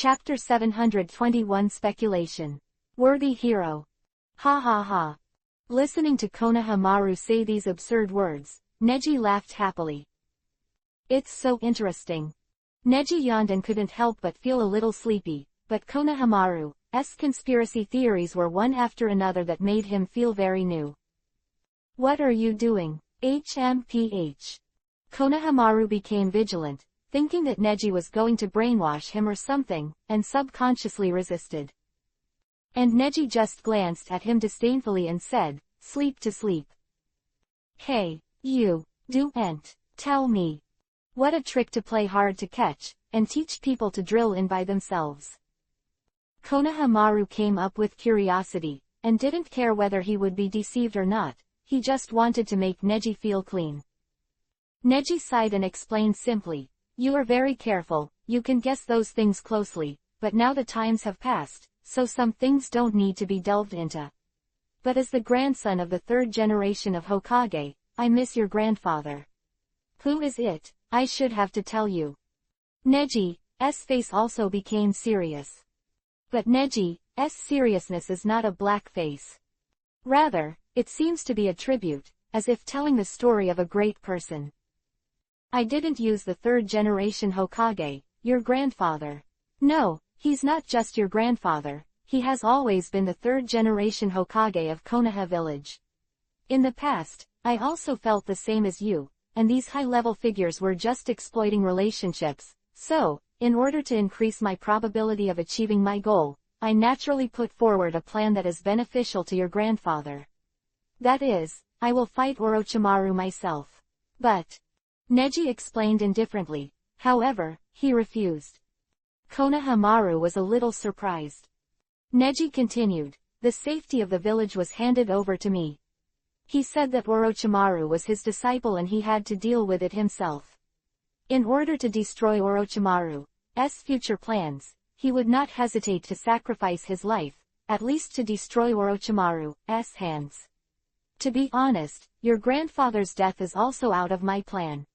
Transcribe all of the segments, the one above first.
Chapter 721 Speculation. Worthy hero. Ha ha ha. Listening to Konohamaru say these absurd words, Neji laughed happily. It's so interesting. Neji yawned and couldn't help but feel a little sleepy, but Konohamaru's conspiracy theories were one after another that made him feel very new. What are you doing? HMPH. Konohamaru became vigilant, thinking that Neji was going to brainwash him or something, and subconsciously resisted. And Neji just glanced at him disdainfully and said, "Sleep to sleep." Hey, you, don't tell me. What a trick to play hard to catch, and teach people to drill in by themselves. Konohamaru came up with curiosity, and didn't care whether he would be deceived or not, he just wanted to make Neji feel clean. Neji sighed and explained simply, "You are very careful, you can guess those things closely, but now the times have passed, so some things don't need to be delved into. But as the grandson of the third generation of Hokage, I miss your grandfather." "Who is it? I should have to tell you." Neji's face also became serious. But Neji's seriousness is not a black face. Rather, it seems to be a tribute, as if telling the story of a great person. "I didn't use the third generation Hokage, your grandfather. No, he's not just your grandfather, he has always been the third generation Hokage of Konoha village. In the past, I also felt the same as you, and these high-level figures were just exploiting relationships, so, in order to increase my probability of achieving my goal, I naturally put forward a plan that is beneficial to your grandfather. That is, I will fight Orochimaru myself." But Neji explained indifferently, however, he refused. Konohamaru was a little surprised. Neji continued, "The safety of the village was handed over to me. He said that Orochimaru was his disciple and he had to deal with it himself. In order to destroy Orochimaru's future plans, he would not hesitate to sacrifice his life, at least to destroy Orochimaru's hands. To be honest, your grandfather's death is also out of my plan.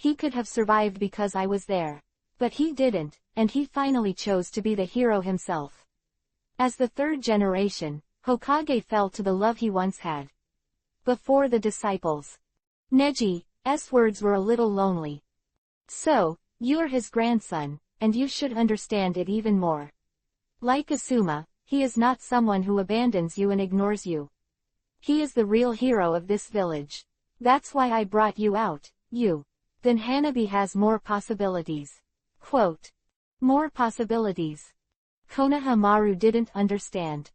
He could have survived because I was there. But he didn't, and he finally chose to be the hero himself. As the third generation, Hokage fell to the love he once had. Before the disciples." Neji's words were a little lonely. "So, you're his grandson, and you should understand it even more. Like Asuma, he is not someone who abandons you and ignores you. He is the real hero of this village. That's why I brought you out, you. Then Hanabi has more possibilities." Quote. More possibilities. Konohamaru didn't understand.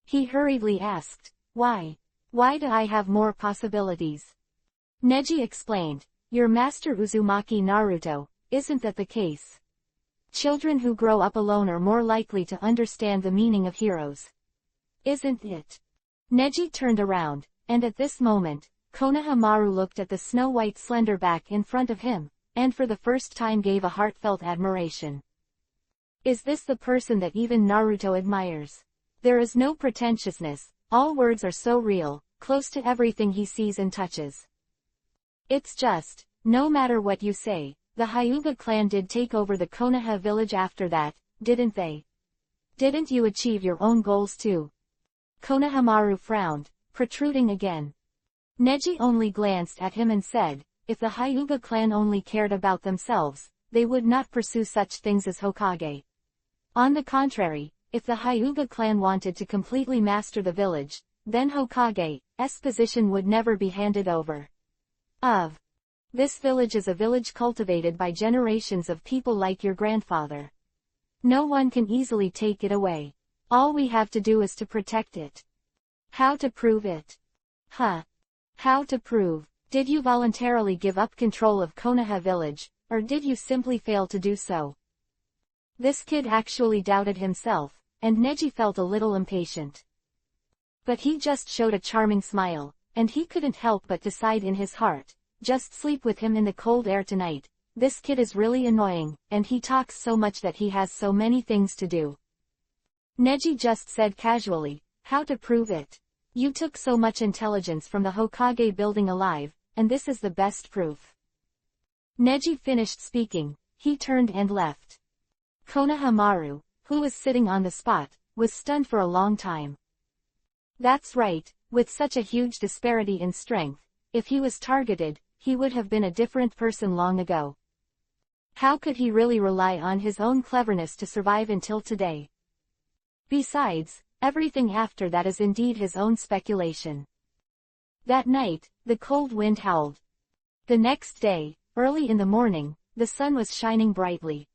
He hurriedly asked, "Why? Why do I have more possibilities?" Neji explained, "Your master Uzumaki Naruto, isn't that the case? Children who grow up alone are more likely to understand the meaning of heroes. Isn't it?" Neji turned around, and at this moment, Konohamaru looked at the snow-white slender back in front of him, and for the first time gave a heartfelt admiration. "Is this the person that even Naruto admires? There is no pretentiousness, all words are so real, close to everything he sees and touches. It's just, no matter what you say, the Hyuga clan did take over the Konoha village after that, didn't they? Didn't you achieve your own goals too?" Konohamaru frowned, protruding again. Neji only glanced at him and said, "If the Hyuga clan only cared about themselves, they would not pursue such things as Hokage. On the contrary, if the Hyuga clan wanted to completely master the village, then Hokage's position would never be handed over. This village is a village cultivated by generations of people like your grandfather. No one can easily take it away. All we have to do is to protect it." "How to prove it?" How to prove? Did you voluntarily give up control of Konoha village, or did you simply fail to do so?" This kid actually doubted himself, and Neji felt a little impatient. But he just showed a charming smile, and he couldn't help but decide in his heart, just sleep with him in the cold air tonight. This kid is really annoying, and he talks so much that he has so many things to do. Neji just said casually, "How to prove it? You took so much intelligence from the Hokage building alive, and this is the best proof." Neji finished speaking, he turned and left. Konohamaru, who was sitting on the spot, was stunned for a long time. That's right, with such a huge disparity in strength, if he was targeted, he would have been a different person long ago. How could he really rely on his own cleverness to survive until today? Besides, everything after that is indeed his own speculation. That night, the cold wind howled. The next day, early in the morning, the sun was shining brightly.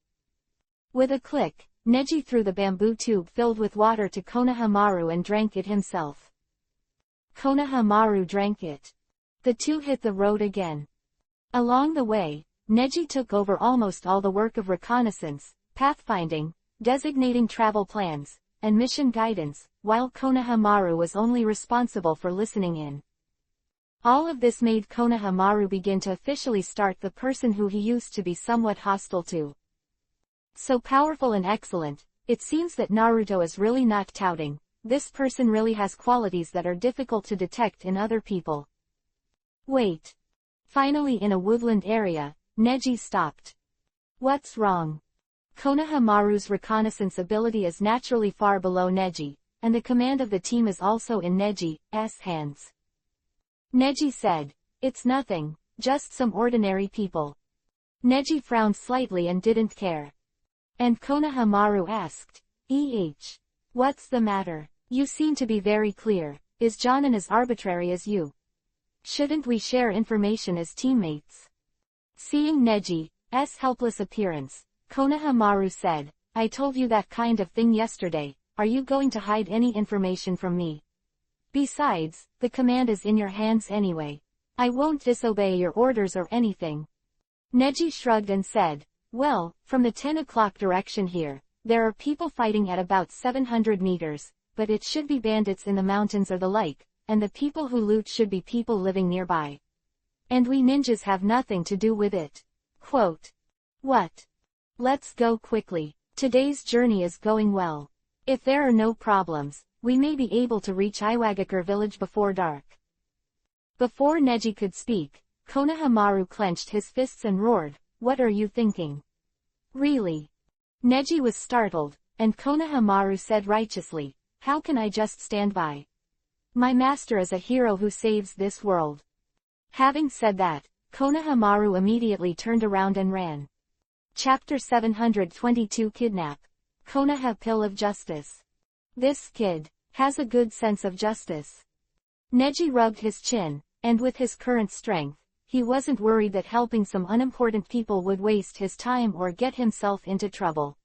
With a click, Neji threw the bamboo tube filled with water to Konohamaru and drank it himself. Konohamaru drank it. The two hit the road again. Along the way, Neji took over almost all the work of reconnaissance, pathfinding, designating travel plans, and mission guidance, while Konohamaru was only responsible for listening in. All of this made Konohamaru begin to officially start the person who he used to be somewhat hostile to. So powerful and excellent, it seems that Naruto is really not touting. This person really has qualities that are difficult to detect in other people. Wait. Finally, in a woodland area, Neji stopped. What's wrong? Konohamaru's reconnaissance ability is naturally far below Neji, and the command of the team is also in Neji's hands. Neji said, "It's nothing, just some ordinary people." Neji frowned slightly and didn't care. And Konohamaru asked, What's the matter? You seem to be very clear. Is Jonin as arbitrary as you? Shouldn't we share information as teammates? Seeing Neji's helpless appearance, Konohamaru said, "I told you that kind of thing yesterday. Are you going to hide any information from me? Besides, the command is in your hands anyway. I won't disobey your orders or anything." Neji shrugged and said, "Well, from the 10 o'clock direction here, there are people fighting at about 700 meters, but it should be bandits in the mountains or the like, and the people who loot should be people living nearby. And we ninjas have nothing to do with it." Quote. What? Let's go quickly. Today's journey is going well. If there are no problems, we may be able to reach Iwagakure village before dark. Before Neji could speak, Konohamaru clenched his fists and roared, "What are you thinking? Really?" Neji was startled, and Konohamaru said righteously, "How can I just stand by? My master is a hero who saves this world." Having said that, Konohamaru immediately turned around and ran. Chapter 722 Kidnap. Konoha Pill of Justice. This kid has a good sense of justice. Neji rubbed his chin, and with his current strength, he wasn't worried that helping some unimportant people would waste his time or get himself into trouble.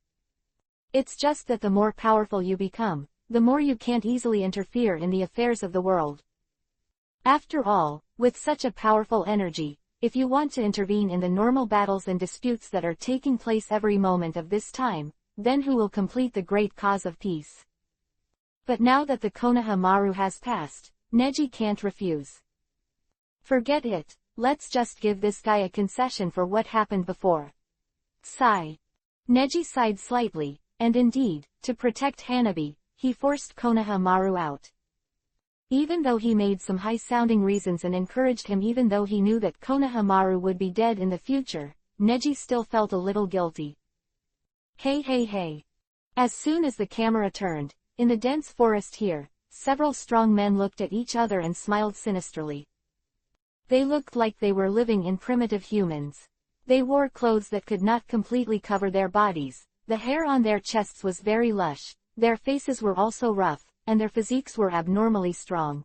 It's just that the more powerful you become, the more you can't easily interfere in the affairs of the world. After all, with such a powerful energy, if you want to intervene in the normal battles and disputes that are taking place every moment of this time, then who will complete the great cause of peace? But now that the Konohamaru has passed, Neji can't refuse. Forget it, let's just give this guy a concession for what happened before. Sigh. Neji sighed slightly, and indeed, to protect Hanabi, he forced Konohamaru out. Even though he made some high-sounding reasons and encouraged him, even though he knew that Konohamaru would be dead in the future, Neji still felt a little guilty. Hey. As soon as the camera turned, in the dense forest here, several strong men looked at each other and smiled sinisterly. They looked like they were living in primitive humans. They wore clothes that could not completely cover their bodies, the hair on their chests was very lush, their faces were also rough, and their physiques were abnormally strong.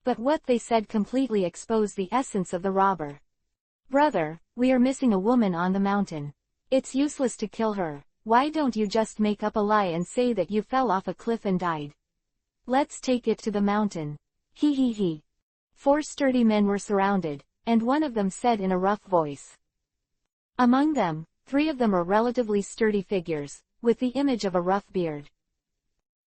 But what they said completely exposed the essence of the robber. "Brother, we are missing a woman on the mountain. It's useless to kill her. Why don't you just make up a lie and say that you fell off a cliff and died? Let's take it to the mountain." He. 4 sturdy men were surrounded, and one of them said in a rough voice. Among them, 3 of them are relatively sturdy figures, with the image of a rough beard.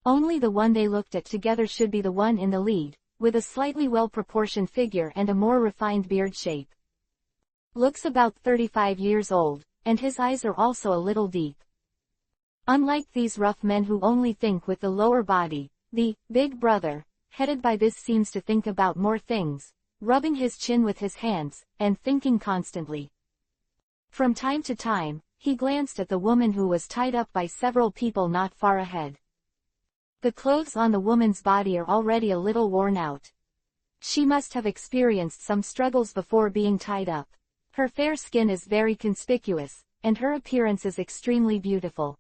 Only the one they looked at together should be the one in the lead, with a slightly well-proportioned figure and a more refined beard shape. Looks about 35 years old, and his eyes are also a little deep. Unlike these rough men who only think with the lower body, the big brother, headed by this seems to think about more things, rubbing his chin with his hands, and thinking constantly. From time to time, he glanced at the woman who was tied up by several people not far ahead. The clothes on the woman's body are already a little worn out. She must have experienced some struggles before being tied up. Her fair skin is very conspicuous, and her appearance is extremely beautiful.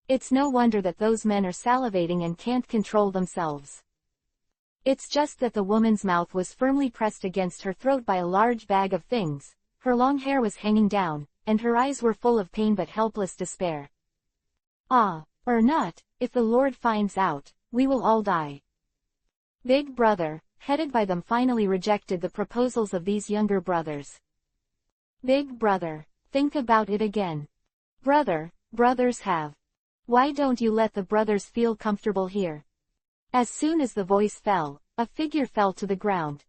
It's no wonder that those men are salivating and can't control themselves. It's just that the woman's mouth was firmly pressed against her throat by a large bag of things, her long hair was hanging down, and her eyes were full of pain but helpless despair. Ah, or not, if the Lord finds out, we will all die. Big Brother, headed by them, finally rejected the proposals of these younger brothers. Big Brother, think about it again. Brothers have. Why don't you let the brothers feel comfortable here? As soon as the voice fell, a figure fell to the ground.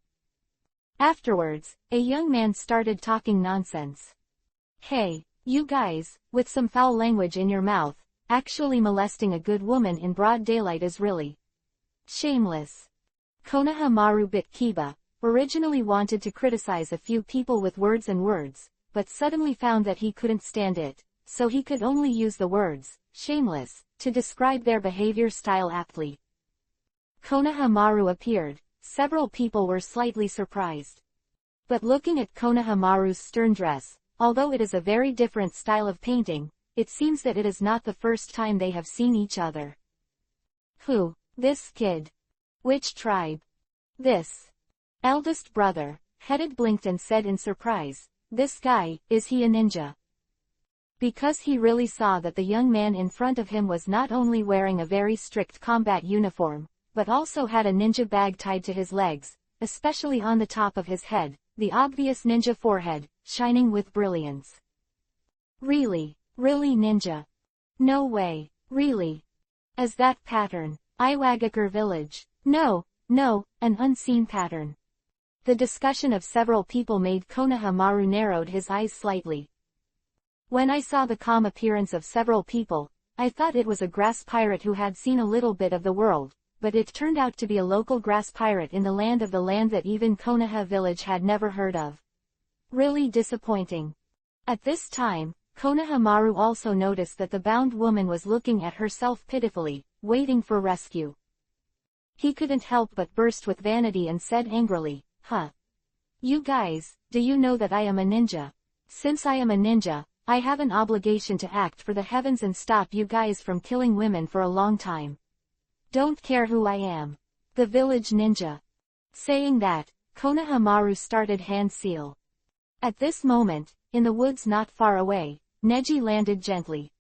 Afterwards, a young man started talking nonsense. Hey, you guys, with some foul language in your mouth, actually molesting a good woman in broad daylight is really shameless. Konohamaru bit Kiba, originally wanted to criticize a few people with words, but suddenly found that he couldn't stand it, so he could only use the words, shameless, to describe their behavior style aptly. Konohamaru appeared. Several people were slightly surprised. But looking at Konohamaru's stern dress, although it is a very different style of painting, it seems that it is not the first time they have seen each other. Who? This kid? Which tribe? This eldest brother, headed, blinked and said in surprise, this guy, is he a ninja? Because he really saw that the young man in front of him was not only wearing a very strict combat uniform, but also had a ninja bag tied to his legs, especially on the top of his head, the obvious ninja forehead, shining with brilliance. Really ninja? No way, really? As that pattern, Iwagakure village? No, an unseen pattern. The discussion of several people made Konohamaru narrowed his eyes slightly. When I saw the calm appearance of several people, I thought it was a grass pirate who had seen a little bit of the world, but it turned out to be a local grass pirate in the land that even Konoha village had never heard of. Really disappointing. At this time, Konohamaru also noticed that the bound woman was looking at herself pitifully, waiting for rescue. He couldn't help but burst with vanity and said angrily, huh? You guys, do you know that I am a ninja? Since I am a ninja, I have an obligation to act for the heavens and stop you guys from killing women for a long time. Don't care who I am. The village ninja. Saying that, Konohamaru started hand seal. At this moment, in the woods not far away, Neji landed gently.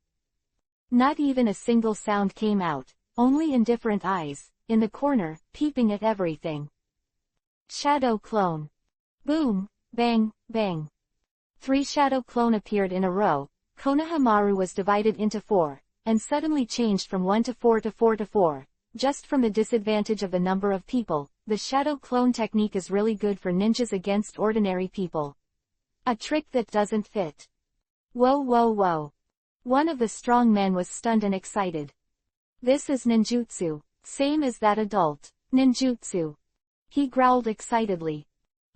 Not even a single sound came out, only indifferent eyes, in the corner, peeping at everything. Shadow clone. Boom, bang, bang. 3 shadow clone appeared in a row. Konohamaru was divided into 4, and suddenly changed from 1 to 4 to 4 to 4. Just from the disadvantage of the number of people, the shadow clone technique is really good for ninjas against ordinary people. A trick that doesn't fit. Whoa. One of the strong men was stunned and excited. This is ninjutsu, same as that adult, ninjutsu. He growled excitedly.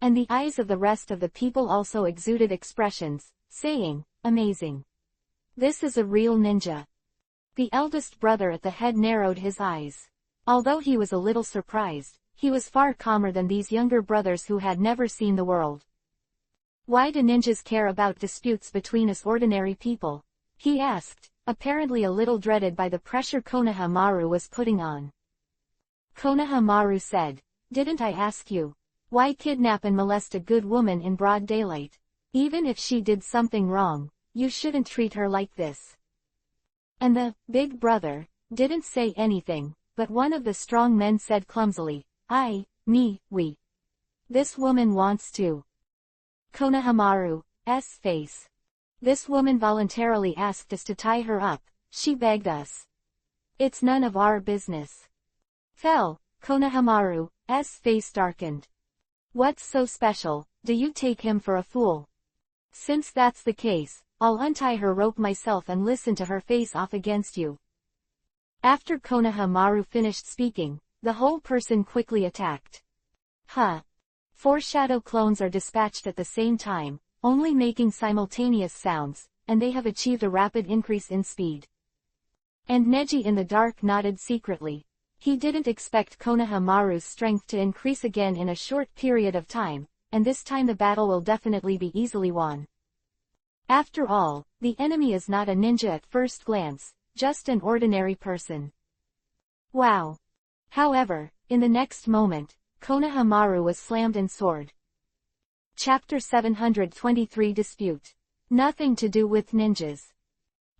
And the eyes of the rest of the people also exuded expressions, saying, amazing. This is a real ninja. The eldest brother at the head narrowed his eyes. Although he was a little surprised, he was far calmer than these younger brothers who had never seen the world. Why do ninjas care about disputes between us ordinary people? He asked, apparently a little dreaded by the pressure Konohamaru was putting on. Konohamaru said, didn't I ask you? Why kidnap and molest a good woman in broad daylight? Even if she did something wrong, you shouldn't treat her like this. And the big brother didn't say anything, but one of the strong men said clumsily, we. This woman wants to. Konohamaru's face. This woman voluntarily asked us to tie her up, she begged us. It's none of our business. Konohamaru's face darkened. What's so special, do you take him for a fool? Since that's the case, I'll untie her rope myself and listen to her face off against you. After Konohamaru finished speaking, the whole person quickly attacked. 4 shadow clones are dispatched at the same time, only making simultaneous sounds, and they have achieved a rapid increase in speed. And Neji in the dark nodded secretly. He didn't expect Konohamaru's strength to increase again in a short period of time, and this time the battle will definitely be easily won. After all, the enemy is not a ninja at first glance, just an ordinary person. Wow! However, in the next moment, Konohamaru was slammed and sword. Chapter 723 Dispute. Nothing to do with ninjas.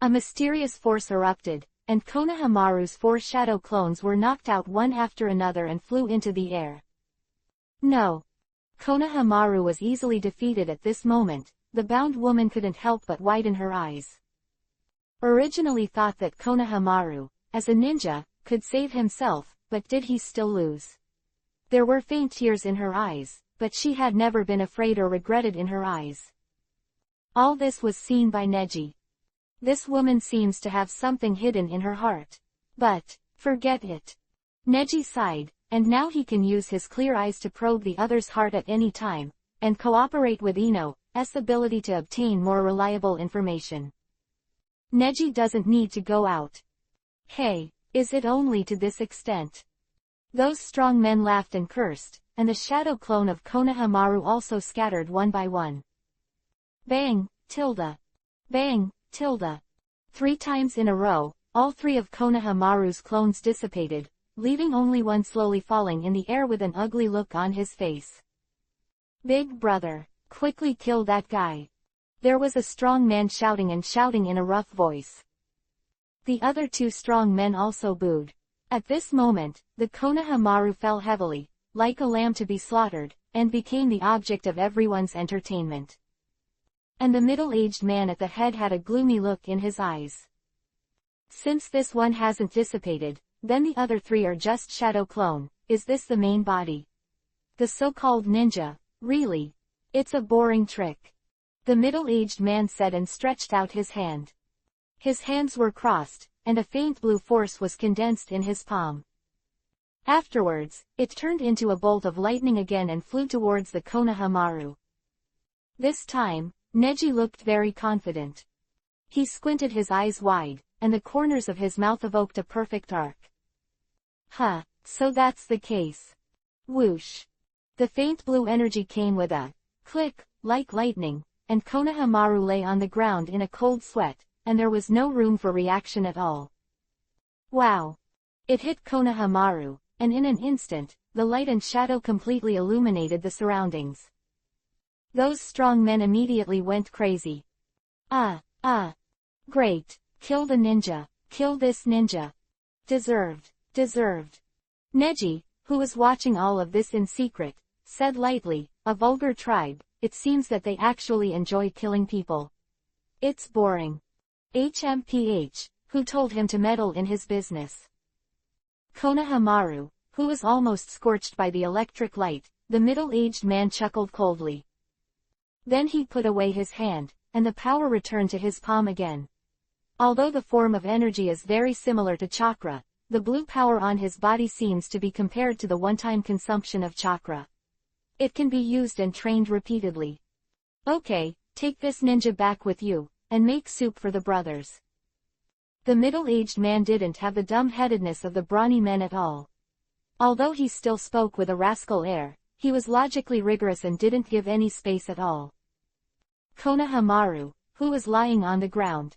A mysterious force erupted, and Konohamaru's 4 shadow clones were knocked out one after another and flew into the air. No. Konohamaru was easily defeated at this moment. The bound woman couldn't help but widen her eyes. Originally thought that Konohamaru, as a ninja, could save himself, but did he still lose? There were faint tears in her eyes, but she had never been afraid or regretted in her eyes. All this was seen by Neji. This woman seems to have something hidden in her heart. But, forget it. Neji sighed, and now he can use his clear eyes to probe the other's heart at any time, and cooperate with Ino's ability to obtain more reliable information. Neji doesn't need to go out. Hey, is it only to this extent? Those strong men laughed and cursed, and the shadow clone of Konohamaru also scattered one by one. Bang, tilde. Bang, tilde. 3 times in a row, all 3 of Konohamaru's clones dissipated, leaving only one slowly falling in the air with an ugly look on his face. Big brother, quickly kill that guy. There was a strong man shouting in a rough voice. The other 2 strong men also booed. At this moment, the Konohamaru fell heavily, like a lamb to be slaughtered, and became the object of everyone's entertainment. And the middle-aged man at the head had a gloomy look in his eyes. Since this one hasn't dissipated, then the other 3 are just shadow clone. Is this the main body? The so-called ninja, really? It's a boring trick. The middle-aged man said and stretched out his hand. His hands were crossed, and a faint blue force was condensed in his palm. Afterwards, it turned into a bolt of lightning again and flew towards the Konohamaru. This time, Neji looked very confident. He squinted his eyes wide, and the corners of his mouth evoked a perfect arc. Huh, so that's the case. Whoosh. The faint blue energy came with a click, like lightning, and Konohamaru lay on the ground in a cold sweat, and there was no room for reaction at all. Wow! It hit Konohamaru, and in an instant, the light and shadow completely illuminated the surroundings. Those strong men immediately went crazy. Great! Kill the ninja! Kill this ninja! Deserved! Deserved! Neji, who was watching all of this in secret, said lightly, a vulgar tribe, it seems that they actually enjoy killing people. It's boring. HMPH, who told him to meddle in his business? Konohamaru, who was almost scorched by the electric light, the middle-aged man chuckled coldly. Then he put away his hand, and the power returned to his palm again. Although the form of energy is very similar to chakra, the blue power on his body seems to be compared to the one-time consumption of chakra. It can be used and trained repeatedly. Okay, take this ninja back with you, and make soup for the brothers. The middle-aged man didn't have the dumb-headedness of the brawny men at all. Although he still spoke with a rascal air, he was logically rigorous and didn't give any space at all. Konohamaru, who was lying on the ground.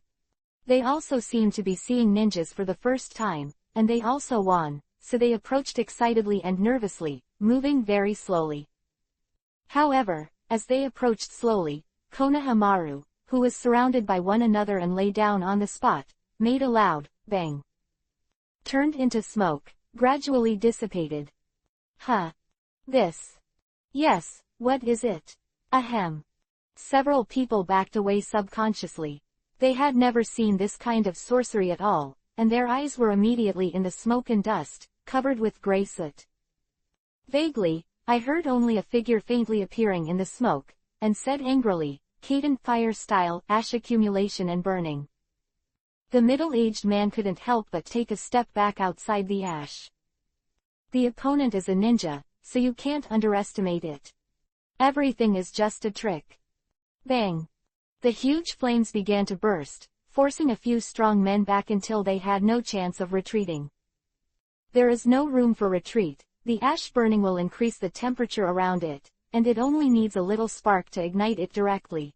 They also seemed to be seeing ninjas for the first time, and they also won, so they approached excitedly and nervously, moving very slowly. However, as they approached slowly, Konohamaru, who was surrounded by one another and lay down on the spot, made a loud bang. Turned into smoke, gradually dissipated. Huh. This. Yes, what is it? Ahem. Several people backed away subconsciously. They had never seen this kind of sorcery at all, and their eyes were immediately in the smoke and dust, covered with gray soot. Vaguely, I heard only a figure faintly appearing in the smoke, and said angrily, Cadent fire style, ash accumulation and burning. The middle-aged man couldn't help but take a step back outside the ash. The opponent is a ninja, so you can't underestimate it. Everything is just a trick. Bang. The huge flames began to burst, forcing a few strong men back until they had no chance of retreating. There is no room for retreat, the ash burning will increase the temperature around it, and it only needs a little spark to ignite it directly.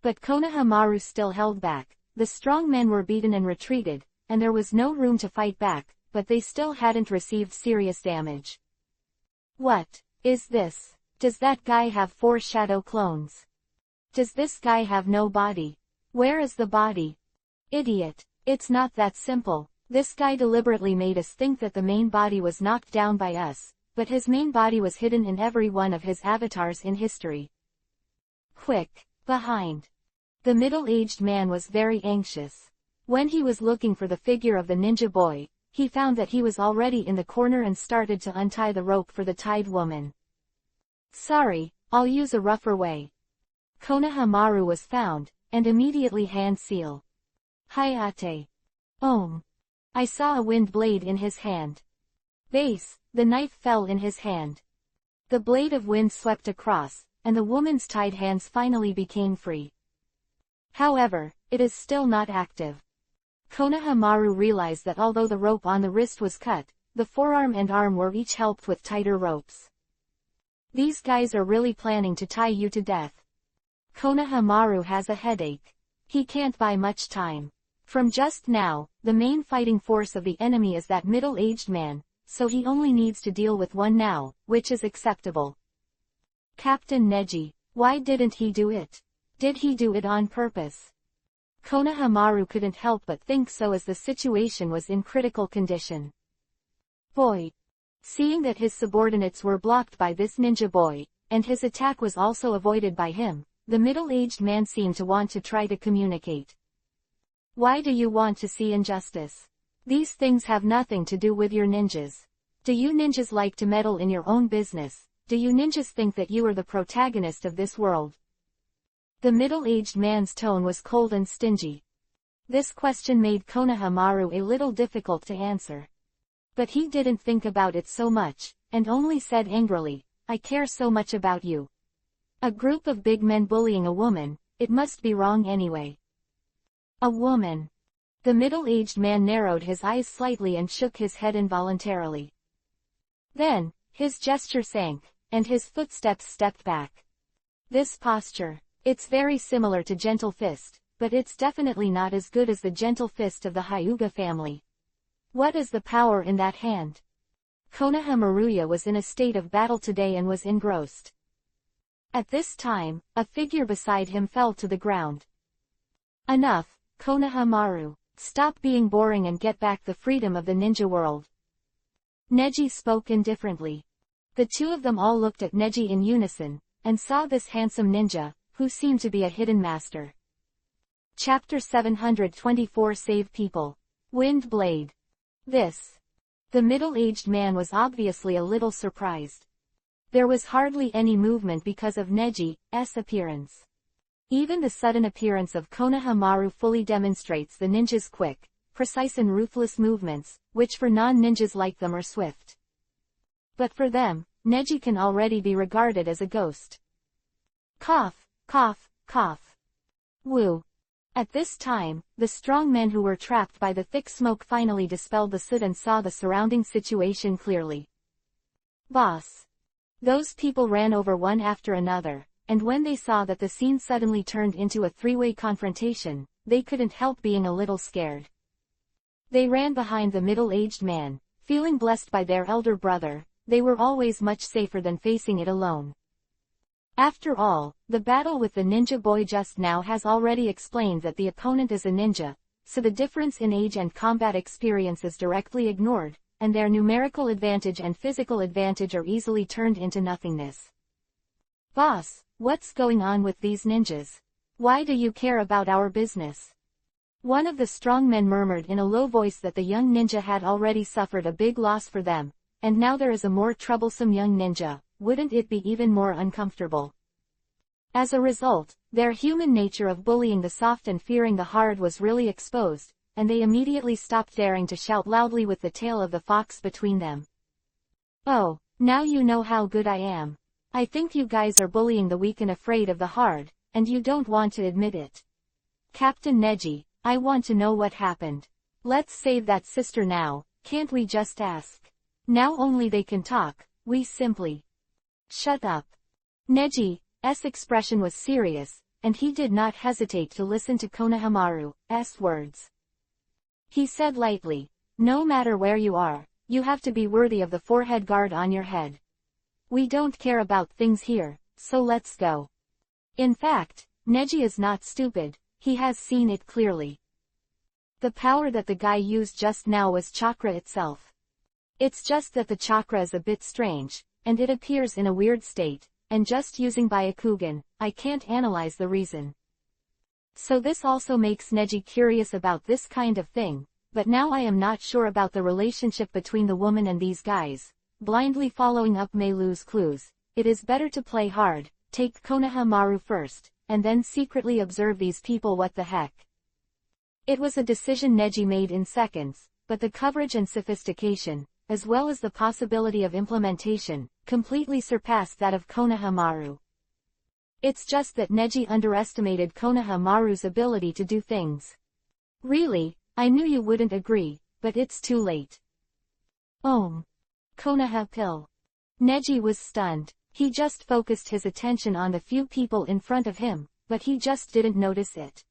But Konohamaru still held back, the strong men were beaten and retreated, and there was no room to fight back, but they still hadn't received serious damage. What is this? Does that guy have 4 shadow clones? Does this guy have no body? Where is the body? Idiot. It's not that simple. This guy deliberately made us think that the main body was knocked down by us, but his main body was hidden in every one of his avatars in history. Quick. Behind. The middle-aged man was very anxious. When he was looking for the figure of the ninja boy, he found that he was already in the corner and started to untie the rope for the tied woman. Sorry, I'll use a rougher way. Konohamaru was found, and immediately hand seal. Hayate. Om. I saw a wind blade in his hand. Base, the knife fell in his hand. The blade of wind swept across, and the woman's tied hands finally became free. However, it is still not active. Konohamaru realized that although the rope on the wrist was cut, the forearm and arm were each helped with tighter ropes. These guys are really planning to tie you to death. Konohamaru has a headache. He can't buy much time. From just now, the main fighting force of the enemy is that middle-aged man, so he only needs to deal with one now, which is acceptable. Captain Neji, why didn't he do it? Did he do it on purpose? Konohamaru couldn't help but think so as the situation was in critical condition. Boy. Seeing that his subordinates were blocked by this ninja boy, and his attack was also avoided by him, the middle-aged man seemed to want to try to communicate. Why do you want to see injustice? These things have nothing to do with your ninjas. Do you ninjas like to meddle in your own business? Do you ninjas think that you are the protagonist of this world? The middle-aged man's tone was cold and stingy. This question made Konohamaru a little difficult to answer. But he didn't think about it so much, and only said angrily, I care so much about you. A group of big men bullying a woman, it must be wrong anyway. A woman. The middle-aged man narrowed his eyes slightly and shook his head involuntarily. Then, his gesture sank, and his footsteps stepped back. This posture. It's very similar to Gentle Fist, but it's definitely not as good as the Gentle Fist of the Hyuga family. What is the power in that hand? Konohamaru was in a state of battle today and was engrossed. At this time, a figure beside him fell to the ground. Enough, Konohamaru. Stop being boring and get back the freedom of the ninja world. Neji spoke indifferently. The two of them all looked at Neji in unison, and saw this handsome ninja, who seemed to be a hidden master. Chapter 724 Save People. Wind Blade. This. The middle-aged man was obviously a little surprised. There was hardly any movement because of Neji's appearance. Even the sudden appearance of Konohamaru fully demonstrates the ninja's quick, precise and ruthless movements, which for non-ninjas like them are swift. But for them, Neji can already be regarded as a ghost. Cough, cough, cough. Woo. At this time, the strong men who were trapped by the thick smoke finally dispelled the soot and saw the surrounding situation clearly. Boss. Those people ran over one after another, and when they saw that the scene suddenly turned into a three-way confrontation, they couldn't help being a little scared. They ran behind the middle-aged man, feeling blessed by their elder brother. They were always much safer than facing it alone. After all, the battle with the ninja boy just now has already explained that the opponent is a ninja, so the difference in age and combat experience is directly ignored, and their numerical advantage and physical advantage are easily turned into nothingness. Boss, what's going on with these ninjas? Why do you care about our business? One of the strong men murmured in a low voice that the young ninja had already suffered a big loss for them, and now there is a more troublesome young ninja. Wouldn't it be even more uncomfortable? As a result, their human nature of bullying the soft and fearing the hard was really exposed, and they immediately stopped daring to shout loudly with the tail of the fox between them. Oh, now you know how good I am. I think you guys are bullying the weak and afraid of the hard, and you don't want to admit it. Captain Neji, I want to know what happened. Let's save that sister now, can't we just ask? Now only they can talk, we simply. Shut up. Neji's expression was serious, and he did not hesitate to listen to Konohamaru's words. He said lightly, no matter where you are, you have to be worthy of the forehead guard on your head. We don't care about things here, so let's go. In fact, Neji is not stupid, he has seen it clearly. The power that the guy used just now was chakra itself. It's just that the chakra is a bit strange, and it appears in a weird state, and just using Byakugan, I can't analyze the reason. So this also makes Neji curious about this kind of thing, but now I am not sure about the relationship between the woman and these guys. Blindly following up Meilu's clues, it is better to play hard, take Konohamaru first, and then secretly observe these people. What the heck? It was a decision Neji made in seconds, but the coverage and sophistication, as well as the possibility of implementation, completely surpassed that of Konohamaru. It's just that Neji underestimated Konohamaru's ability to do things. Really, I knew you wouldn't agree, but it's too late. Konoha pill. Neji was stunned. He just focused his attention on the few people in front of him, but he just didn't notice it.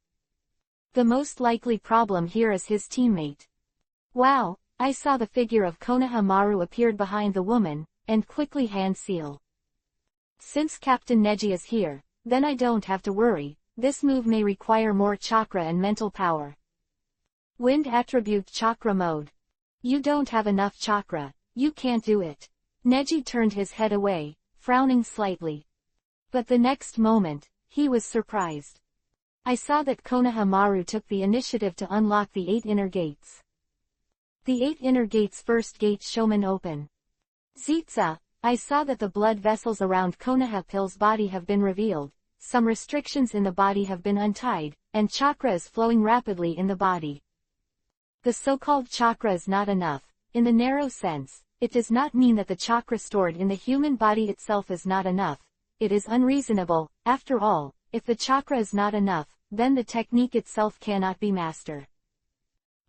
The most likely problem here is his teammate. Wow, I saw the figure of Konohamaru appeared behind the woman, and quickly hand seal. Since Captain Neji is here, then I don't have to worry, this move may require more chakra and mental power. Wind attribute chakra mode. You don't have enough chakra, you can't do it. Neji turned his head away, frowning slightly. But the next moment, he was surprised. I saw that Konohamaru took the initiative to unlock the 8 inner gates. The 8 inner gates. First gate Shomen open. Zitsa, I saw that the blood vessels around Konoha Pill's body have been revealed, some restrictions in the body have been untied, and chakra is flowing rapidly in the body. The so-called chakra is not enough. In the narrow sense, it does not mean that the chakra stored in the human body itself is not enough. It is unreasonable. After all, if the chakra is not enough, then the technique itself cannot be mastered.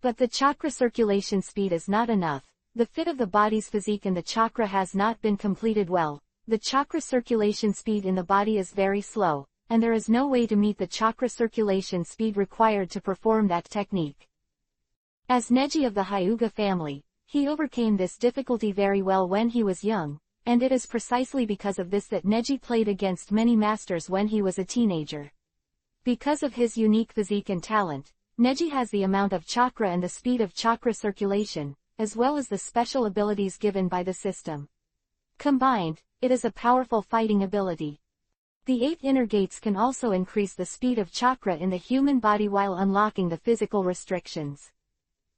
But the chakra circulation speed is not enough. The fit of the body's physique and the chakra has not been completed well. The chakra circulation speed in the body is very slow, and there is no way to meet the chakra circulation speed required to perform that technique. As Neji of the Hyuga family, he overcame this difficulty very well when he was young, and it is precisely because of this that Neji played against many masters when he was a teenager. Because of his unique physique and talent, Neji has the amount of chakra and the speed of chakra circulation, as well as the special abilities given by the system. Combined, it is a powerful fighting ability. The 8 inner gates can also increase the speed of chakra in the human body while unlocking the physical restrictions.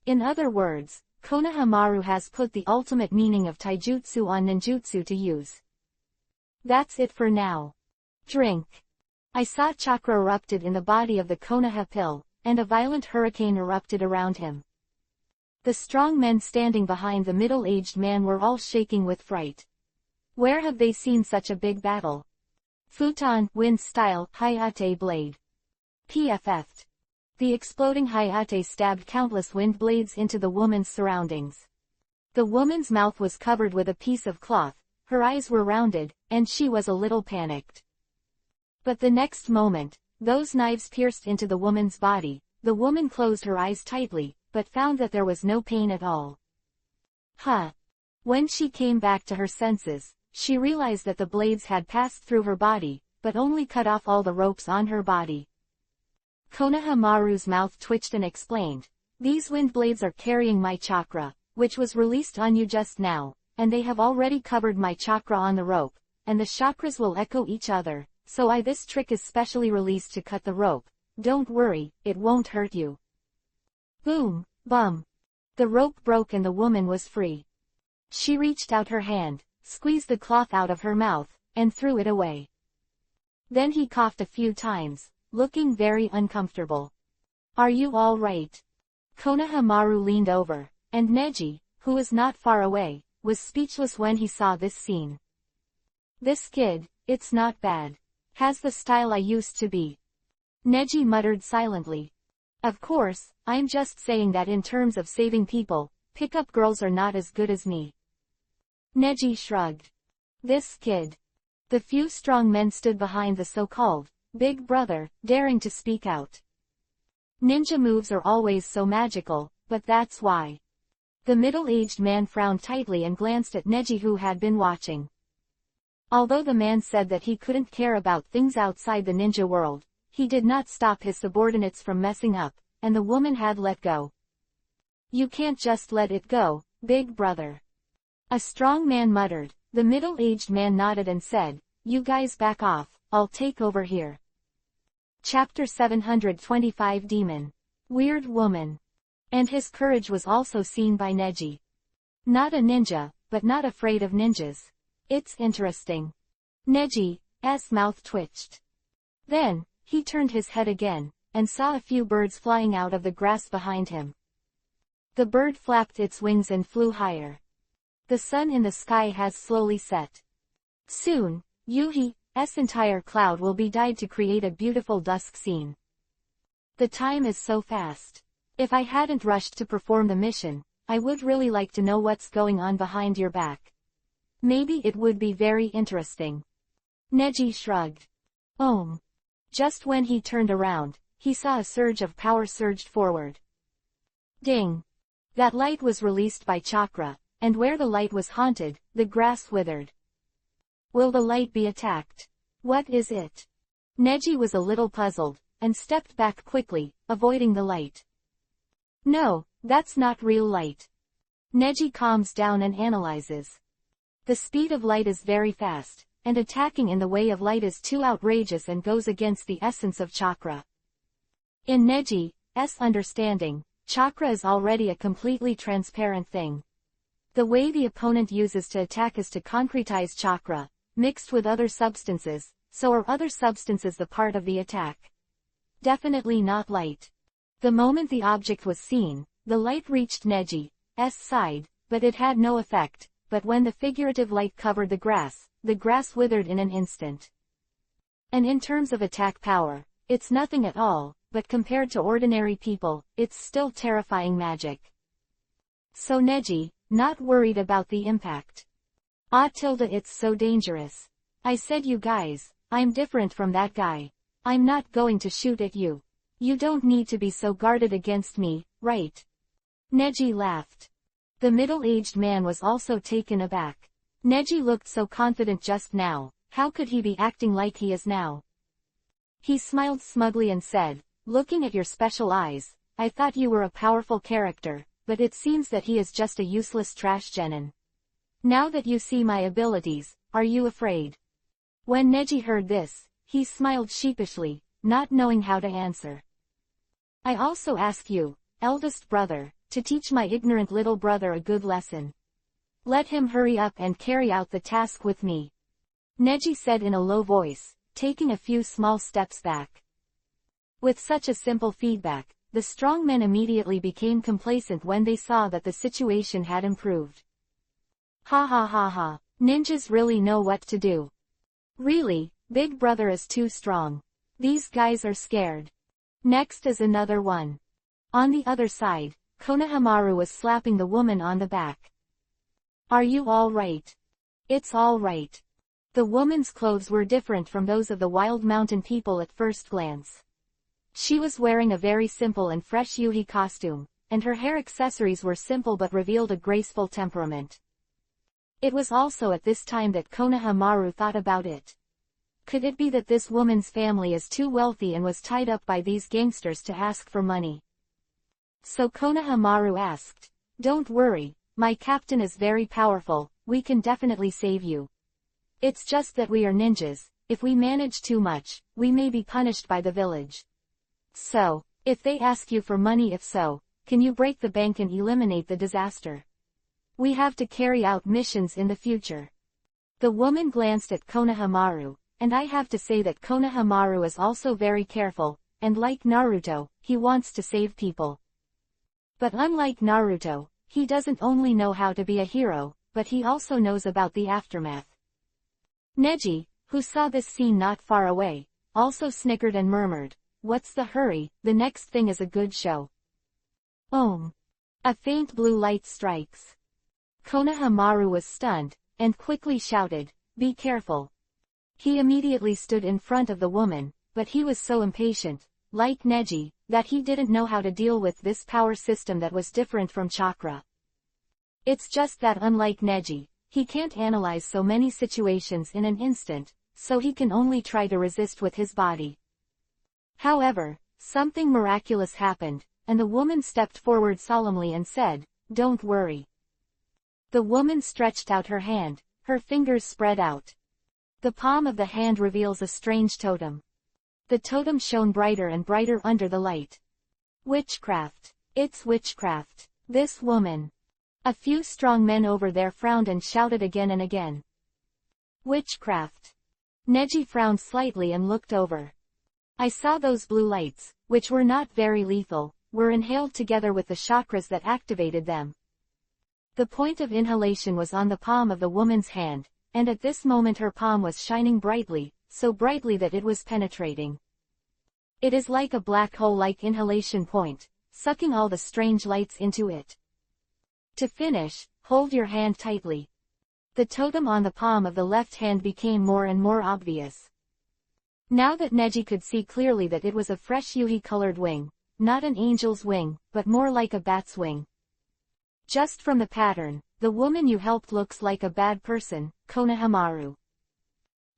In other words, Konohamaru has put the ultimate meaning of taijutsu on ninjutsu to use. That's it for now. Drink. I saw chakra erupted in the body of the Konoha pill, and a violent hurricane erupted around him. The strong men standing behind the middle-aged man were all shaking with fright. Where have they seen such a big battle? Futon, wind style, Hayate blade. PFF'd. The exploding Hayate stabbed countless wind blades into the woman's surroundings. The woman's mouth was covered with a piece of cloth, her eyes were rounded, and she was a little panicked. But the next moment, those knives pierced into the woman's body. The woman closed her eyes tightly, but found that there was no pain at all. When she came back to her senses, she realized that the blades had passed through her body, but only cut off all the ropes on her body. Konohamaru's mouth twitched and explained, "These wind blades are carrying my chakra, which was released on you just now, and they have already covered my chakra on the rope, and the chakras will echo each other, so this trick is specially released to cut the rope. Don't worry, it won't hurt you." Boom, bum. The rope broke and the woman was free. She reached out her hand, squeezed the cloth out of her mouth, and threw it away. Then he coughed a few times, looking very uncomfortable. "Are you all right?" Konohamaru leaned over, and Neji, who was not far away, was speechless when he saw this scene. "This kid, it's not bad. Has the style I used to be. Neji muttered silently. Of course, I'm just saying that in terms of saving people, pickup girls are not as good as me. Neji shrugged. This kid. The few strong men stood behind the so-called big brother, daring to speak out. Ninja moves are always so magical, but that's why. The middle-aged man frowned tightly and glanced at Neji, who had been watching. Although the man said that he couldn't care about things outside the ninja world, he did not stop his subordinates from messing up, and the woman had let go. You can't just let it go, big brother. A strong man muttered. The middle-aged man nodded and said, you guys back off, I'll take over here. Chapter 725 Demon. Weird Woman. And his courage was also seen by Neji. Not a ninja, but not afraid of ninjas. It's interesting. Neji's mouth twitched. Then, he turned his head again, and saw a few birds flying out of the grass behind him. The bird flapped its wings and flew higher. The sun in the sky has slowly set. Soon, Yuhi's entire cloud will be dyed to create a beautiful dusk scene. The time is so fast. If I hadn't rushed to perform the mission, I would really like to know what's going on behind your back. Maybe it would be very interesting. Neji shrugged. Just when he turned around, he saw a surge of power surged forward. Ding! That light was released by chakra, and where the light was haunted, the grass withered. Will the light be attacked? What is it? Neji was a little puzzled, and stepped back quickly, avoiding the light. No, that's not real light. Neji calms down and analyzes. The speed of light is very fast, and attacking in the way of light is too outrageous and goes against the essence of chakra. In Neji's understanding, chakra is already a completely transparent thing. The way the opponent uses to attack is to concretize chakra, mixed with other substances, so are other substances the part of the attack. Definitely not light. The moment the object was seen, the light reached Neji's side, but it had no effect, but when the figurative light covered the grass withered in an instant. And in terms of attack power, it's nothing at all, but compared to ordinary people, it's still terrifying magic. So Neji, not worried about the impact. It's so dangerous. I said you guys, I'm different from that guy. I'm not going to shoot at you. You don't need to be so guarded against me, right? Neji laughed. The middle-aged man was also taken aback. Neji looked so confident just now, how could he be acting like he is now? He smiled smugly and said, looking at your special eyes, I thought you were a powerful character, but it seems that he is just a useless trash genin. Now that you see my abilities, are you afraid? When Neji heard this, he smiled sheepishly, not knowing how to answer. I also ask you, eldest brother, to teach my ignorant little brother a good lesson. Let him hurry up and carry out the task with me. Neji said in a low voice, taking a few small steps back. With such a simple feedback, the strong men immediately became complacent when they saw that the situation had improved. Ha ha ha ha, ninjas really know what to do. Really, big brother is too strong. These guys are scared. Next is another one. On the other side, Konohamaru was slapping the woman on the back. Are you all right? It's all right. The woman's clothes were different from those of the wild mountain people at first glance. She was wearing a very simple and fresh Yuhi costume, and her hair accessories were simple but revealed a graceful temperament. It was also at this time that Konohamaru thought about it. Could it be that this woman's family is too wealthy and was tied up by these gangsters to ask for money? So Konohamaru asked, don't worry, my captain is very powerful, we can definitely save you. It's just that we are ninjas, if we manage too much, we may be punished by the village. So, if they ask you for money, if so, can you break the bank and eliminate the disaster? We have to carry out missions in the future. The woman glanced at Konohamaru, and I have to say that Konohamaru is also very careful, and like Naruto, he wants to save people. But unlike Naruto, he doesn't only know how to be a hero, but he also knows about the aftermath. Neji, who saw this scene not far away, also snickered and murmured, "What's the hurry, the next thing is a good show." Om. A faint blue light strikes. Konohamaru was stunned, and quickly shouted, "Be careful." He immediately stood in front of the woman, but he was so impatient, like Neji, that he didn't know how to deal with this power system that was different from chakra. It's just that unlike Neji, he can't analyze so many situations in an instant, so he can only try to resist with his body. However, something miraculous happened, and the woman stepped forward solemnly and said, "Don't worry." The woman stretched out her hand, her fingers spread out. The palm of the hand reveals a strange totem. The totem shone brighter and brighter under the light. Witchcraft. It's witchcraft. This woman. A few strong men over there frowned and shouted again and again. Witchcraft. Neji frowned slightly and looked over. I saw those blue lights, which were not very lethal, were inhaled together with the chakras that activated them. The point of inhalation was on the palm of the woman's hand, and at this moment her palm was shining brightly, so brightly that it was penetrating. It is like a black hole-like inhalation point, sucking all the strange lights into it. To finish, hold your hand tightly. The totem on the palm of the left hand became more and more obvious. Now that Neji could see clearly that it was a fresh Yuhi-colored wing, not an angel's wing, but more like a bat's wing. Just from the pattern, the woman you helped looks like a bad person, Konohamaru.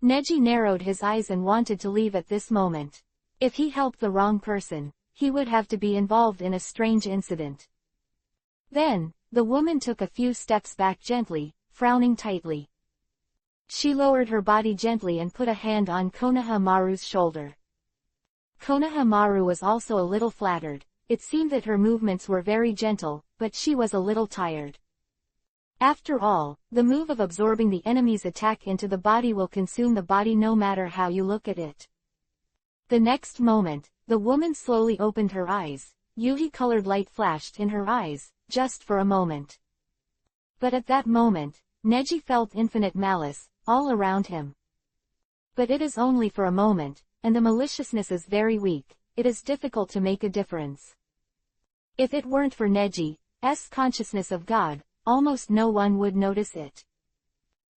Neji narrowed his eyes and wanted to leave at this moment. If he helped the wrong person, he would have to be involved in a strange incident. Then, the woman took a few steps back gently, frowning tightly. She lowered her body gently and put a hand on Konohamaru's shoulder. Konohamaru was also a little flattered. It seemed that her movements were very gentle, but she was a little tired. After all, the move of absorbing the enemy's attack into the body will consume the body no matter how you look at it. The next moment, the woman slowly opened her eyes. Yuhi-colored light flashed in her eyes, just for a moment. But at that moment, Neji felt infinite malice, all around him. But it is only for a moment, and the maliciousness is very weak. It is difficult to make a difference. If it weren't for Neji's consciousness of God, almost no one would notice it.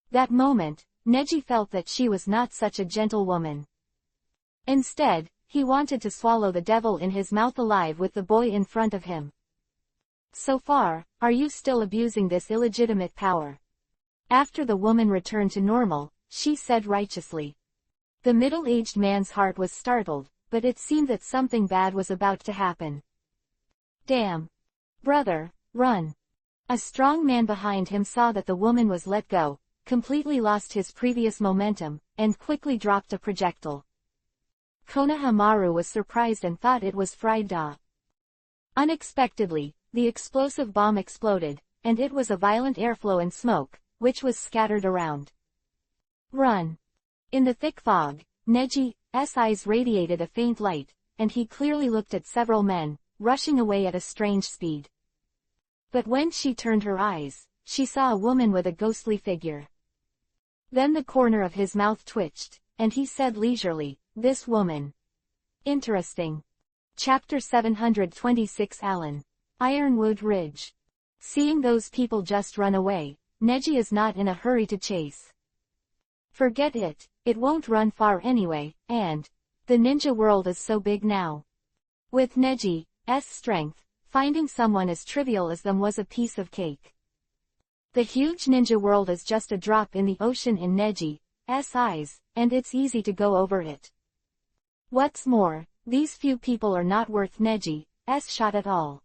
That moment, Neji felt that she was not such a gentle woman. Instead, he wanted to swallow the devil in his mouth alive with the boy in front of him. So far, are you still abusing this illegitimate power? After the woman returned to normal, she said righteously. The middle-aged man's heart was startled, but it seemed that something bad was about to happen. Damn. Brother, run. A strong man behind him saw that the woman was let go, completely lost his previous momentum, and quickly dropped a projectile. Konohamaru was surprised and thought it was fried da. Unexpectedly, the explosive bomb exploded, and it was a violent airflow and smoke, which was scattered around. Run. In the thick fog, Neji's eyes radiated a faint light, and he clearly looked at several men, rushing away at a strange speed. But when she turned her eyes, she saw a woman with a ghostly figure. Then the corner of his mouth twitched, and he said leisurely, "This woman. Interesting." Chapter 726 Alan. Ironwood Ridge. Seeing those people just run away, Neji is not in a hurry to chase. Forget it, it won't run far anyway, and the ninja world is so big now. With Neji's strength, finding someone as trivial as them was a piece of cake. The huge ninja world is just a drop in the ocean in Neji's eyes, and it's easy to go over it. What's more, these few people are not worth Neji's shot at all.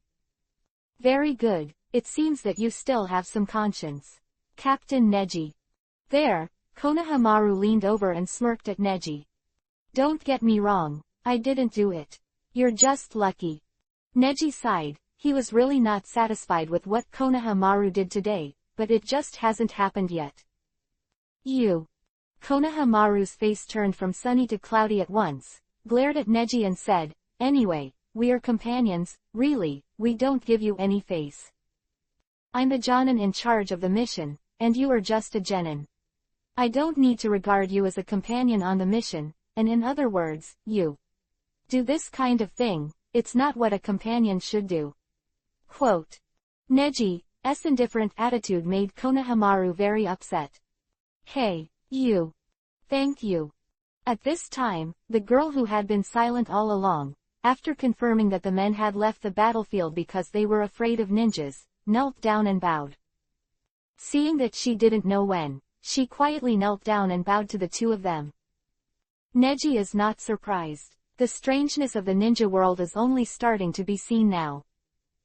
Very good, it seems that you still have some conscience. Captain Neji. There, Konohamaru leaned over and smirked at Neji. Don't get me wrong, I didn't do it. You're just lucky. Neji sighed. He was really not satisfied with what Konohamaru did today, but it just hasn't happened yet. You. Konohamaru's face turned from sunny to cloudy at once, glared at Neji and said, "Anyway, we are companions, really, we don't give you any face. I'm the Jonin in charge of the mission, and you are just a genin." I don't need to regard you as a companion on the mission, and in other words, you do this kind of thing, it's not what a companion should do. Quote. Neji's indifferent attitude made Konohamaru very upset. Hey, you. Thank you. At this time, the girl who had been silent all along, after confirming that the men had left the battlefield because they were afraid of ninjas, knelt down and bowed. Seeing that she didn't know when, she quietly knelt down and bowed to the two of them. Neji is not surprised. The strangeness of the ninja world is only starting to be seen now.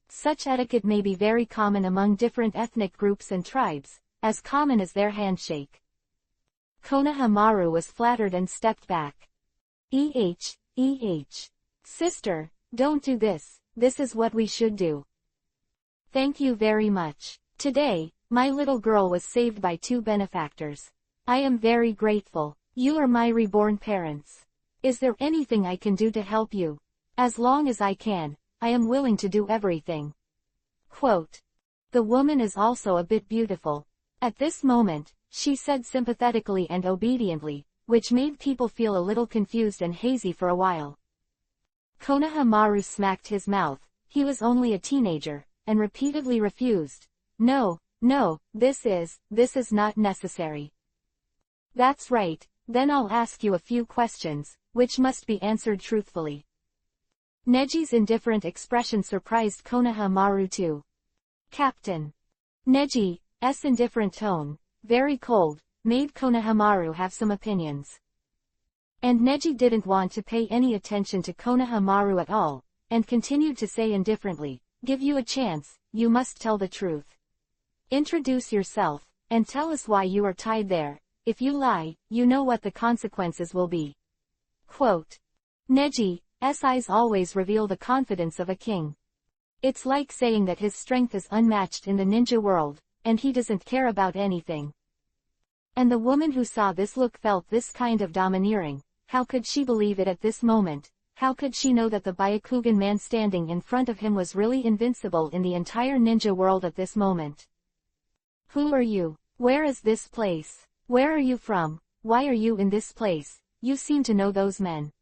Such etiquette may be very common among different ethnic groups and tribes, as common as their handshake. Konohamaru was flattered and stepped back. Sister, don't do this, this is what we should do. Thank you very much. Today, my little girl was saved by two benefactors. I am very grateful. You are my reborn parents. Is there anything I can do to help you? As long as I can, I am willing to do everything. Quote. The woman is also a bit beautiful. At this moment, she said sympathetically and obediently, which made people feel a little confused and hazy for a while. Konohamaru smacked his mouth, he was only a teenager, and repeatedly refused. No, this is not necessary. That's right, then I'll ask you a few questions, which must be answered truthfully. Neji's indifferent expression surprised Konohamaru too. Captain. Neji's indifferent tone, very cold, made Konohamaru have some opinions. And Neji didn't want to pay any attention to Konohamaru at all, and continued to say indifferently, give you a chance, you must tell the truth. Introduce yourself, and tell us why you are tied there. If you lie, you know what the consequences will be. Quote. Neji's eyes always reveal the confidence of a king. It's like saying that his strength is unmatched in the ninja world, and he doesn't care about anything. And the woman who saw this look felt this kind of domineering. How could she believe it at this moment? How could she know that the Byakugan man standing in front of him was really invincible in the entire ninja world at this moment? Who are you? Where is this place? Where are you from? Why are you in this place? You seem to know those men.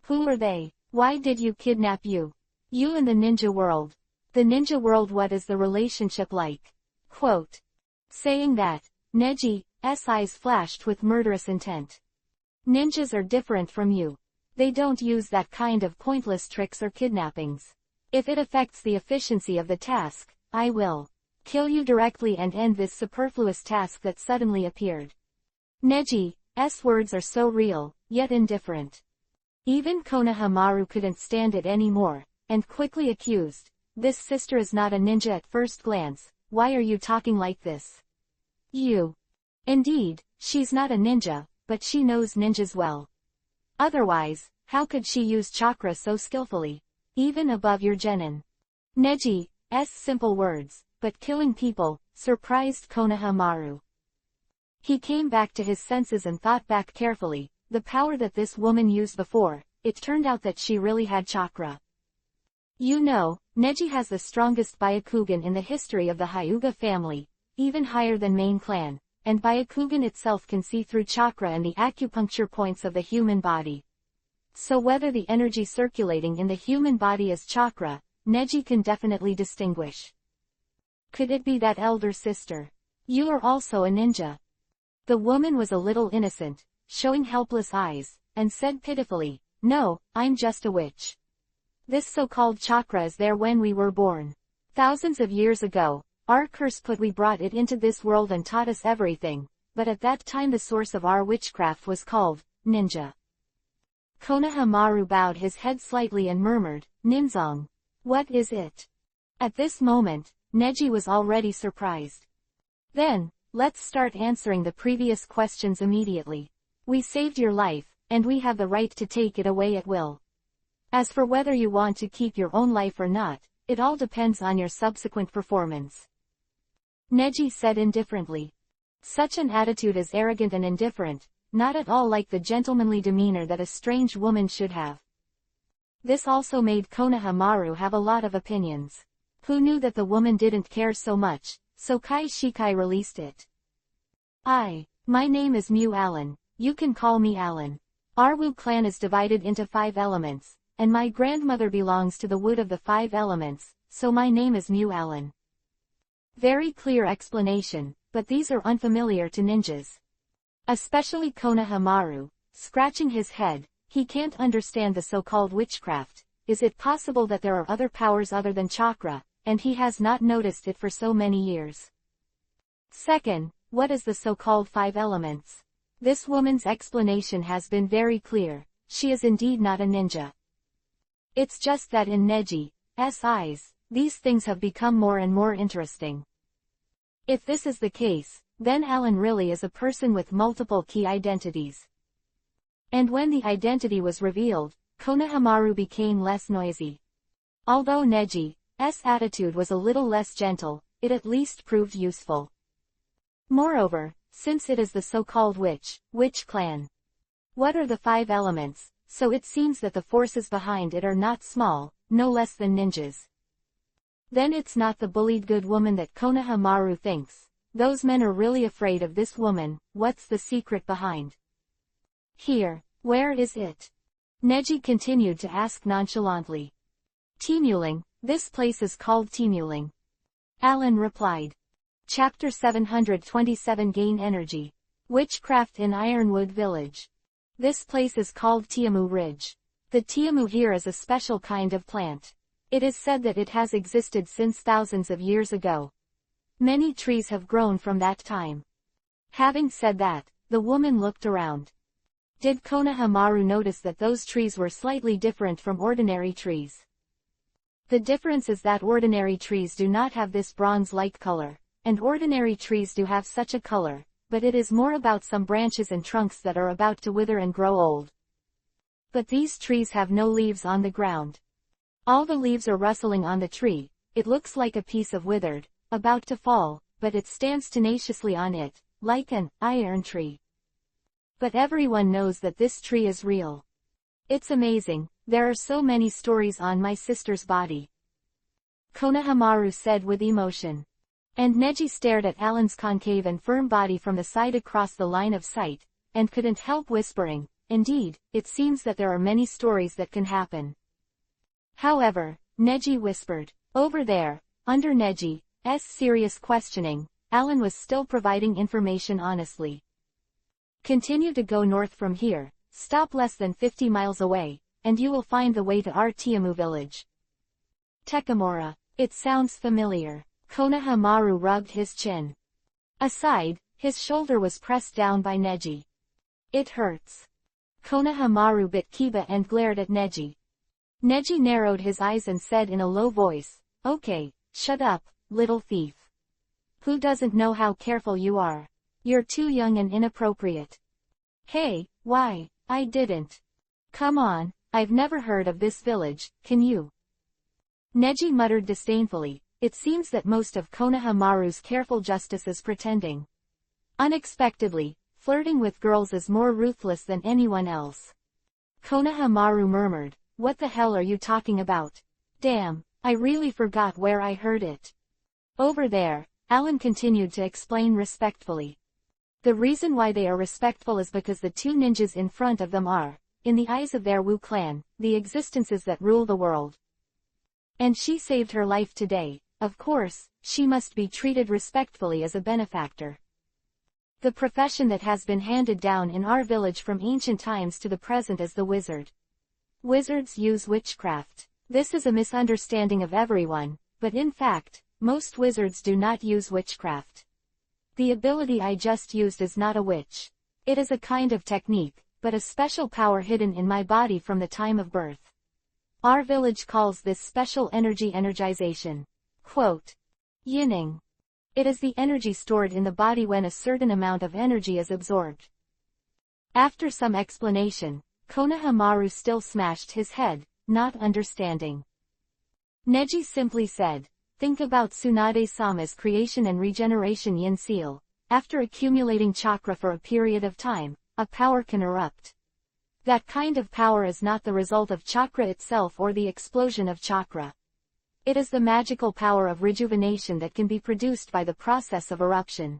Who are they? Why did you kidnap you? You in the ninja world. The ninja world, what is the relationship like? Quote. Saying that, Neji's eyes flashed with murderous intent. Ninjas are different from you. They don't use that kind of pointless tricks or kidnappings. If it affects the efficiency of the task, I will kill you directly and end this superfluous task that suddenly appeared. Neji's words are so real, yet indifferent. Even Konohamaru couldn't stand it anymore, and quickly accused, this sister is not a ninja at first glance, why are you talking like this? You. Indeed, she's not a ninja, but she knows ninjas well. Otherwise, how could she use chakra so skillfully? Even above your genin. Neji's simple words, but killing people, surprised Konohamaru. He came back to his senses and thought back carefully, the power that this woman used before, it turned out that she really had chakra. You know, Neji has the strongest Byakugan in the history of the Hyuga family, even higher than main clan, and Byakugan itself can see through chakra and the acupuncture points of the human body. So whether the energy circulating in the human body is chakra, Neji can definitely distinguish. Could it be that elder sister? You are also a ninja. The woman was a little innocent, showing helpless eyes, and said pitifully, no, I'm just a witch. This so-called chakra is there when we were born. Thousands of years ago, our curse we brought it into this world and taught us everything, but at that time the source of our witchcraft was called ninja. Konohamaru bowed his head slightly and murmured, Ninzong. What is it? At this moment, Neji was already surprised. Then, let's start answering the previous questions immediately. We saved your life, and we have the right to take it away at will. As for whether you want to keep your own life or not, it all depends on your subsequent performance. Neji said indifferently. Such an attitude is arrogant and indifferent, not at all like the gentlemanly demeanor that a strange woman should have. This also made Konohamaru have a lot of opinions. Who knew that the woman didn't care so much, so Kai Shikai released it. My name is Mu Alan. You can call me Alan. Our Wu clan is divided into 5 elements, and my grandmother belongs to the wood of the 5 elements, so my name is Mu Alan. Very clear explanation, but these are unfamiliar to ninjas. Especially Konohamaru, scratching his head, he can't understand the so-called witchcraft. Is it possible that there are other powers other than chakra, and he has not noticed it for so many years? Second, what is the so-called 5 elements? This woman's explanation has been very clear. She is indeed not a ninja. It's just that in Neji's eyes, these things have become more and more interesting. If this is the case, then Alan really is a person with multiple key identities. And when the identity was revealed, Konohamaru became less noisy. Although Neji's attitude was a little less gentle, it at least proved useful. Moreover, since it is the so-called witch clan. What are the 5 elements? So it seems that the forces behind it are not small, no less than ninjas. Then it's not the bullied good woman that Konohamaru thinks. Those men are really afraid of this woman. What's the secret behind? Here, where is it? Neji continued to ask nonchalantly. Temuling, this place is called Temuling. Alan replied. Chapter 727 Gain Energy. Witchcraft in Ironwood Village. This place is called Tiamu Ridge. The Tiamu here is a special kind of plant. It is said that it has existed since thousands of years ago. Many trees have grown from that time. Having said that, the woman looked around. Did Konohamaru notice that those trees were slightly different from ordinary trees? The difference is that ordinary trees do not have this bronze-like color, and ordinary trees do have such a color, but it is more about some branches and trunks that are about to wither and grow old. But these trees have no leaves on the ground. All the leaves are rustling on the tree. It looks like a piece of withered, about to fall, but it stands tenaciously on it, like an iron tree. But everyone knows that this tree is real. It's amazing, there are so many stories on my sister's body. Konohamaru said with emotion. And Neji stared at Alan's concave and firm body from the side across the line of sight, and couldn't help whispering, indeed, it seems that there are many stories that can happen. However, Neji whispered, over there, under Neji's serious questioning, Alan was still providing information honestly. Continue to go north from here, stop less than 50 miles away, and you will find the way to our Tiamu village. Tekimura. It sounds familiar. Konohamaru rubbed his chin. Aside, his shoulder was pressed down by Neji. It hurts. Konohamaru bit Kiba and glared at Neji. Neji narrowed his eyes and said in a low voice, okay, shut up, little thief. Who doesn't know how careful you are? You're too young and inappropriate. Hey, why, I didn't. Come on, I've never heard of this village, can you? Neji muttered disdainfully. It seems that most of Konohamaru's careful justice is pretending. Unexpectedly, flirting with girls is more ruthless than anyone else. Konohamaru murmured, what the hell are you talking about? Damn, I really forgot where I heard it. Over there, Alan continued to explain respectfully. The reason why they are respectful is because the 2 ninjas in front of them are, in the eyes of their Wu clan, the existences that rule the world. And she saved her life today. Of course, she must be treated respectfully as a benefactor. The profession that has been handed down in our village from ancient times to the present is the wizard. Wizards use witchcraft. This is a misunderstanding of everyone, but in fact, most wizards do not use witchcraft. The ability I just used is not a witch. It is a kind of technique, but a special power hidden in my body from the time of birth. Our village calls this special energy energization. Quote. Yinning. It is the energy stored in the body when a certain amount of energy is absorbed. After some explanation, Konohamaru still smashed his head, not understanding. Neji simply said, think about Tsunade-sama's creation and regeneration yin seal. After accumulating chakra for a period of time, a power can erupt. That kind of power is not the result of chakra itself or the explosion of chakra. It is the magical power of rejuvenation that can be produced by the process of eruption.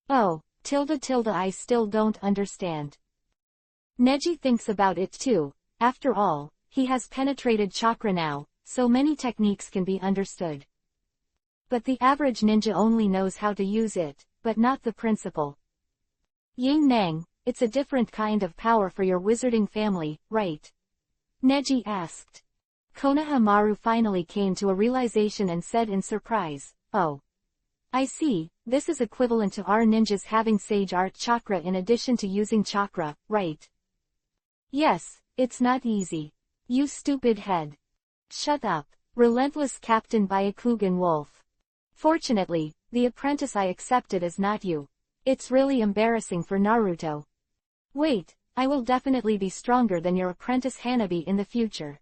Oh, I still don't understand. Neji thinks about it too. After all, he has penetrated chakra now, so many techniques can be understood. But the average ninja only knows how to use it, but not the principle. Ying Nang, it's a different kind of power for your wizarding family, right? Neji asked. Konohamaru finally came to a realization and said in surprise, oh. I see, this is equivalent to our ninjas having sage art chakra in addition to using chakra, right? Yes, it's not easy. You stupid head. Shut up, relentless Captain Byakugan Wolf. Fortunately, the apprentice I accepted is not you. It's really embarrassing for Naruto. Wait, I will definitely be stronger than your apprentice Hanabi in the future.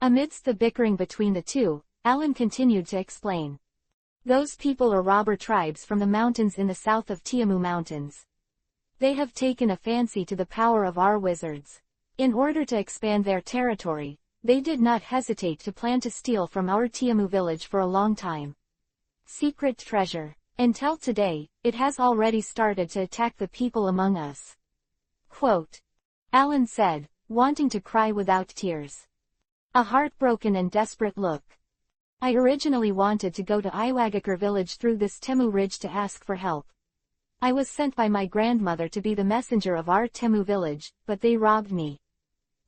Amidst the bickering between the two, Alan continued to explain. Those people are robber tribes from the mountains in the south of Tiamu Mountains. They have taken a fancy to the power of our wizards. In order to expand their territory, they did not hesitate to plan to steal from our Tiamu village for a long time. Secret treasure. Until today, it has already started to attack the people among us. Quote. Alan said, wanting to cry without tears. A heartbroken and desperate look. I originally wanted to go to Iwagakure village through this Temu ridge to ask for help. I was sent by my grandmother to be the messenger of our Temu village, but they robbed me.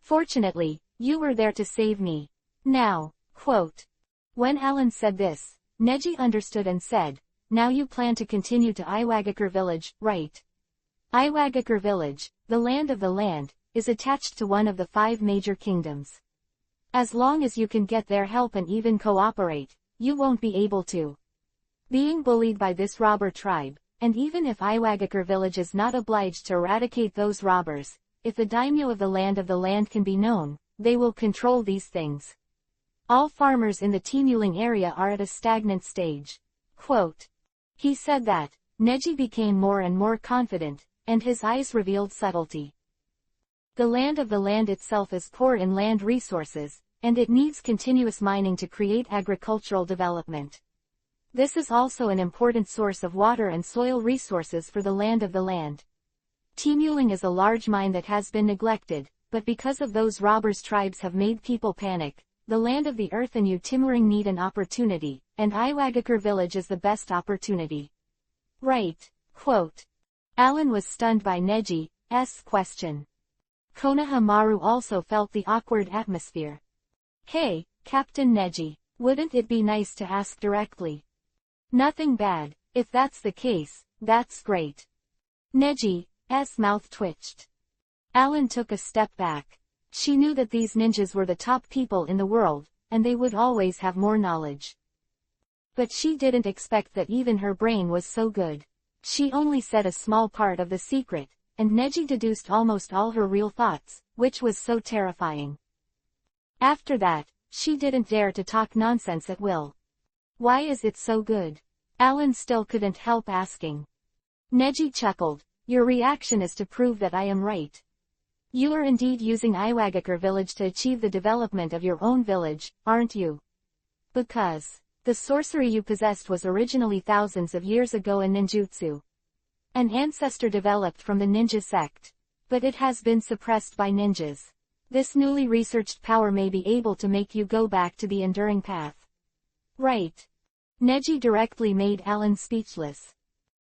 Fortunately, you were there to save me. Now, quote. When Alan said this, Neji understood and said, now you plan to continue to Iwagakure village, right? Iwagakure village, the land of the land, is attached to one of the 5 major kingdoms. As long as you can get their help and even cooperate, you won't be able to. Being bullied by this robber tribe, and even if Iwagakure village is not obliged to eradicate those robbers, if the daimyo of the land can be known, they will control these things. All farmers in the Timuling area are at a stagnant stage. Quote. He said that, Neji became more and more confident, and his eyes revealed subtlety. The land itself is poor in land resources, and it needs continuous mining to create agricultural development. This is also an important source of water and soil resources for the land. Timuling is a large mine that has been neglected, but because of those robbers tribes have made people panic, the land of the earth and Timuring need an opportunity, and Iwagakure village is the best opportunity. Right, quote. Alan was stunned by Neji's question. Konohamaru also felt the awkward atmosphere. Hey, Captain Neji, wouldn't it be nice to ask directly? Nothing bad, if that's the case, that's great. Neji's mouth twitched. Alan took a step back. She knew that these ninjas were the top people in the world, and they would always have more knowledge. But she didn't expect that even her brain was so good. She only said a small part of the secret, and Neji deduced almost all her real thoughts, which was so terrifying. After that, she didn't dare to talk nonsense at will. Why is it so good? Alan still couldn't help asking. Neji chuckled. Your reaction is to prove that I am right. You are indeed using Iwagakure village to achieve the development of your own village, aren't you? Because the sorcery you possessed was originally thousands of years ago a ninjutsu. An ancestor developed from the ninja sect. But it has been suppressed by ninjas. This newly researched power may be able to make you go back to the enduring path. Right. Neji directly made Alan speechless.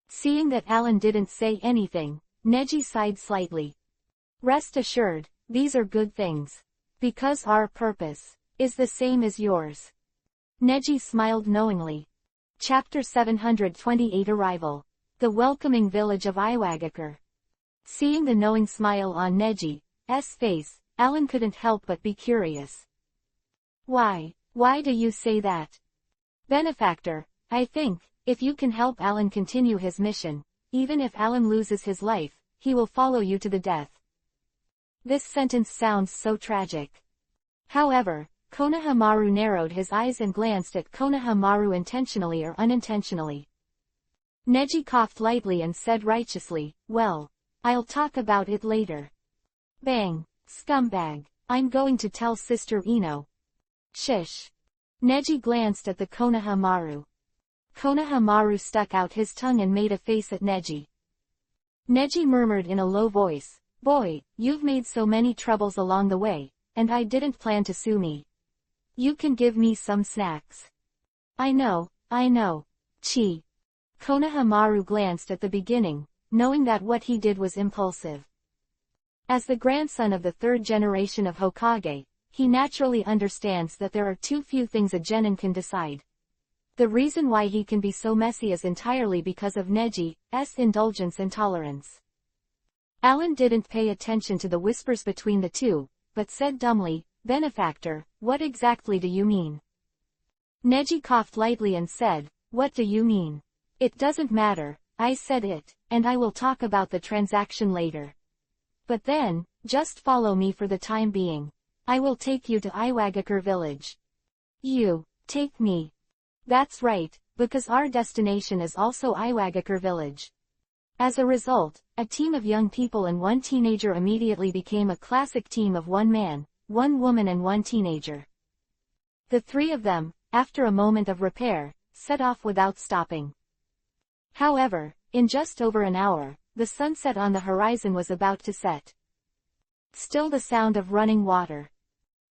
Seeing that Alan didn't say anything, Neji sighed slightly. Rest assured, these are good things. Because our purpose is the same as yours. Neji smiled knowingly. Chapter 728 Arrival. The welcoming village of Iwagakure. Seeing the knowing smile on Neji's face, Alan couldn't help but be curious. Why do you say that? Benefactor, I think, if you can help Alan continue his mission, even if Alan loses his life, he will follow you to the death. This sentence sounds so tragic. However, Konohamaru narrowed his eyes and glanced at Konohamaru intentionally or unintentionally. Neji coughed lightly and said righteously, well, I'll talk about it later. Bang, scumbag, I'm going to tell Sister Ino. Shish. Neji glanced at the Konohamaru. Konohamaru stuck out his tongue and made a face at Neji. Neji murmured in a low voice, "Boy, you've made so many troubles along the way, and I didn't plan to sue me. You can give me some snacks." I know. Chi. Konohamaru glanced at the beginning, knowing that what he did was impulsive. As the grandson of the third generation of Hokage, he naturally understands that there are too few things a genin can decide. The reason why he can be so messy is entirely because of Neji's indulgence and tolerance. Alan didn't pay attention to the whispers between the two, but said dumbly, "Benefactor, what exactly do you mean?" Neji coughed lightly and said, "What do you mean? It doesn't matter, I said it, and I will talk about the transaction later. But then, just follow me for the time being. I will take you to Iwagakure village." "You take me?" "That's right, because our destination is also Iwagakure village." As a result, a team of young people and one teenager immediately became a classic team of one man, one woman and one teenager. The three of them, after a moment of repair, set off without stopping. However, in just over an hour, the sunset on the horizon was about to set. Still the sound of running water.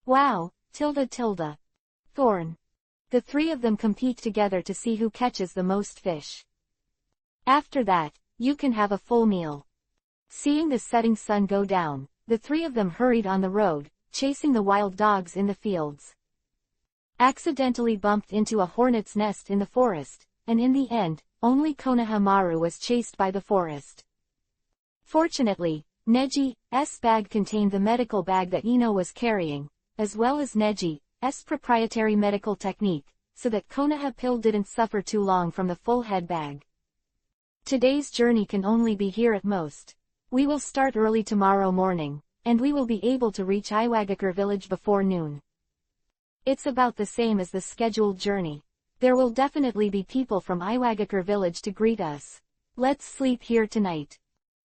Wow, tilde. Thorn. The three of them compete together to see who catches the most fish. After that, you can have a full meal. Seeing the setting sun go down, the three of them hurried on the road, chasing the wild dogs in the fields. Accidentally bumped into a hornet's nest in the forest, and in the end, only Konohamaru was chased by the forest. Fortunately, Neji's bag contained the medical bag that Ino was carrying, as well as Neji's proprietary medical technique, so that Konoha pill didn't suffer too long from the full head bag. Today's journey can only be here at most. We will start early tomorrow morning, and we will be able to reach Iwagakure village before noon. It's about the same as the scheduled journey. There will definitely be people from Iwagakure village to greet us. Let's sleep here tonight.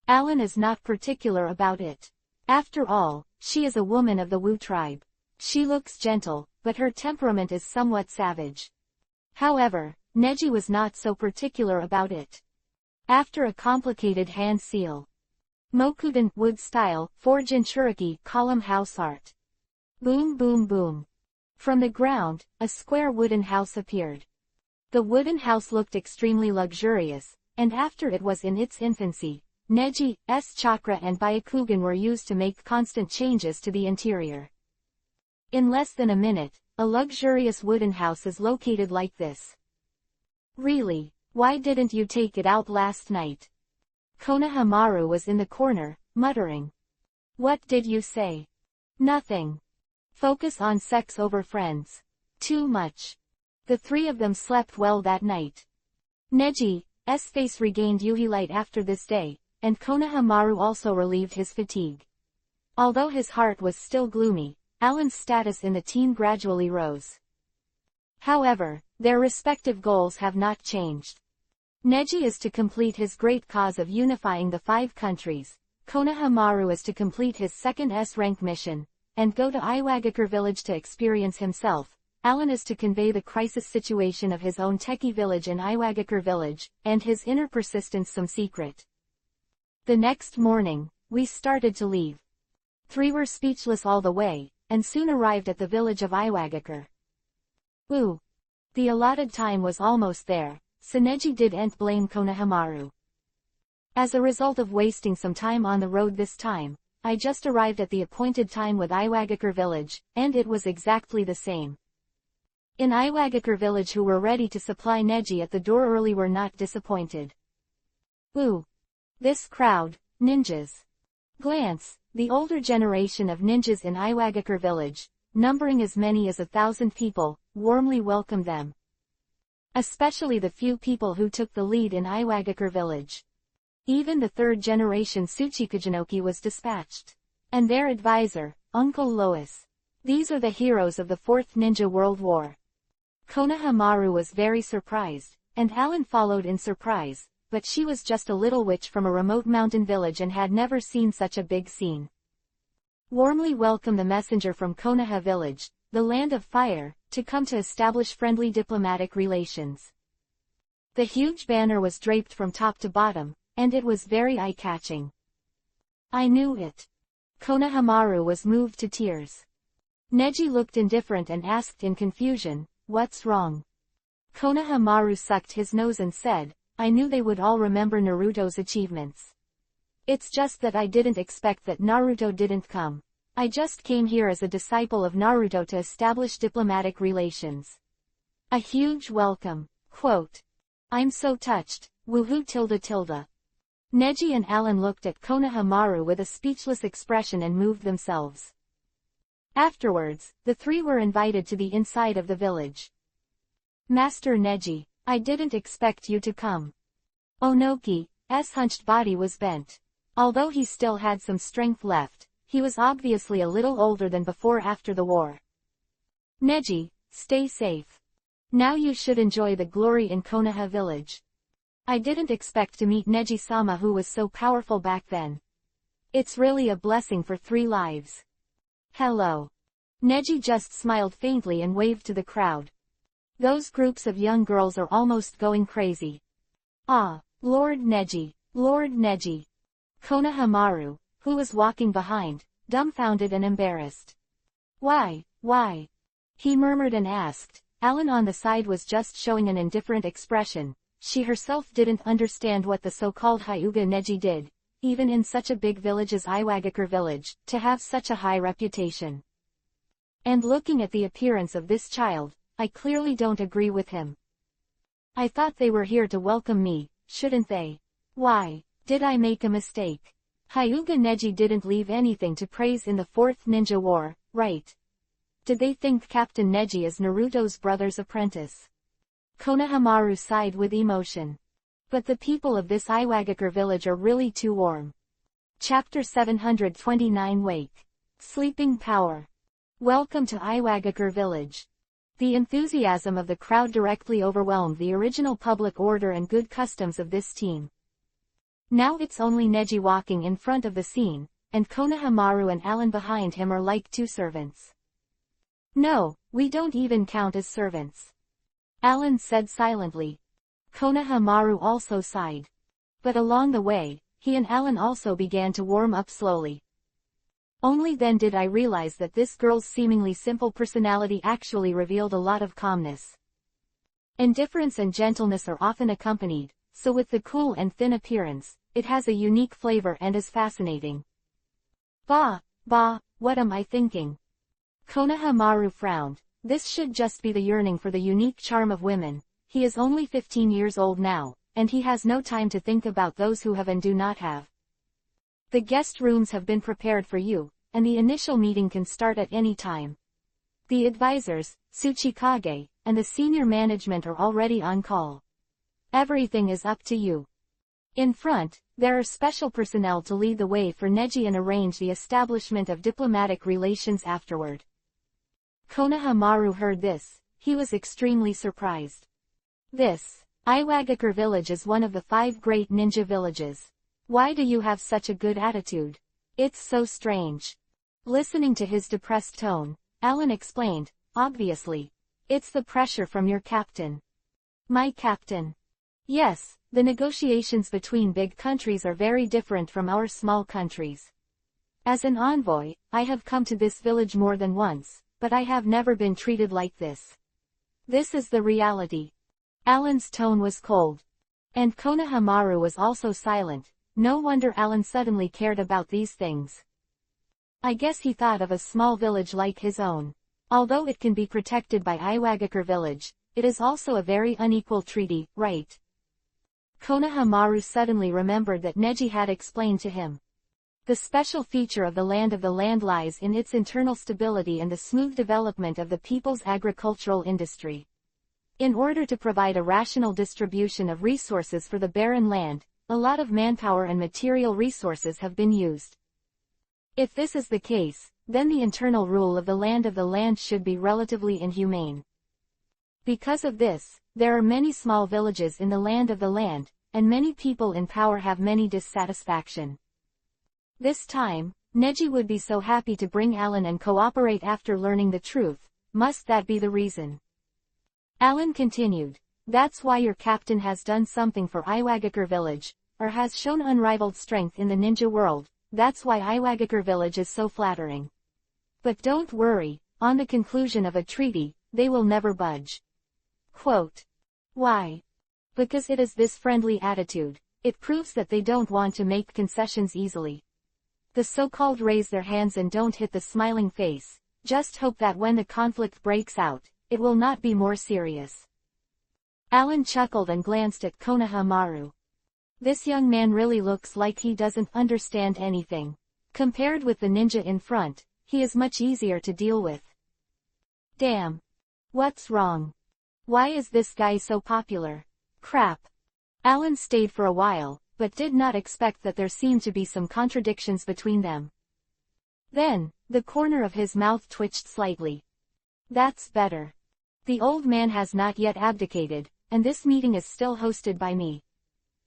Alan is not particular about it. After all, she is a woman of the Wu tribe. She looks gentle, but her temperament is somewhat savage. However, Neji was not so particular about it. After a complicated hand seal. Mokudan, wood style, for Jinchuriki, column house art. Boom boom boom. From the ground, a square wooden house appeared. The wooden house looked extremely luxurious, and after it was in its infancy, Neji's chakra and Byakugan were used to make constant changes to the interior. In less than a minute, a luxurious wooden house is located like this. Really, why didn't you take it out last night? Konohamaru was in the corner, muttering. What did you say? Nothing. Focus on sex over friends. Too much. The three of them slept well that night. Neji's face regained Yuhi light after this day, and Konohamaru also relieved his fatigue. Although his heart was still gloomy, Alan's status in the team gradually rose. However, their respective goals have not changed. Neji is to complete his great cause of unifying the 5 countries, Konohamaru is to complete his second S-rank mission, and go to Iwagakure village to experience himself. Alan is to convey the crisis situation of his own techie village in Iwagakure village, and his inner persistence some secret. The next morning, we started to leave. 3 were speechless all the way, and soon arrived at the village of Iwagakure. Ooh. The allotted time was almost there, so Neji didn't blame Konohamaru. As a result of wasting some time on the road this time, I just arrived at the appointed time with Iwagakure village, and it was exactly the same. In Iwagakure village who were ready to supply Neji at the door early were not disappointed. Ooh. This crowd, ninjas. Glance, the older generation of ninjas in Iwagakure village, numbering as many as 1,000 people, warmly welcomed them. Especially the few people who took the lead in Iwagakure village. Even the third generation Tsuchikajinoki was dispatched. And their advisor, Uncle Lois. These are the heroes of the 4th Ninja World War. Konohamaru was very surprised, and Alan followed in surprise, but she was just a little witch from a remote mountain village and had never seen such a big scene. Warmly welcome the messenger from Konoha village, the land of fire, to come to establish friendly diplomatic relations. The huge banner was draped from top to bottom, and it was very eye-catching. I knew it. Konohamaru was moved to tears. Neji looked indifferent and asked in confusion, "What's wrong?" Konohamaru sucked his nose and said, "I knew they would all remember Naruto's achievements. It's just that I didn't expect that Naruto didn't come. I just came here as a disciple of Naruto to establish diplomatic relations." A huge welcome. Quote. "I'm so touched, woohoo tilde tilde." Neji and Alan looked at Konohamaru with a speechless expression and moved themselves. Afterwards, the three were invited to the inside of the village. "Master Neji, I didn't expect you to come." Onoki's hunched body was bent. Although he still had some strength left, he was obviously a little older than before after the war. "Neji, stay safe. Now you should enjoy the glory in Konoha village. I didn't expect to meet Neji-sama who was so powerful back then. It's really a blessing for 3 lives. Hello." Neji just smiled faintly and waved to the crowd. Those groups of young girls are almost going crazy. "Ah, Lord Neji, Lord Neji." Konohamaru, who was walking behind, dumbfounded and embarrassed. Why? He murmured and asked. Alan on the side was just showing an indifferent expression. She herself didn't understand what the so-called Hyuga Neji did, even in such a big village as Iwagakure village, to have such a high reputation. And looking at the appearance of this child, I clearly don't agree with him. I thought they were here to welcome me, shouldn't they? Why, did I make a mistake? Hyuga Neji didn't leave anything to praise in the 4th Ninja War, right? Did they think Captain Neji is Naruto's brother's apprentice? Konohamaru sighed with emotion. But the people of this Iwagakure village are really too warm. Chapter 729 Wake. Sleeping Power. Welcome to Iwagakure village. The enthusiasm of the crowd directly overwhelmed the original public order and good customs of this team. Now it's only Neji walking in front of the scene, and Konohamaru and Alan behind him are like 2 servants. "No, we don't even count as servants," Alan said silently. Konohamaru also sighed. But along the way, he and Alan also began to warm up slowly. Only then did I realize that this girl's seemingly simple personality actually revealed a lot of calmness. Indifference and gentleness are often accompanied, so with the cool and thin appearance, it has a unique flavor and is fascinating. Bah, what am I thinking? Konohamaru frowned. This should just be the yearning for the unique charm of women. He is only 15 years old now, and he has no time to think about those who have and do not have. The guest rooms have been prepared for you, and the initial meeting can start at any time. The advisors, Tsuchikage, and the senior management are already on call. Everything is up to you. In front, there are special personnel to lead the way for Neji and arrange the establishment of diplomatic relations afterward. Konohamaru heard this. He was extremely surprised. This Iwagakure village is one of the 5 great ninja villages. Why do you have such a good attitude? It's so strange. Listening to his depressed tone, Alan explained, obviously. It's the pressure from your captain. My captain? Yes, the negotiations between big countries are very different from our small countries. As an envoy, I have come to this village more than once, but I have never been treated like this. This is the reality. Alan's tone was cold. And Konohamaru was also silent. No wonder Alan suddenly cared about these things. I guess he thought of a small village like his own. Although it can be protected by Iwagakure village, it is also a very unequal treaty, right? Konohamaru suddenly remembered that Neji had explained to him. The special feature of the land lies in its internal stability and the smooth development of the people's agricultural industry. In order to provide a rational distribution of resources for the barren land, a lot of manpower and material resources have been used. If this is the case, then the internal rule of the land should be relatively inhumane. Because of this, there are many small villages in the land, and many people in power have many dissatisfaction. This time, Neji would be so happy to bring Alan and cooperate after learning the truth. Must that be the reason? Alan continued. That's why your captain has done something for Iwagakure village. or has shown unrivaled strength in the ninja world, that's why Iwagakure village is so flattering. But don't worry, on the conclusion of a treaty, they will never budge. Quote. Why? Because it is this friendly attitude. It proves that they don't want to make concessions easily. The so-called raise their hands and don't hit the smiling face, just hope that when the conflict breaks out, it will not be more serious. Alan chuckled and glanced at Konohamaru. This young man really looks like he doesn't understand anything. Compared with the ninja in front, he is much easier to deal with. Damn. What's wrong? Why is this guy so popular? Crap. Alan stayed for a while, but did not expect that there seemed to be some contradictions between them. Then, the corner of his mouth twitched slightly. That's better. The old man has not yet abdicated, and this meeting is still hosted by me.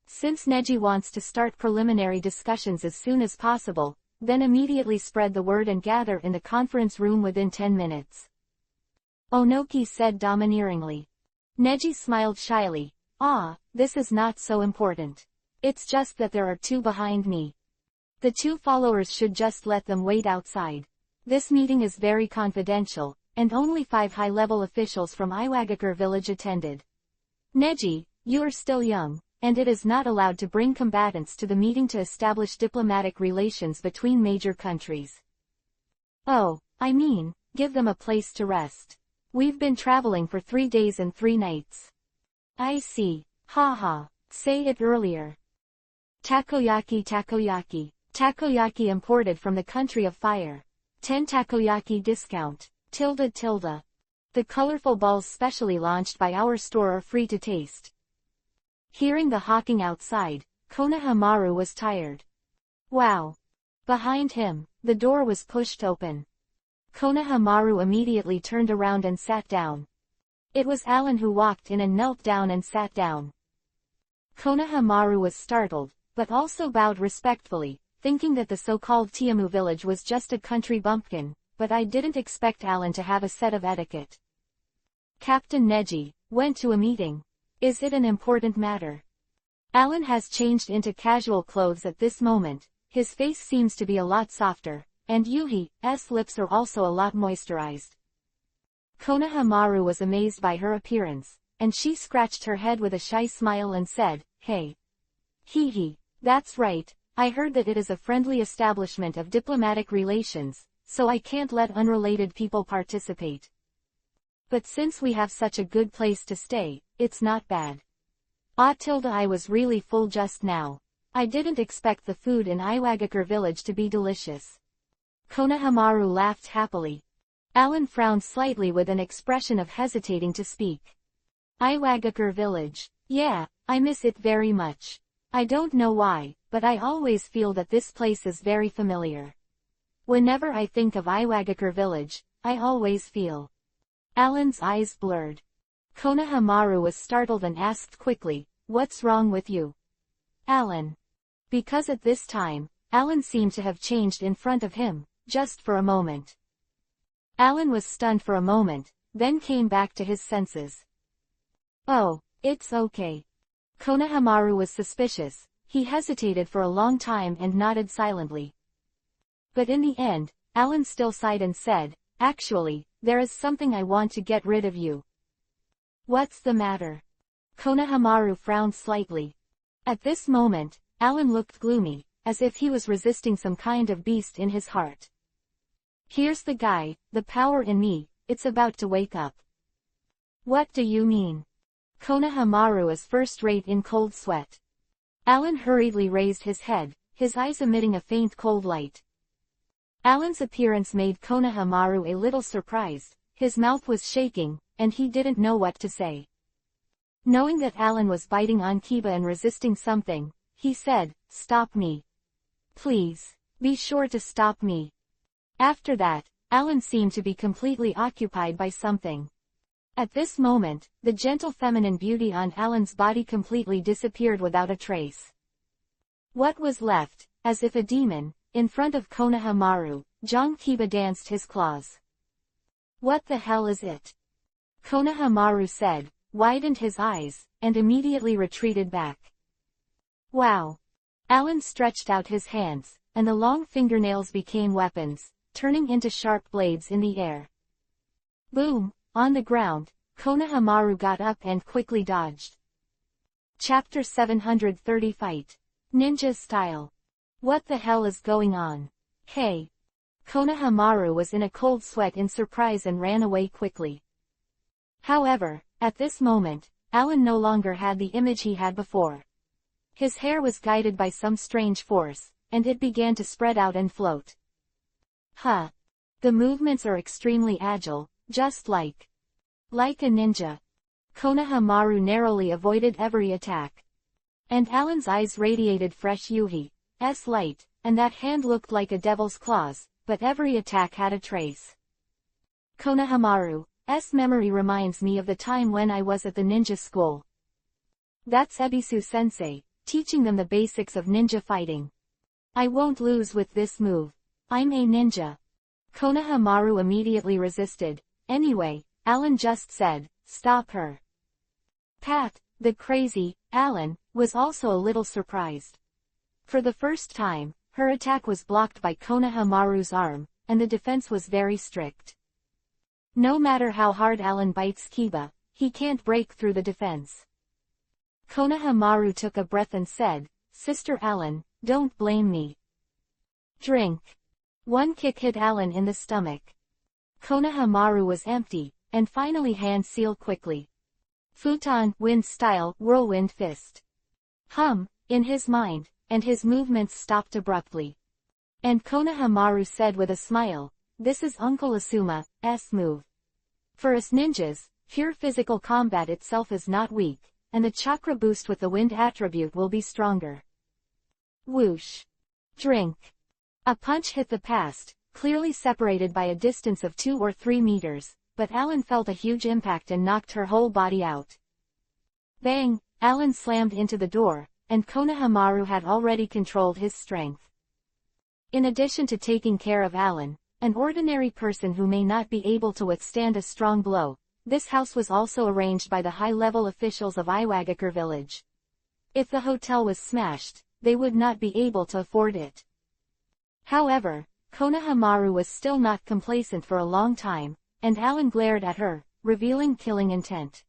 Since Neji wants to start preliminary discussions as soon as possible, then immediately spread the word and gather in the conference room within 10 minutes. Onoki said domineeringly. Neji smiled shyly. Ah, this is not so important. It's just that there are two behind me. The two followers should just let them wait outside. This meeting is very confidential, and only 5 high-level officials from Iwagakure village attended. Neji, you are still young, and it is not allowed to bring combatants to the meeting to establish diplomatic relations between major countries. Oh, I mean, give them a place to rest. We've been traveling for 3 days and 3 nights. I see. Haha. Say it earlier. Takoyaki takoyaki. Takoyaki imported from the country of fire. 10 takoyaki discount. ~. The colorful balls specially launched by our store are free to taste. Hearing the hawking outside, Konohamaru was tired. Wow. Behind him, the door was pushed open. Konohamaru immediately turned around and sat down. It was Alan who walked in and knelt down and sat down. Konohamaru was startled, but also bowed respectfully, thinking that the so-called Tiamu village was just a country bumpkin, but I didn't expect Alan to have a set of etiquette. Captain Neji went to a meeting. Is it an important matter? Alan has changed into casual clothes at this moment, his face seems to be a lot softer, and Yuhi's lips are also a lot moisturized. Konohamaru was amazed by her appearance, and she scratched her head with a shy smile and said, Hey. That's right, I heard that it is a friendly establishment of diplomatic relations, so I can't let unrelated people participate. But since we have such a good place to stay, it's not bad. I was really full just now. I didn't expect the food in Iwagakure village to be delicious. Konohamaru laughed happily. Alan frowned slightly with an expression of hesitating to speak. Iwagakure village. Yeah, I miss it very much. I don't know why, but I always feel that this place is very familiar. Whenever I think of Iwagakure village, I always feel. Alan's eyes blurred. Konohamaru was startled and asked quickly, What's wrong with you? Alan. Because at this time, Alan seemed to have changed in front of him, just for a moment. Alan was stunned for a moment, then came back to his senses. Oh, it's okay. Konohamaru was suspicious, he hesitated for a long time and nodded silently. But in the end, Alan still sighed and said, Actually, there is something I want to get rid of you. What's the matter? Konohamaru frowned slightly. At this moment, Alan looked gloomy, as if he was resisting some kind of beast in his heart. Here's the guy, the power in me, it's about to wake up. What do you mean? Konohamaru is first-rate in cold sweat. Alan hurriedly raised his head, his eyes emitting a faint cold light. Alan's appearance made Konohamaru a little surprised, his mouth was shaking, and he didn't know what to say. Knowing that Alan was biting on Kiba and resisting something, he said, Stop me. Please, be sure to stop me. After that, Alan seemed to be completely occupied by something. At this moment, the gentle feminine beauty on Alan's body completely disappeared without a trace. What was left, as if a demon, in front of Konohamaru, Jong Kiba danced his claws. What the hell is it? Konohamaru said, widened his eyes, and immediately retreated back. Wow, Alan stretched out his hands, and the long fingernails became weapons, turning into sharp blades in the air. Boom! On the ground, Konohamaru got up and quickly dodged. Chapter 730 Fight. Ninja Style. What the hell is going on? Hey! Konohamaru was in a cold sweat in surprise and ran away quickly. However, at this moment, Alan no longer had the image he had before. His hair was guided by some strange force, and it began to spread out and float. Huh! The movements are extremely agile, just like a ninja. Konohamaru narrowly avoided every attack. And Alan's eyes radiated fresh Yuhi's light, and that hand looked like a devil's claws, but every attack had a trace. Konohamaru's memory reminds me of the time when I was at the ninja school. That's Ebisu-sensei, teaching them the basics of ninja fighting. I won't lose with this move. I'm a ninja. Konohamaru immediately resisted. Anyway, Alan just said, stop her. Pat, the crazy Alan, was also a little surprised. For the first time, her attack was blocked by Konohamaru's arm, and the defense was very strict. No matter how hard Alan bites Kiba, he can't break through the defense. Konohamaru took a breath and said, Sister Alan, don't blame me. Drink. One kick hit Alan in the stomach. Konohamaru was empty, and finally hand seal quickly. Futon wind style whirlwind fist. In his mind, and his movements stopped abruptly. And Konohamaru said with a smile, this is Uncle Asuma's move. For us ninjas, pure physical combat itself is not weak, and the chakra boost with the wind attribute will be stronger. Whoosh. Drink. A punch hit the past, clearly separated by a distance of 2 or 3 meters, but Alan felt a huge impact and knocked her whole body out. Bang! Alan slammed into the door, and Konohamaru had already controlled his strength. In addition to taking care of Alan, an ordinary person who may not be able to withstand a strong blow, this house was also arranged by the high-level officials of Iwagakure village. If the hotel was smashed, they would not be able to afford it. However, Konohamaru was still not complacent for a long time, and Alan glared at her, revealing killing intent.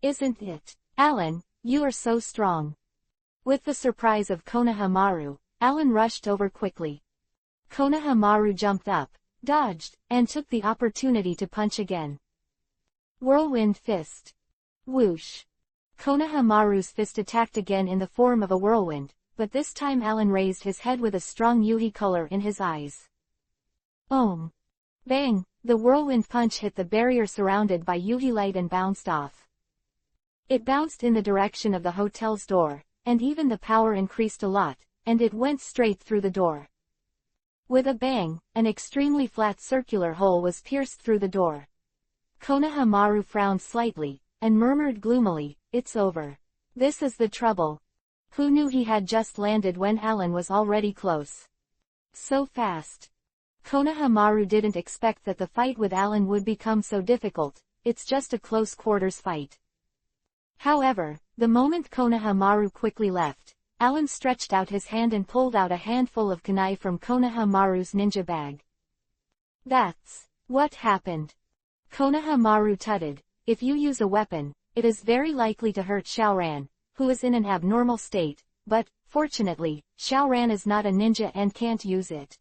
Isn't it? Alan, you are so strong. With the surprise of Konohamaru, Alan rushed over quickly. Konohamaru jumped up, dodged, and took the opportunity to punch again. Whirlwind fist. Whoosh. Konohamaru's fist attacked again in the form of a whirlwind, but this time Alan raised his head with a strong Yuhi color in his eyes. Om. Bang! The whirlwind punch hit the barrier surrounded by Yuhi light and bounced off. It bounced in the direction of the hotel's door, and even the power increased a lot, and it went straight through the door. With a bang, an extremely flat circular hole was pierced through the door. Konohamaru frowned slightly, and murmured gloomily, it's over. This is the trouble. Who knew he had just landed when Alan was already close? So fast. Konohamaru didn't expect that the fight with Alan would become so difficult, it's just a close quarters fight. However, the moment Konohamaru quickly left, Alan stretched out his hand and pulled out a handful of kunai from Konohamaru's ninja bag. That's what happened. Konohamaru tutted, if you use a weapon, it is very likely to hurt Xiaoran, who is in an abnormal state, but, fortunately, Xiaoran is not a ninja and can't use it.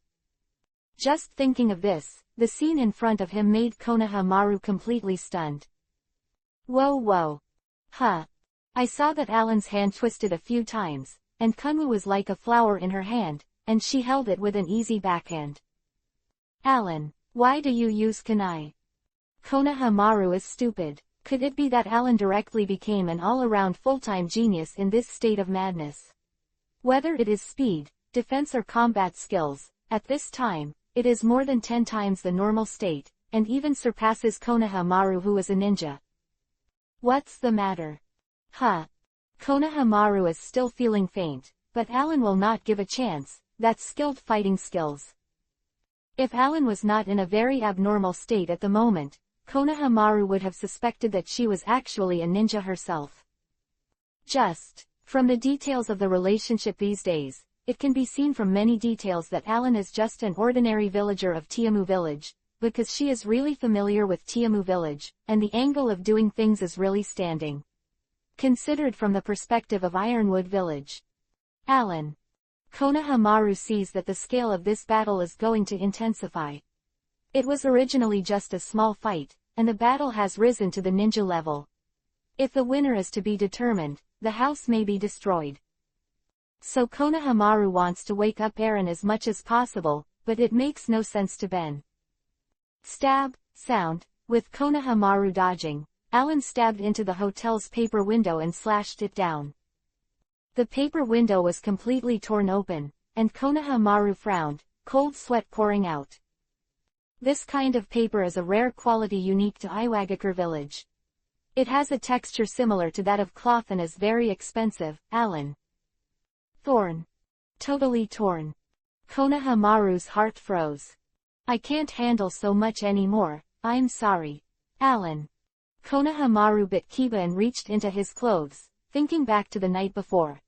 Just thinking of this, the scene in front of him made Konohamaru completely stunned. Whoa. Huh. I saw that Alan's hand twisted a few times, and Kunwu was like a flower in her hand, and she held it with an easy backhand. Alan, why do you use kunai? Konohamaru is stupid. Could it be that Alan directly became an all-around full-time genius in this state of madness? Whether it is speed, defense or combat skills, at this time, it is more than 10 times the normal state, and even surpasses Konohamaru who is a ninja. What's the matter? Huh. Konohamaru is still feeling faint, but Alan will not give a chance, that's skilled fighting skills. If Alan was not in a very abnormal state at the moment, Konohamaru would have suspected that she was actually a ninja herself. Just From the details of the relationship these days, it can be seen from many details that Alan is just an ordinary villager of Tiamu village, because she is really familiar with Tiamu village, and the angle of doing things is really standing. Considered from the perspective of Ironwood village. Alan. Konohamaru sees that the scale of this battle is going to intensify. It was originally just a small fight, and the battle has risen to the ninja level. If the winner is to be determined, the house may be destroyed. So Konohamaru wants to wake up Eren as much as possible, but it makes no sense to Ben. Stab, sound, with Konohamaru dodging, Alan stabbed into the hotel's paper window and slashed it down. The paper window was completely torn open, and Konohamaru frowned, cold sweat pouring out. This kind of paper is a rare quality unique to Iwagakure village. It has a texture similar to that of cloth and is very expensive, Alan. Torn. Totally torn. Konohamaru's heart froze. I can't handle so much anymore, I'm sorry. Alan. Konohamaru bit Kiba and reached into his clothes, thinking back to the night before.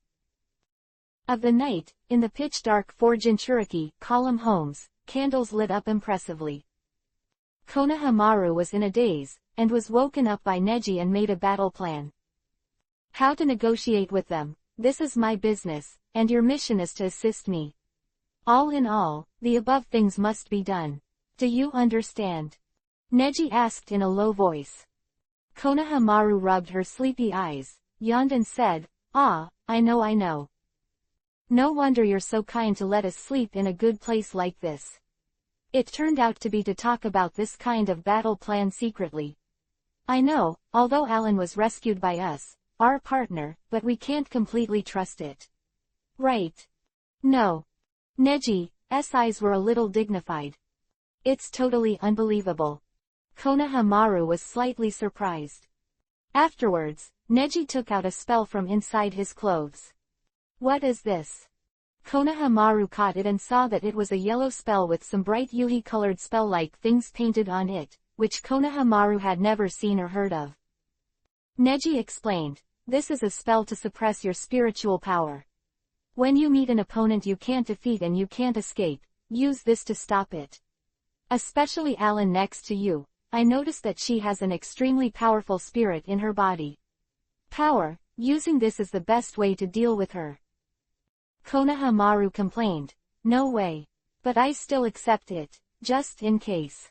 Of the night, in the pitch-dark 4 Jinchuriki column homes, candles lit up impressively. Konohamaru was in a daze, and was woken up by Neji and made a battle plan. How to negotiate with them, this is my business, and your mission is to assist me. All in all, the above things must be done. Do you understand? Neji asked in a low voice. Konohamaru rubbed her sleepy eyes, yawned and said, "Ah, I know. No wonder you're so kind to let us sleep in a good place like this." It turned out to be to talk about this kind of battle plan secretly. I know, although Alan was rescued by us, our partner, but we can't completely trust it. Right. No. Neji's eyes were a little dignified. It's totally unbelievable. Konohamaru was slightly surprised. Afterwards, Neji took out a spell from inside his clothes. What is this? Konohamaru caught it and saw that it was a yellow spell with some bright yuhi-colored spell-like things painted on it, which Konohamaru had never seen or heard of. Neji explained, this is a spell to suppress your spiritual power. When you meet an opponent you can't defeat and you can't escape, use this to stop it. Especially Alan next to you, I noticed that she has an extremely powerful spirit in her body. Power, using this is the best way to deal with her. Konohamaru complained, no way. But I still accept it, just in case.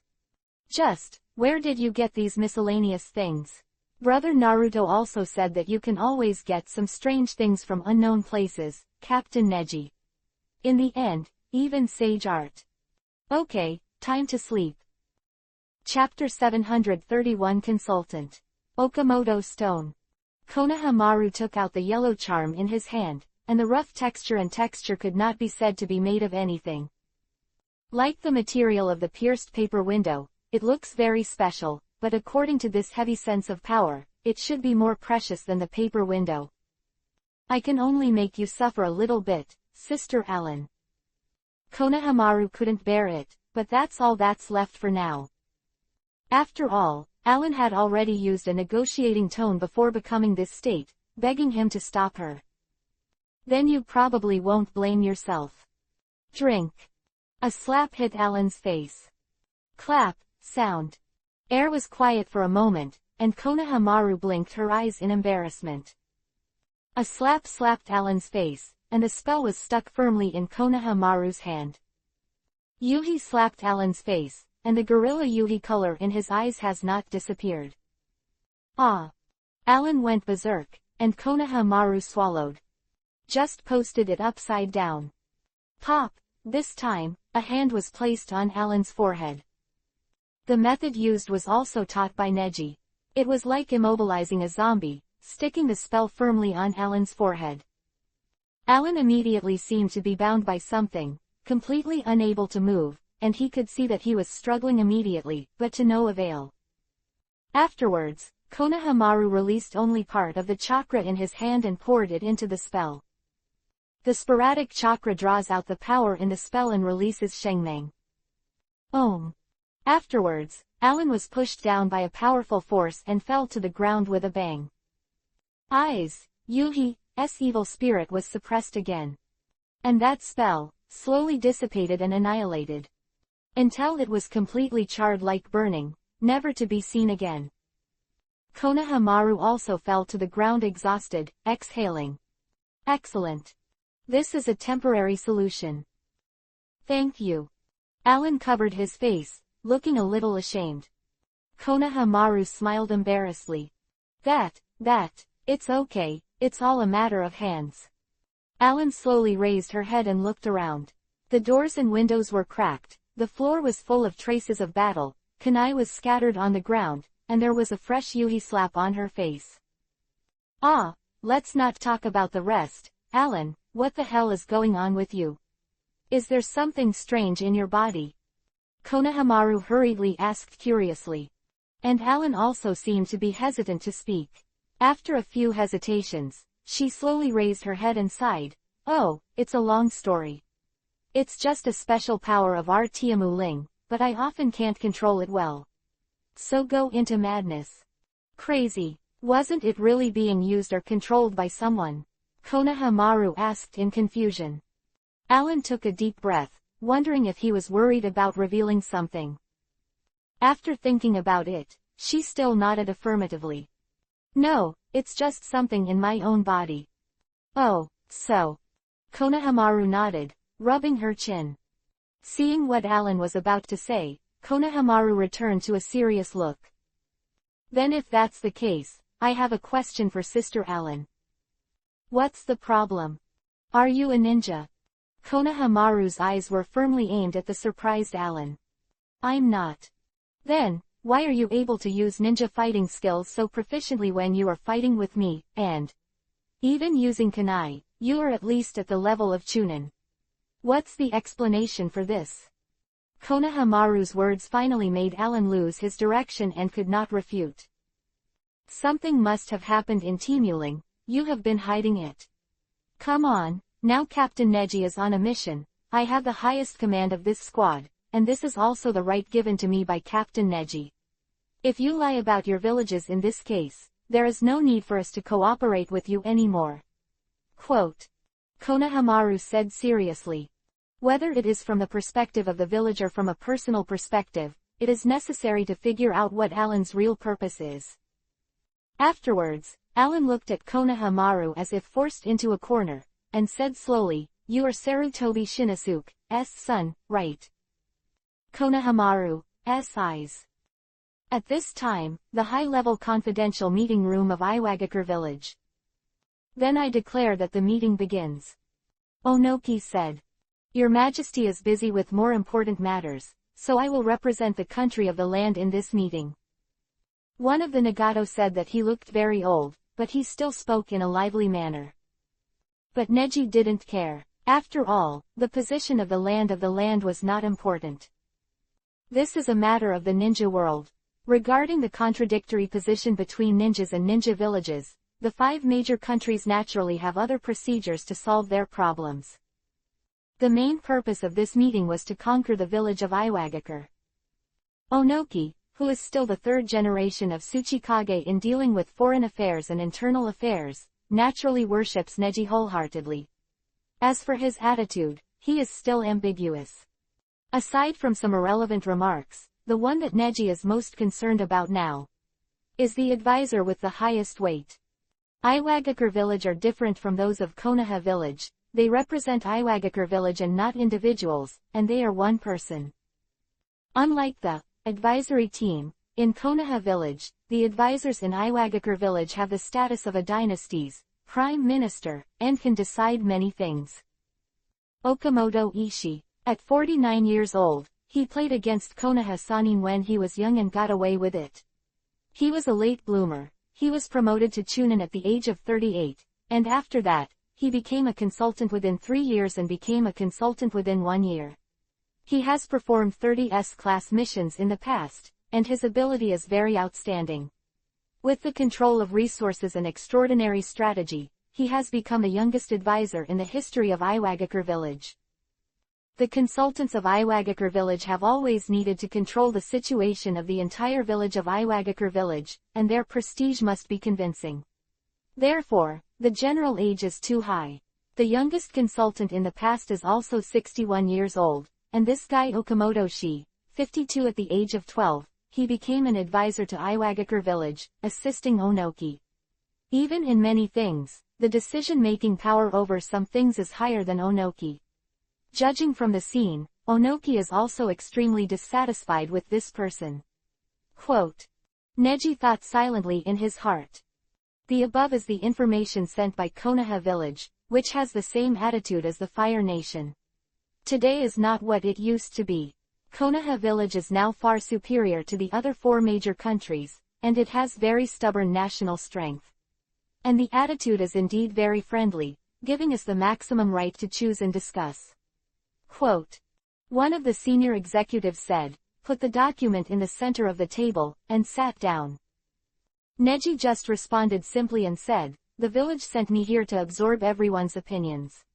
Just, where did you get these miscellaneous things? Brother Naruto also said that you can always get some strange things from unknown places, Captain Neji. In the end, even sage art. Okay, time to sleep. Chapter 731 Consultant. Okamoto Stone. Konohamaru took out the yellow charm in his hand, and the rough texture could not be said to be made of anything. Like the material of the pierced paper window, it looks very special, but according to this heavy sense of power, it should be more precious than the paper window. I can only make you suffer a little bit, Sister Alan. Konohamaru couldn't bear it, but that's all that's left for now. After all, Alan had already used a negotiating tone before becoming this state, begging him to stop her. Then you probably won't blame yourself. Drink. A slap hit Alan's face. Clap, sound. Air was quiet for a moment, and Konohamaru blinked her eyes in embarrassment. A slap slapped Alan's face, and the spell was stuck firmly in Konohamaru's hand. Yuhi slapped Alan's face, and the gorilla Yuhi color in his eyes has not disappeared. Ah! Alan went berserk, and Konohamaru swallowed. Just posted it upside down. Pop! This time, a hand was placed on Alan's forehead. The method used was also taught by Neji. It was like immobilizing a zombie, sticking the spell firmly on Alan's forehead. Alan immediately seemed to be bound by something, completely unable to move, and he could see that he was struggling immediately, but to no avail. Afterwards, Konohamaru released only part of the chakra in his hand and poured it into the spell. The sporadic chakra draws out the power in the spell and releases Shengmang. Om. Afterwards, Alan was pushed down by a powerful force and fell to the ground with a bang. Eyes, Yuhi's evil spirit was suppressed again. And that spell, slowly dissipated and annihilated. Until it was completely charred like burning, never to be seen again. Konohamaru also fell to the ground exhausted, exhaling. Excellent. This is a temporary solution. Thank you. Alan covered his face, looking a little ashamed. Konohamaru smiled embarrassedly. It's okay, it's all a matter of hands. Alan slowly raised her head and looked around. The doors and windows were cracked, the floor was full of traces of battle, kunai was scattered on the ground, and there was a fresh Yuhi slap on her face. Ah, let's not talk about the rest, Alan, what the hell is going on with you? Is there something strange in your body? Konohamaru hurriedly asked curiously. And Alan also seemed to be hesitant to speak. After a few hesitations, she slowly raised her head and sighed. Oh, it's a long story. It's just a special power of our Tiamu Ling, but I often can't control it well. So go into madness. Crazy. Wasn't it really being used or controlled by someone? Konohamaru asked in confusion. Alan took a deep breath, wondering if he was worried about revealing something. After thinking about it, she still nodded affirmatively. No, it's just something in my own body. Oh, so. Konohamaru nodded, rubbing her chin. Seeing what Alan was about to say, Konohamaru returned to a serious look. Then if that's the case, I have a question for Sister Alan. What's the problem? Are you a ninja? Konohamaru's eyes were firmly aimed at the surprised Alan. I'm not. Then, why are you able to use ninja fighting skills so proficiently when you are fighting with me, and even using kunai, you are at least at the level of Chunin? What's the explanation for this? Konohamaru's words finally made Alan lose his direction and could not refute. Something must have happened in Timuling, you have been hiding it. Come on, now Captain Neji is on a mission, I have the highest command of this squad, and this is also the right given to me by Captain Neji. If you lie about your villages in this case, there is no need for us to cooperate with you anymore. Quote. Konohamaru said seriously. Whether it is from the perspective of the village or from a personal perspective, it is necessary to figure out what Alan's real purpose is. Afterwards, Alan looked at Konohamaru as if forced into a corner, and said slowly, you are Sarutobi Shinosuke's son, right? Konohamaru's eyes. At this time, the high-level confidential meeting room of Iwagakure village. Then I declare that the meeting begins. Onoki said. Your Majesty is busy with more important matters, so I will represent the country of the land in this meeting. One of the Nagato said that he looked very old, but he still spoke in a lively manner. But Neji didn't care. After all, the position of the land was not important. This is a matter of the ninja world. Regarding the contradictory position between ninjas and ninja villages, the 5 major countries naturally have other procedures to solve their problems. The main purpose of this meeting was to conquer the village of Iwagakure. Onoki, who is still the 3rd generation of Tsuchikage in dealing with foreign affairs and internal affairs, naturally worships Neji wholeheartedly. As for his attitude, he is still ambiguous. Aside from some irrelevant remarks, the one that Neji is most concerned about now is the advisor with the highest weight. Iwagakure village are different from those of Konoha village. They represent Iwagakure village and not individuals, and they are one person. Unlike the advisory team in Konoha village, the advisors in Iwagakure village have the status of a dynasty's prime minister, and can decide many things. Okamoto Ishii. At 49 years old, he played against Konoha Sannin when he was young and got away with it. He was a late bloomer. He was promoted to Chunin at the age of 38, and after that, he became a consultant within 3 years and became a consultant within 1 year. He has performed 30 S-class missions in the past, and his ability is very outstanding. With the control of resources and extraordinary strategy, he has become the youngest advisor in the history of Iwagakure village. The consultants of Iwagakure village have always needed to control the situation of the entire village of Iwagakure village, and their prestige must be convincing. Therefore, the general age is too high. The youngest consultant in the past is also 61 years old, and this guy Okamoto Shi, 52 at the age of 12, he became an advisor to Iwagakure village, assisting Onoki. Even in many things, the decision-making power over some things is higher than Onoki. Judging from the scene, Onoki is also extremely dissatisfied with this person. Quote. Neji thought silently in his heart. The above is the information sent by Konoha village, which has the same attitude as the Fire Nation. Today is not what it used to be. Konoha village is now far superior to the other 4 major countries, and it has very stubborn national strength. And the attitude is indeed very friendly, giving us the maximum right to choose and discuss. Quote. One of the senior executives said, put the document in the center of the table, and sat down. Neji just responded simply and said, the village sent me here to absorb everyone's opinions.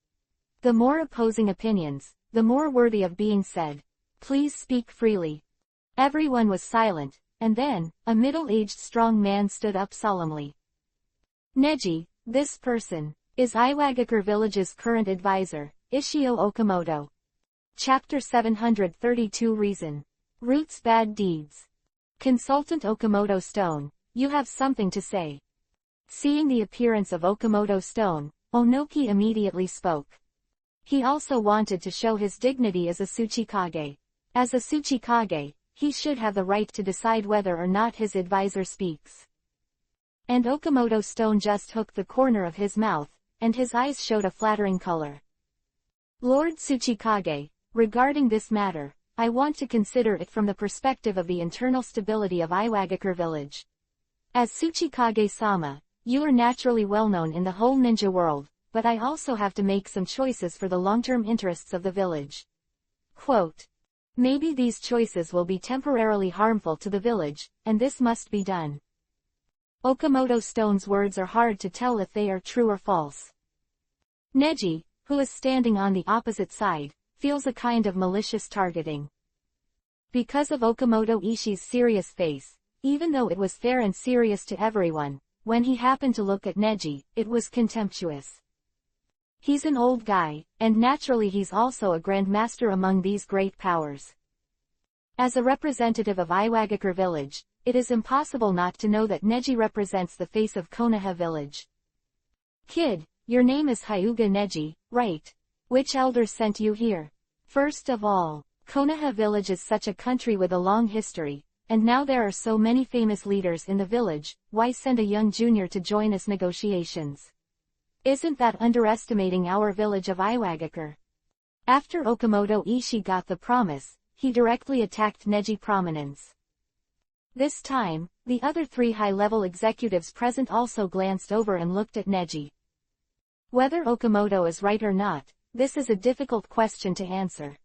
The more opposing opinions, the more worthy of being said. Please speak freely. Everyone was silent, and then, a middle-aged strong man stood up solemnly. Neji, this person, is Iwagakure village's current advisor, Ishio Okamoto. Chapter 732 Reason. Roots Bad Deeds. Consultant Okamoto Stone, you have something to say. Seeing the appearance of Okamoto Stone, Onoki immediately spoke. He also wanted to show his dignity as a Tsuchikage. As a Tsuchikage, he should have the right to decide whether or not his advisor speaks. And Okamoto Stone just hooked the corner of his mouth, and his eyes showed a flattering color. Lord Tsuchikage, regarding this matter, I want to consider it from the perspective of the internal stability of Iwagakure village. As Tsuchikage-sama, you are naturally well known in the whole ninja world, but I also have to make some choices for the long-term interests of the village. Quote. Maybe these choices will be temporarily harmful to the village, and this must be done. Okamoto Stone's words are hard to tell if they are true or false. Neji, who is standing on the opposite side, feels a kind of malicious targeting. Because of Okamoto Ishii's serious face, even though it was fair and serious to everyone, when he happened to look at Neji, it was contemptuous. He's an old guy, and naturally he's also a grandmaster among these great powers. As a representative of Iwagakure village, it is impossible not to know that Neji represents the face of Konoha village. Kid, your name is Hyuga Neji, right? Which elder sent you here? First of all, Konoha village is such a country with a long history, and now there are so many famous leaders in the village, why send a young junior to join us negotiations? Isn't that underestimating our village of Iwagakure? After Okamoto Ishii got the promise, he directly attacked Neji prominence. This time, the other 3 high-level executives present also glanced over and looked at Neji. Whether Okamoto is right or not, this is a difficult question to answer.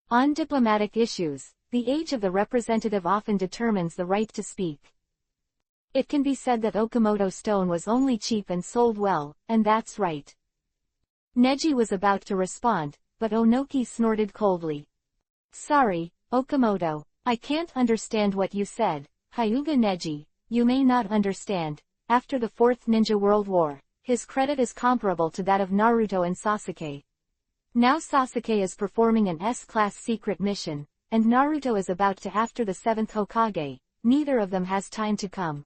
On diplomatic issues, the age of the representative often determines the right to speak. It can be said that Okamoto Stone was only cheap and sold well, and that's right. Neji was about to respond, but Onoki snorted coldly. Sorry, Okamoto, I can't understand what you said. Hyuga Neji, you may not understand. After the 4th Ninja World War, his credit is comparable to that of Naruto and Sasuke. Now Sasuke is performing an S-class secret mission, and Naruto is about to after the 7th Hokage. Neither of them has time to come.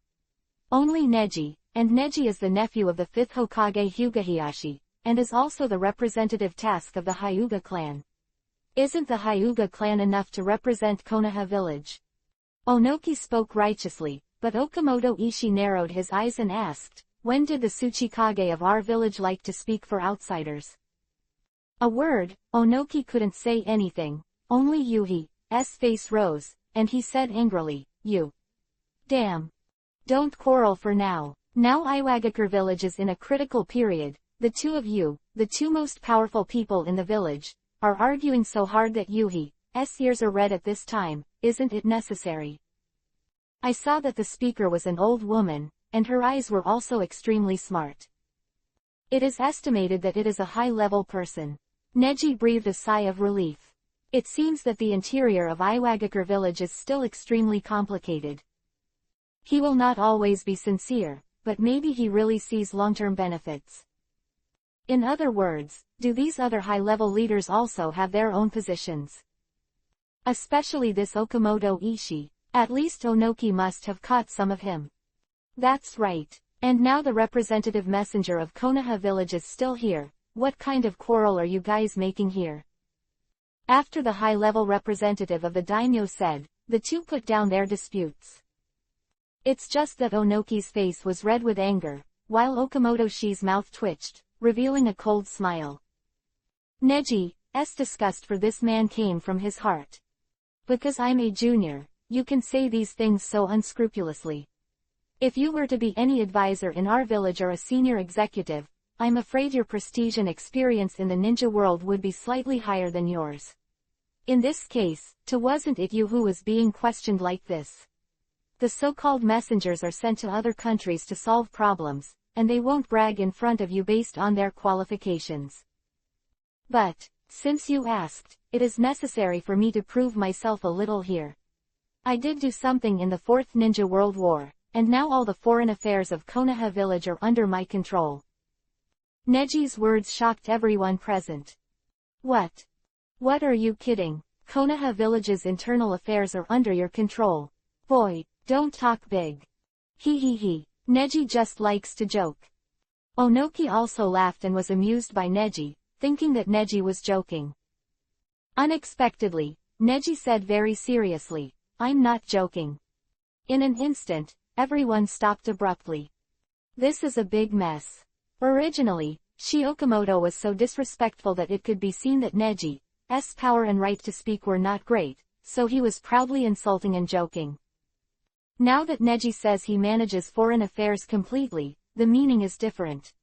Only Neji, and Neji is the nephew of the 5th Hokage Hyuga, and is also the representative task of the Hyuga clan. Isn't the Hyuga clan enough to represent Konoha village? Onoki spoke righteously, but Okamoto Ishii narrowed his eyes and asked, when did the Tsuchikage of our village like to speak for outsiders? A word, Onoki couldn't say anything, only Yuhi's face rose, and he said angrily, you. Damn. Don't quarrel for now. Now Iwagakure village is in a critical period. The two of you, the 2 most powerful people in the village, are arguing so hard that Yuhi's ears are red at this time. Isn't it necessary? I saw that the speaker was an old woman, and her eyes were also extremely smart. It is estimated that it is a high-level person. Neji breathed a sigh of relief. It seems that the interior of Iwagakure village is still extremely complicated. He will not always be sincere, but maybe he really sees long-term benefits. In other words, do these other high-level leaders also have their own positions? Especially this Okamoto Ishii. At least Onoki must have caught some of him. That's right. And now the representative messenger of Konoha village is still here. What kind of quarrel are you guys making here? After the high-level representative of the daimyo said, the two put down their disputes. It's just that Onoki's face was red with anger, while Okamoto Shi's mouth twitched, revealing a cold smile. Neji's disgust for this man came from his heart. Because I'm a junior, you can say these things so unscrupulously. If you were to be any advisor in our village or a senior executive, I'm afraid your prestige and experience in the ninja world would be slightly higher than yours. In this case, wasn't it you who was being questioned like this? The so-called messengers are sent to other countries to solve problems, and they won't brag in front of you based on their qualifications. But, since you asked, it is necessary for me to prove myself a little here. I did do something in the Fourth Ninja World War, and now all the foreign affairs of Konoha village are under my control. Neji's words shocked everyone present. What? What are you kidding? Konoha village's internal affairs are under your control. Boy, don't talk big. He. Neji just likes to joke. Onoki also laughed and was amused by Neji, thinking that Neji was joking. Unexpectedly, Neji said very seriously, I'm not joking. In an instant, everyone stopped abruptly. This is a big mess. Originally, Shi Okamoto was so disrespectful that it could be seen that Neji's power and right to speak were not great, so he was proudly insulting and joking. Now that Neji says he manages foreign affairs completely, the meaning is different.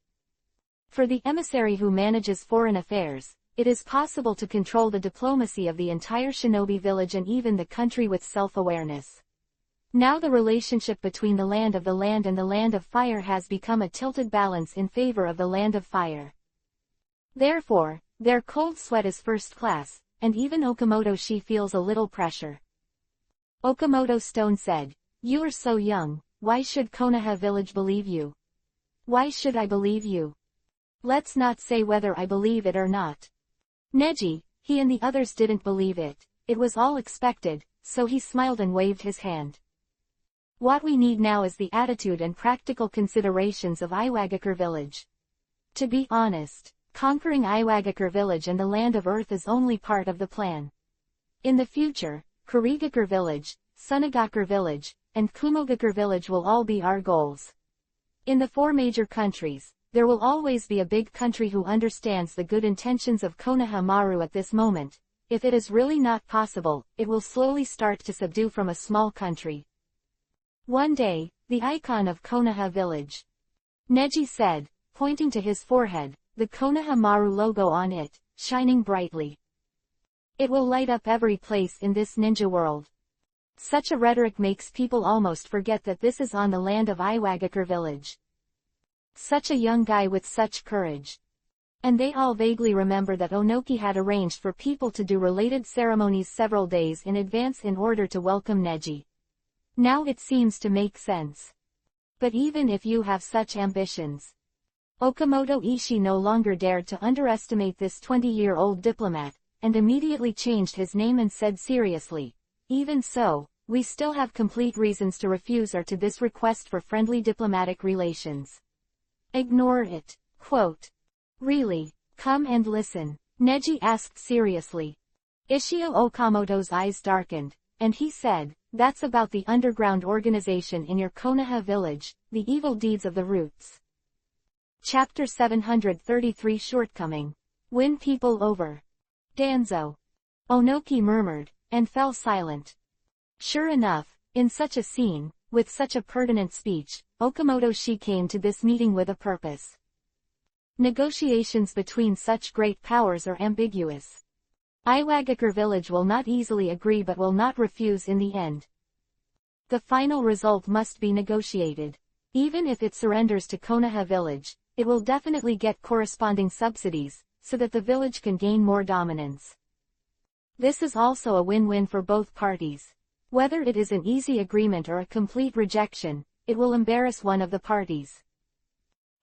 For the emissary who manages foreign affairs, it is possible to control the diplomacy of the entire shinobi village and even the country with self-awareness. Now the relationship between the land of the land and the land of fire has become a tilted balance in favor of the land of fire. Therefore, their cold sweat is first class, and even Okamoto Shi feels a little pressure. Okamoto Stone said, You are so young, why should Konoha village believe you? Why should I believe you? Let's not say whether I believe it or not. Neji, he and the others didn't believe it. It was all expected, so he smiled and waved his hand. What we need now is the attitude and practical considerations of Iwagakure village. To be honest, conquering Iwagakure village and the land of earth is only part of the plan. In the future, Kurigakure village, Sunagakure village, and Kumogakure village will all be our goals. In the four major countries, there will always be a big country who understands the good intentions of Konoha Maru at this moment. If it is really not possible, it will slowly start to subdue from a small country. One day, the icon of Konoha village. Neji said, pointing to his forehead, the Konoha Maru logo on it, shining brightly. It will light up every place in this ninja world. Such a rhetoric makes people almost forget that this is on the land of Iwagakure village. Such a young guy with such courage. And they all vaguely remember that Onoki had arranged for people to do related ceremonies several days in advance in order to welcome Neji. Now it seems to make sense. But even if you have such ambitions, Okamoto Ishii no longer dared to underestimate this 20-year-old diplomat, and immediately changed his name and said seriously, even so, we still have complete reasons to refuse or to this request for friendly diplomatic relations. Ignore it. Quote. Really? Come and listen. Neji asked seriously. Ishio Okamoto's eyes darkened, and he said, that's about the underground organization in your Konoha village, the evil deeds of the roots. Chapter 733 Shortcoming. Win people over. Danzo. Onoki murmured, and fell silent. Sure enough, in such a scene, with such a pertinent speech, Okamoto Shi came to this meeting with a purpose. Negotiations between such great powers are ambiguous. Iwagakure village will not easily agree but will not refuse in the end. The final result must be negotiated. Even if it surrenders to Konoha village, it will definitely get corresponding subsidies, so that the village can gain more dominance. This is also a win-win for both parties. Whether it is an easy agreement or a complete rejection, it will embarrass one of the parties.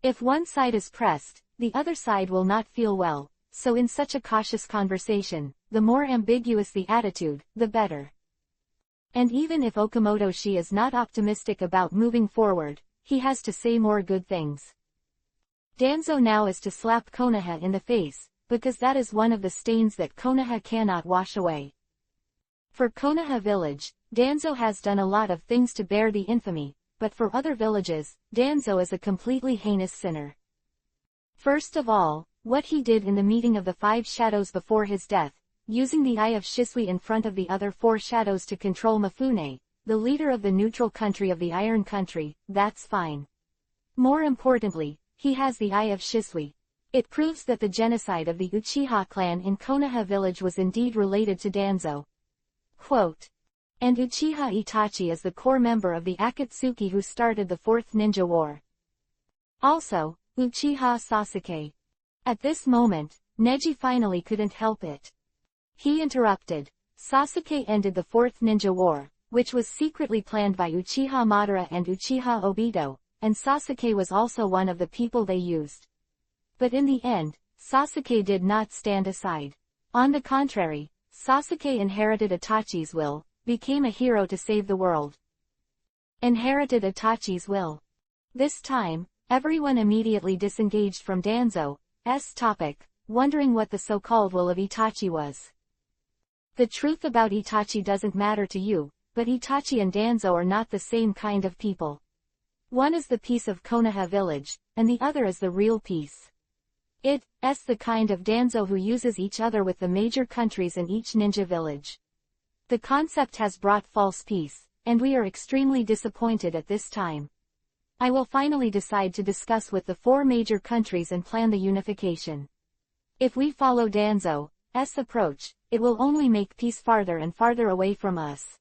If one side is pressed, the other side will not feel well, so in such a cautious conversation, the more ambiguous the attitude, the better. And even if Okamoto-shi is not optimistic about moving forward, he has to say more good things. Danzo now is to slap Konoha in the face, because that is one of the stains that Konoha cannot wash away. For Konoha village, Danzo has done a lot of things to bear the infamy, but for other villages, Danzo is a completely heinous sinner. First of all, what he did in the meeting of the 5 shadows before his death, using the Eye of Shisui in front of the other 4 shadows to control Mifune, the leader of the neutral country of the Iron Country, that's fine. More importantly, he has the Eye of Shisui. It proves that the genocide of the Uchiha clan in Konoha village was indeed related to Danzo. Quote. And Uchiha Itachi is the core member of the Akatsuki who started the 4th Ninja War. Also, Uchiha Sasuke. At this moment, Neji finally couldn't help it. He interrupted. Sasuke ended the 4th Ninja War, which was secretly planned by Uchiha Madara and Uchiha Obito, and Sasuke was also one of the people they used. But in the end, Sasuke did not stand aside. On the contrary, Sasuke inherited Itachi's will, became a hero to save the world. Inherited Itachi's will. This time, everyone immediately disengaged from Danzo's topic, wondering what the so-called will of Itachi was. The truth about Itachi doesn't matter to you, but Itachi and Danzo are not the same kind of people. One is the piece of Konoha village, and the other is the real piece. It's the kind of Danzo who uses each other with the major countries in each ninja village. The concept has brought false peace, and we are extremely disappointed at this time. I will finally decide to discuss with the 4 major countries and plan the unification. If we follow Danzo's approach, it will only make peace farther and farther away from us.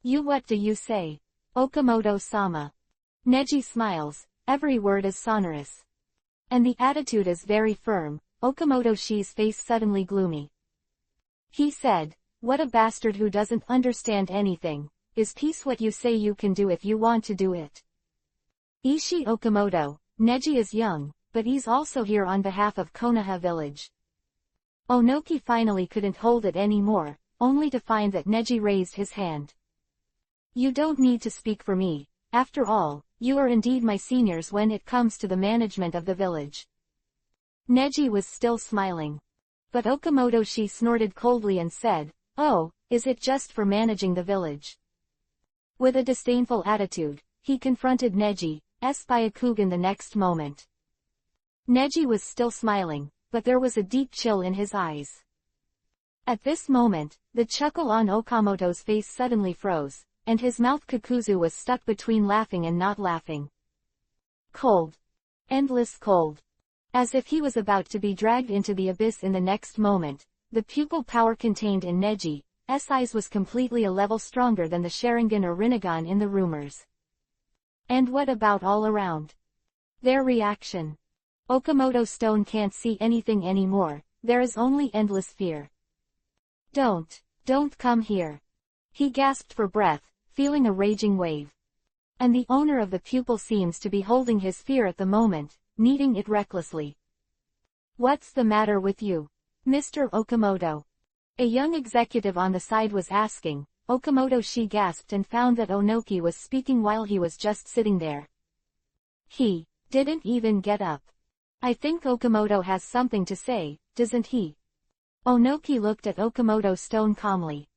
What do you say? Okamoto-sama. Neji smiles, every word is sonorous. And the attitude is very firm. Okamoto-shi's face suddenly gloomy. He said, what a bastard who doesn't understand anything. Is peace what you say you can do if you want to do it? Ishii Okamoto, Neji is young, but he's also here on behalf of Konoha village. Onoki finally couldn't hold it anymore, only to find that Neji raised his hand. You don't need to speak for me. After all, you are indeed my seniors when it comes to the management of the village. Neji was still smiling. But Okamoto-shi snorted coldly and said, oh, is it just for managing the village? With a disdainful attitude, he confronted Neji's Byakugan the next moment. Neji was still smiling, but there was a deep chill in his eyes. At this moment, the chuckle on Okamoto's face suddenly froze, and his mouth Kakuzu was stuck between laughing and not laughing. Cold. Endless cold. As if he was about to be dragged into the abyss in the next moment, the pupil power contained in Neji's eyes was completely a level stronger than the Sharingan or Rinnegan in the rumors. And what about all around? Their reaction. Okamoto Stone can't see anything anymore, there is only endless fear. Don't come here. He gasped for breath, feeling a raging wave. And the owner of the pupil seems to be holding his fear at the moment, kneading it recklessly. What's the matter with you, Mr. Okamoto? A young executive on the side was asking. Okamoto-shi gasped and found that Onoki was speaking while he was just sitting there. He didn't even get up. I think Okamoto has something to say, doesn't he? Onoki looked at Okamoto Stone calmly.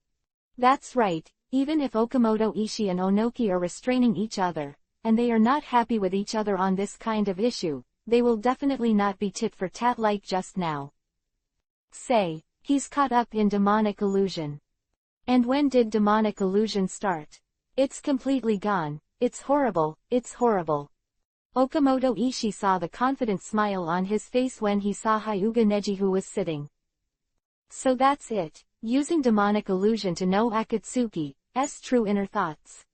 That's right, even if Okamoto Ishii and Onoki are restraining each other, and they are not happy with each other on this kind of issue, they will definitely not be tit for tat like just now. Say, he's caught up in demonic illusion. And when did demonic illusion start? It's completely gone, it's horrible, it's horrible. Okamoto Ishii saw the confident smile on his face when he saw Hyuga Neji who was sitting. So that's it, using demonic illusion to know Akatsuki's true inner thoughts.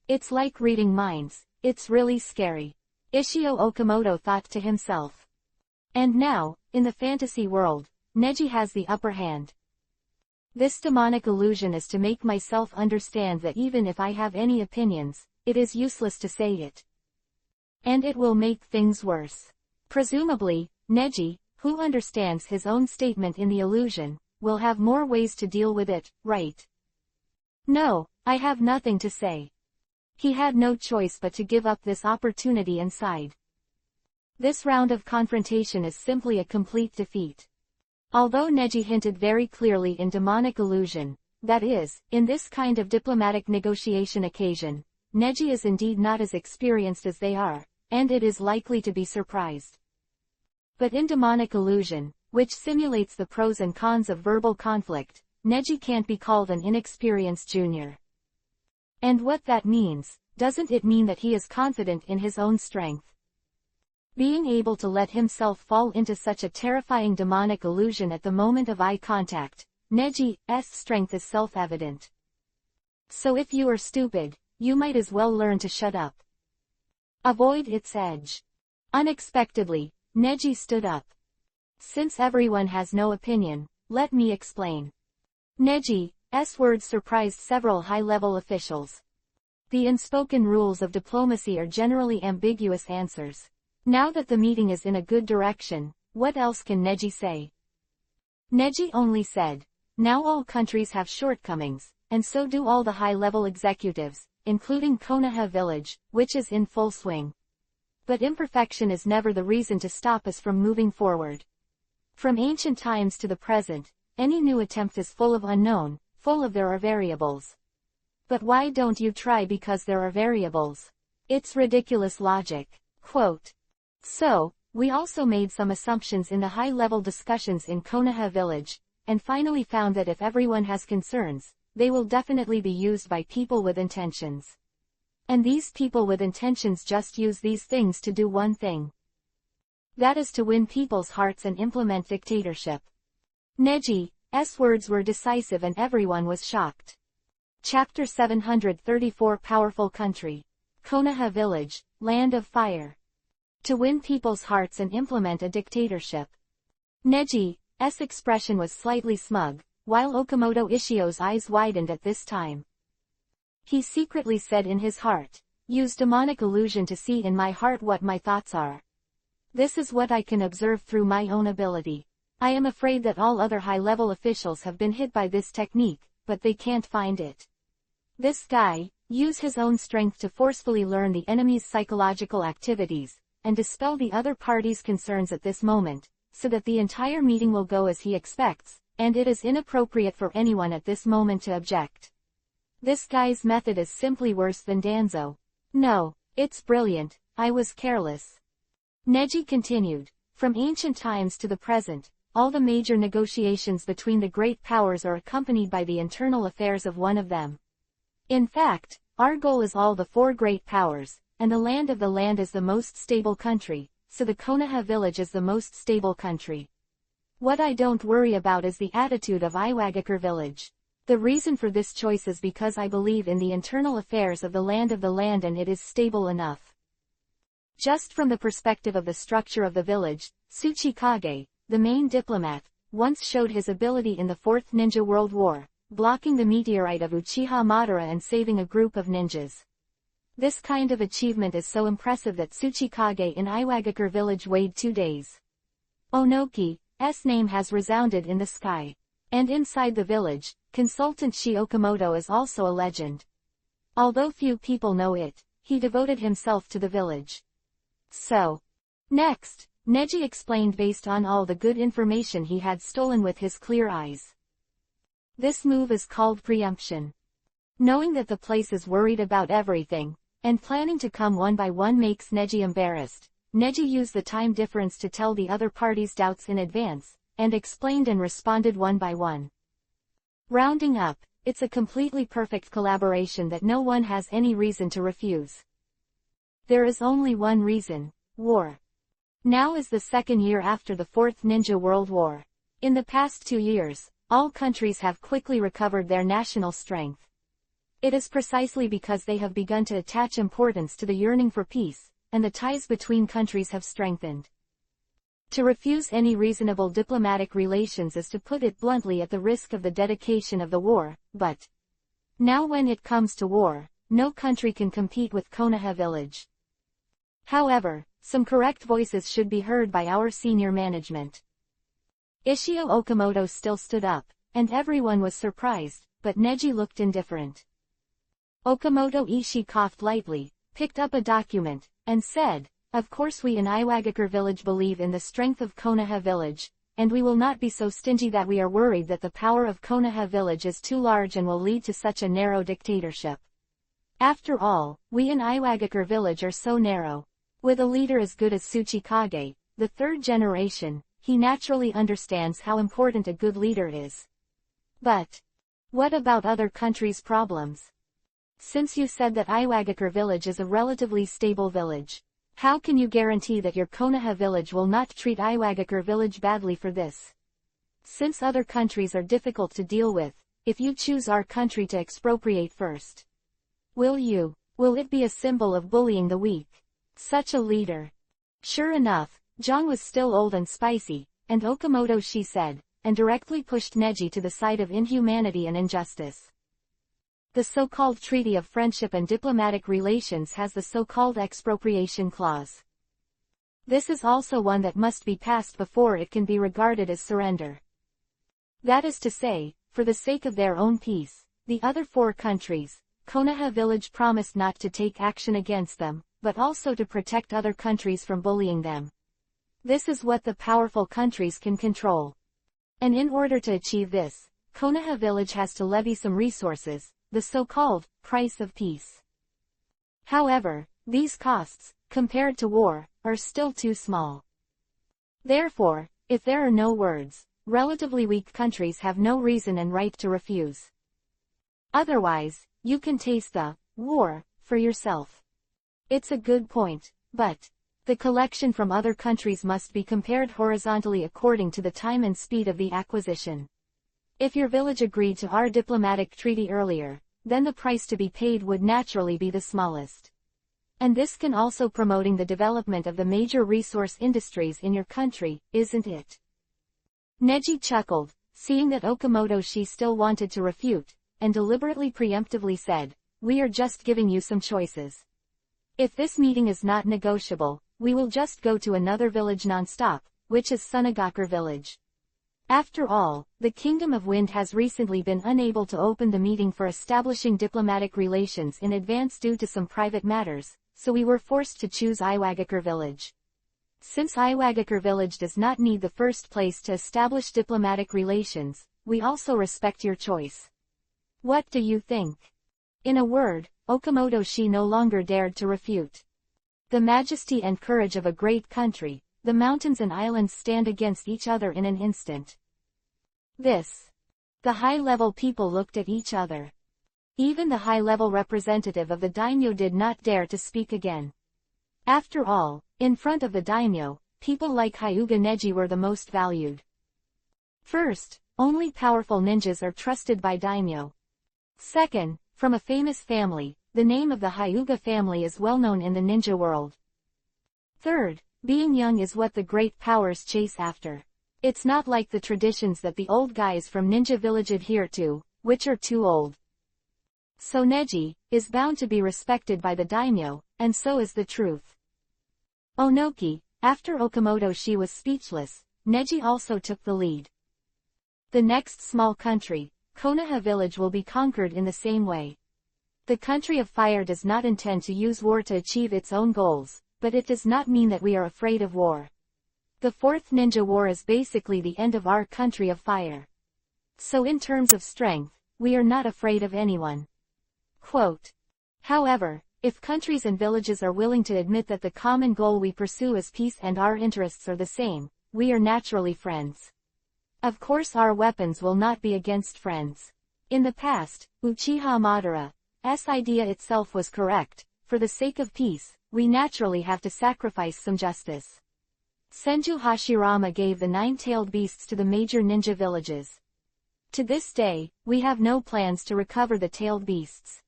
It's like reading minds, it's really scary. Ishio Okamoto thought to himself. And now, in the fantasy world, Neji has the upper hand. This demonic illusion is to make myself understand that even if I have any opinions, it is useless to say it. And it will make things worse. Presumably, Neji, who understands his own statement in the illusion, will have more ways to deal with it, right? No, I have nothing to say. He had no choice but to give up this opportunity and sighed. This round of confrontation is simply a complete defeat. Although Neji hinted very clearly in demonic illusion, that is, in this kind of diplomatic negotiation occasion, Neji is indeed not as experienced as they are, and it is likely to be surprised. But in demonic illusion, which simulates the pros and cons of verbal conflict, Neji can't be called an inexperienced junior. And what that means, doesn't it mean that he is confident in his own strength? Being able to let himself fall into such a terrifying demonic illusion at the moment of eye contact, Neji's strength is self-evident. So if you are stupid, you might as well learn to shut up. Avoid its edge. Unexpectedly, Neji stood up. Since everyone has no opinion, let me explain. Neji's words surprised several high-level officials. The unspoken rules of diplomacy are generally ambiguous answers. Now that the meeting is in a good direction, what else can Neji say? Neji only said, now all countries have shortcomings, and so do all the high-level executives, including Konoha village, which is in full swing. But imperfection is never the reason to stop us from moving forward. From ancient times to the present, any new attempt is full of unknown, full of there are variables. But why don't you try because there are variables? It's ridiculous logic. Quote. So, we also made some assumptions in the high-level discussions in Konoha village, and finally found that if everyone has concerns, they will definitely be used by people with intentions. And these people with intentions just use these things to do one thing. That is to win people's hearts and implement dictatorship. Neji's words were decisive and everyone was shocked. Chapter 734 Powerful Country. Konoha Village, Land of Fire. To win people's hearts and implement a dictatorship. Neji's expression was slightly smug, while Okamoto Ishio's eyes widened at this time. He secretly said in his heart, use demonic illusion to see in my heart what my thoughts are. This is what I can observe through my own ability. I am afraid that all other high-level officials have been hit by this technique, but they can't find it. This guy, use his own strength to forcefully learn the enemy's psychological activities, and dispel the other party's concerns at this moment, so that the entire meeting will go as he expects, and it is inappropriate for anyone at this moment to object. This guy's method is simply worse than Danzo. No, it's brilliant, I was careless. Neji continued, from ancient times to the present, all the major negotiations between the great powers are accompanied by the internal affairs of one of them. In fact, our goal is all the four great powers, and the land of the land is the most stable country, so the Konoha village is the most stable country. What I don't worry about is the attitude of Iwagakure village. The reason for this choice is because I believe in the internal affairs of the land and it is stable enough. Just from the perspective of the structure of the village, Tsuchikage, the main diplomat, once showed his ability in the Fourth Ninja World War, blocking the meteorite of Uchiha Madara and saving a group of ninjas. This kind of achievement is so impressive that Tsuchikage in Iwagakure village weighed 2 days. Onoki's name has resounded in the sky. And inside the village, Consultant Shi Okamoto is also a legend. Although few people know it, he devoted himself to the village. So. Next, Neji explained based on all the good information he had stolen with his clear eyes. This move is called preemption. Knowing that the place is worried about everything, and planning to come one by one makes Neji embarrassed, Neji used the time difference to tell the other party's doubts in advance, and explained and responded one by one. Rounding up, it's a completely perfect collaboration that no one has any reason to refuse. There is only one reason, war. Now is the second year after the Fourth Ninja World War. In the past 2 years, all countries have quickly recovered their national strength. It is precisely because they have begun to attach importance to the yearning for peace, and the ties between countries have strengthened. To refuse any reasonable diplomatic relations is to put it bluntly at the risk of the dedication of the war, but now when it comes to war, no country can compete with Konoha village. However, some correct voices should be heard by our senior management. Ishio Okamoto still stood up, and everyone was surprised, but Neji looked indifferent. Okamoto Ishii coughed lightly, picked up a document, and said, "Of course we in Iwagakure village believe in the strength of Konoha village, and we will not be so stingy that we are worried that the power of Konoha village is too large and will lead to such a narrow dictatorship. After all, we in Iwagakure village are so narrow. With a leader as good as Tsuchikage, the third generation, he naturally understands how important a good leader is. But what about other countries' problems? Since you said that Iwagakure village is a relatively stable village, how can you guarantee that your Konoha village will not treat Iwagakure village badly for this? Since other countries are difficult to deal with, if you choose our country to expropriate first, will it be a symbol of bullying the weak? Such a leader." Sure enough, Jong was still old and spicy, and Okamoto she said, and directly pushed Neji to the side of inhumanity and injustice. The so-called Treaty of Friendship and Diplomatic Relations has the so-called expropriation clause. This is also one that must be passed before it can be regarded as surrender. That is to say, for the sake of their own peace, the other four countries, Konoha village promised not to take action against them, but also to protect other countries from bullying them. This is what the powerful countries can control. And in order to achieve this, Konoha village has to levy some resources, the so-called price of peace. However, these costs, compared to war, are still too small. Therefore, if there are no words, relatively weak countries have no reason and right to refuse. Otherwise, you can taste the war for yourself. It's a good point, but the collection from other countries must be compared horizontally according to the time and speed of the acquisition. If your village agreed to our diplomatic treaty earlier, then the price to be paid would naturally be the smallest. And this can also promoting the development of the major resource industries in your country, isn't it? Neji chuckled, seeing that Okamoto she still wanted to refute, and deliberately preemptively said, "We are just giving you some choices. If this meeting is not negotiable, we will just go to another village non-stop, which is Sunagakure village. After all, the Kingdom of Wind has recently been unable to open the meeting for establishing diplomatic relations in advance due to some private matters, so we were forced to choose Iwagakure village. Since Iwagakure village does not need the first place to establish diplomatic relations, we also respect your choice. What do you think?" In a word, Okamoto she no longer dared to refute. The majesty and courage of a great country, the mountains and islands stand against each other in an instant. The high-level people looked at each other. Even the high-level representative of the daimyo did not dare to speak again. After all, in front of the daimyo, people like Hyuga Neji were the most valued. First, only powerful ninjas are trusted by daimyo. Second, from a famous family, the name of the Hyuga family is well known in the ninja world. Third, being young is what the great powers chase after. It's not like the traditions that the old guys from ninja village adhere to, which are too old. So Neji is bound to be respected by the daimyo, and so is the truth. Onoki, after Okamoto she was speechless, Neji also took the lead. The next small country, Konoha village, will be conquered in the same way. The country of fire does not intend to use war to achieve its own goals, but it does not mean that we are afraid of war. The fourth ninja war is basically the end of our country of fire. So in terms of strength, we are not afraid of anyone. Quote. However, if countries and villages are willing to admit that the common goal we pursue is peace and our interests are the same, we are naturally friends. Of course our weapons will not be against friends. In the past, Uchiha Madara's idea itself was correct. For the sake of peace, we naturally have to sacrifice some justice. Senju Hashirama gave the 9-tailed beasts to the major ninja villages. To this day, we have no plans to recover the tailed beasts.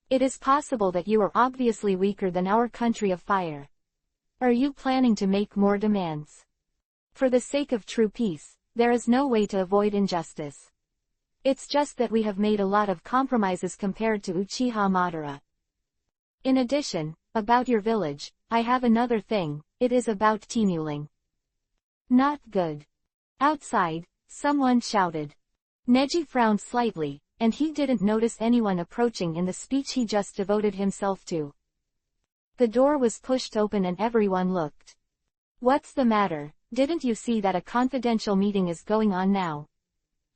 It is possible that you are obviously weaker than our country of fire. Are you planning to make more demands? For the sake of true peace, there is no way to avoid injustice. It's just that we have made a lot of compromises compared to Uchiha Madara. In addition, about your village, I have another thing, it is about teamuling. Not good. Outside, someone shouted. Neji frowned slightly, and he didn't notice anyone approaching in the speech he just devoted himself to. The door was pushed open and everyone looked. What's the matter? Didn't you see that a confidential meeting is going on now?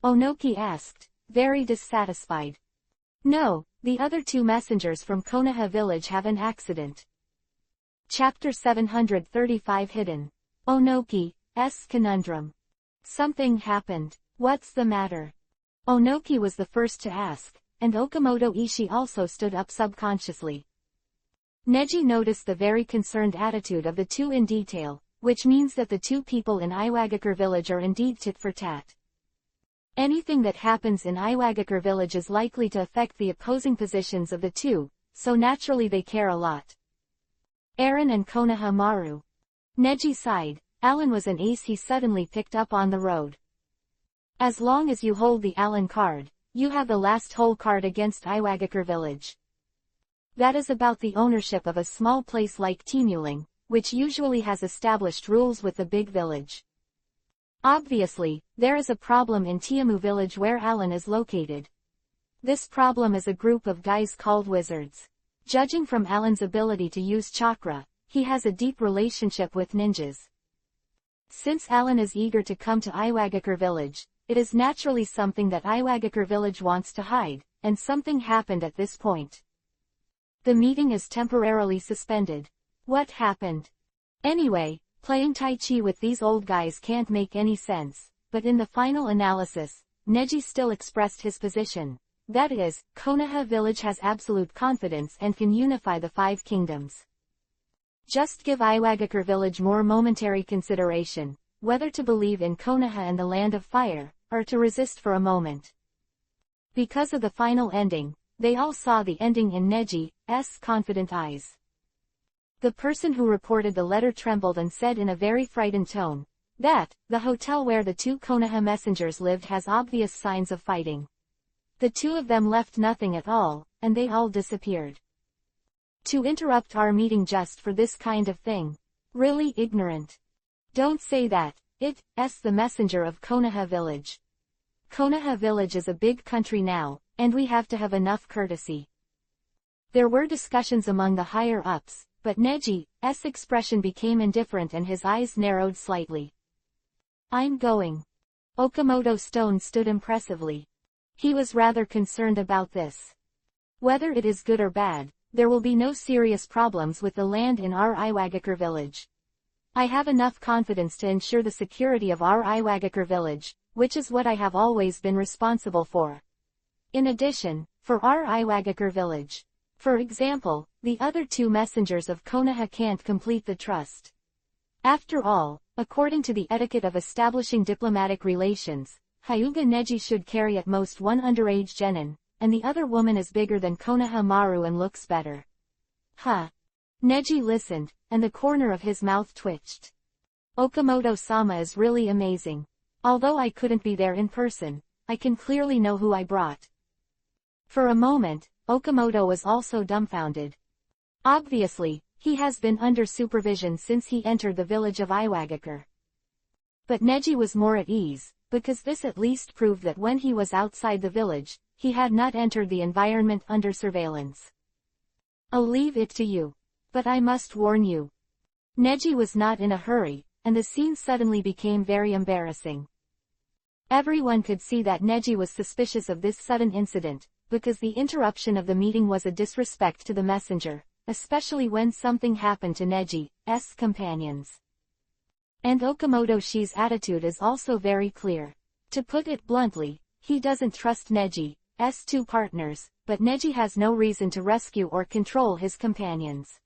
Onoki asked, very dissatisfied. No, the other two messengers from Konoha village have an accident. Chapter 735 Hidden. Onoki's conundrum. Something happened. What's the matter? Onoki was the first to ask, and Okamoto Ishii also stood up subconsciously. Neji noticed the very concerned attitude of the two in detail, which means that the two people in Iwagakure village are indeed tit for tat. Anything that happens in Iwagakure village is likely to affect the opposing positions of the two, so naturally they care a lot. Eren and Konoha Maru. Neji sighed. Alan was an ace he suddenly picked up on the road. As long as you hold the Alan card, you have the last hole card against Iwagakure village. That is about the ownership of a small place like teamuling, which usually has established rules with the big village. Obviously, there is a problem in Tiamu village where Alan is located. This problem is a group of guys called wizards. Judging from Alan's ability to use chakra, he has a deep relationship with ninjas. Since Alan is eager to come to Iwagakure village, it is naturally something that Iwagakure village wants to hide, and something happened at this point. The meeting is temporarily suspended. What happened? Anyway, playing Tai Chi with these old guys can't make any sense, but in the final analysis, Neji still expressed his position. That is, Konoha village has absolute confidence and can unify the 5 kingdoms. Just give Iwagakure village more momentary consideration, whether to believe in Konoha and the Land of Fire, or to resist for a moment. Because of the final ending, they all saw the ending in Neji's confident eyes. The person who reported the letter trembled and said in a very frightened tone, that, the hotel where the 2 Konoha messengers lived has obvious signs of fighting. The 2 of them left nothing at all, and they all disappeared. To interrupt our meeting just for this kind of thing. Really ignorant. Don't say that, it's the messenger of Konoha village. Konoha village is a big country now, and we have to have enough courtesy. There were discussions among the higher-ups, but Neji's expression became indifferent and his eyes narrowed slightly. I'm going. Okamoto Stone stood impressively. He was rather concerned about this. Whether it is good or bad, there will be no serious problems with the land in our Iwagakure village. I have enough confidence to ensure the security of our Iwagakure village, which is what I have always been responsible for. In addition, for our Iwagakure village, for example, the other 2 messengers of Konoha can't complete the trust. After all, according to the etiquette of establishing diplomatic relations, Hyuga Neji should carry at most 1 underage genin, and the other woman is bigger than Konoha Maru and looks better. Huh. Neji listened, and the corner of his mouth twitched. Okamoto-sama is really amazing. Although I couldn't be there in person, I can clearly know who I brought. For a moment, Okamoto was also dumbfounded. Obviously, he has been under supervision since he entered the village of Iwagakure. But Neji was more at ease, because this at least proved that when he was outside the village, he had not entered the environment under surveillance. I'll leave it to you. But I must warn you. Neji was not in a hurry, and the scene suddenly became very embarrassing. Everyone could see that Neji was suspicious of this sudden incident, because the interruption of the meeting was a disrespect to the messenger, especially when something happened to Neji's companions. And Okamoto Shi's attitude is also very clear. To put it bluntly, he doesn't trust Neji's 2 partners, but Neji has no reason to rescue or control his companions.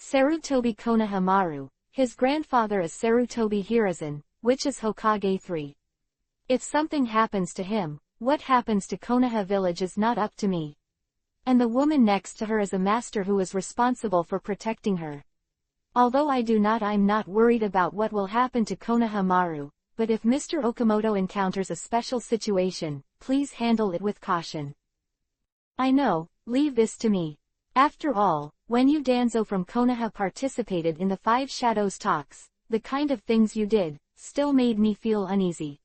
Sarutobi Konoha Maru, his grandfather is Sarutobi Hiruzen, which is Hokage III. If something happens to him, what happens to Konoha village is not up to me. And the woman next to her is a master who is responsible for protecting her. Although I'm not worried about what will happen to Konoha Maru, but if Mr. Okamoto encounters a special situation, please handle it with caution. I know, leave this to me. After all, when you Danzo from Konoha participated in the Five Shadows talks, the kind of things you did, still made me feel uneasy.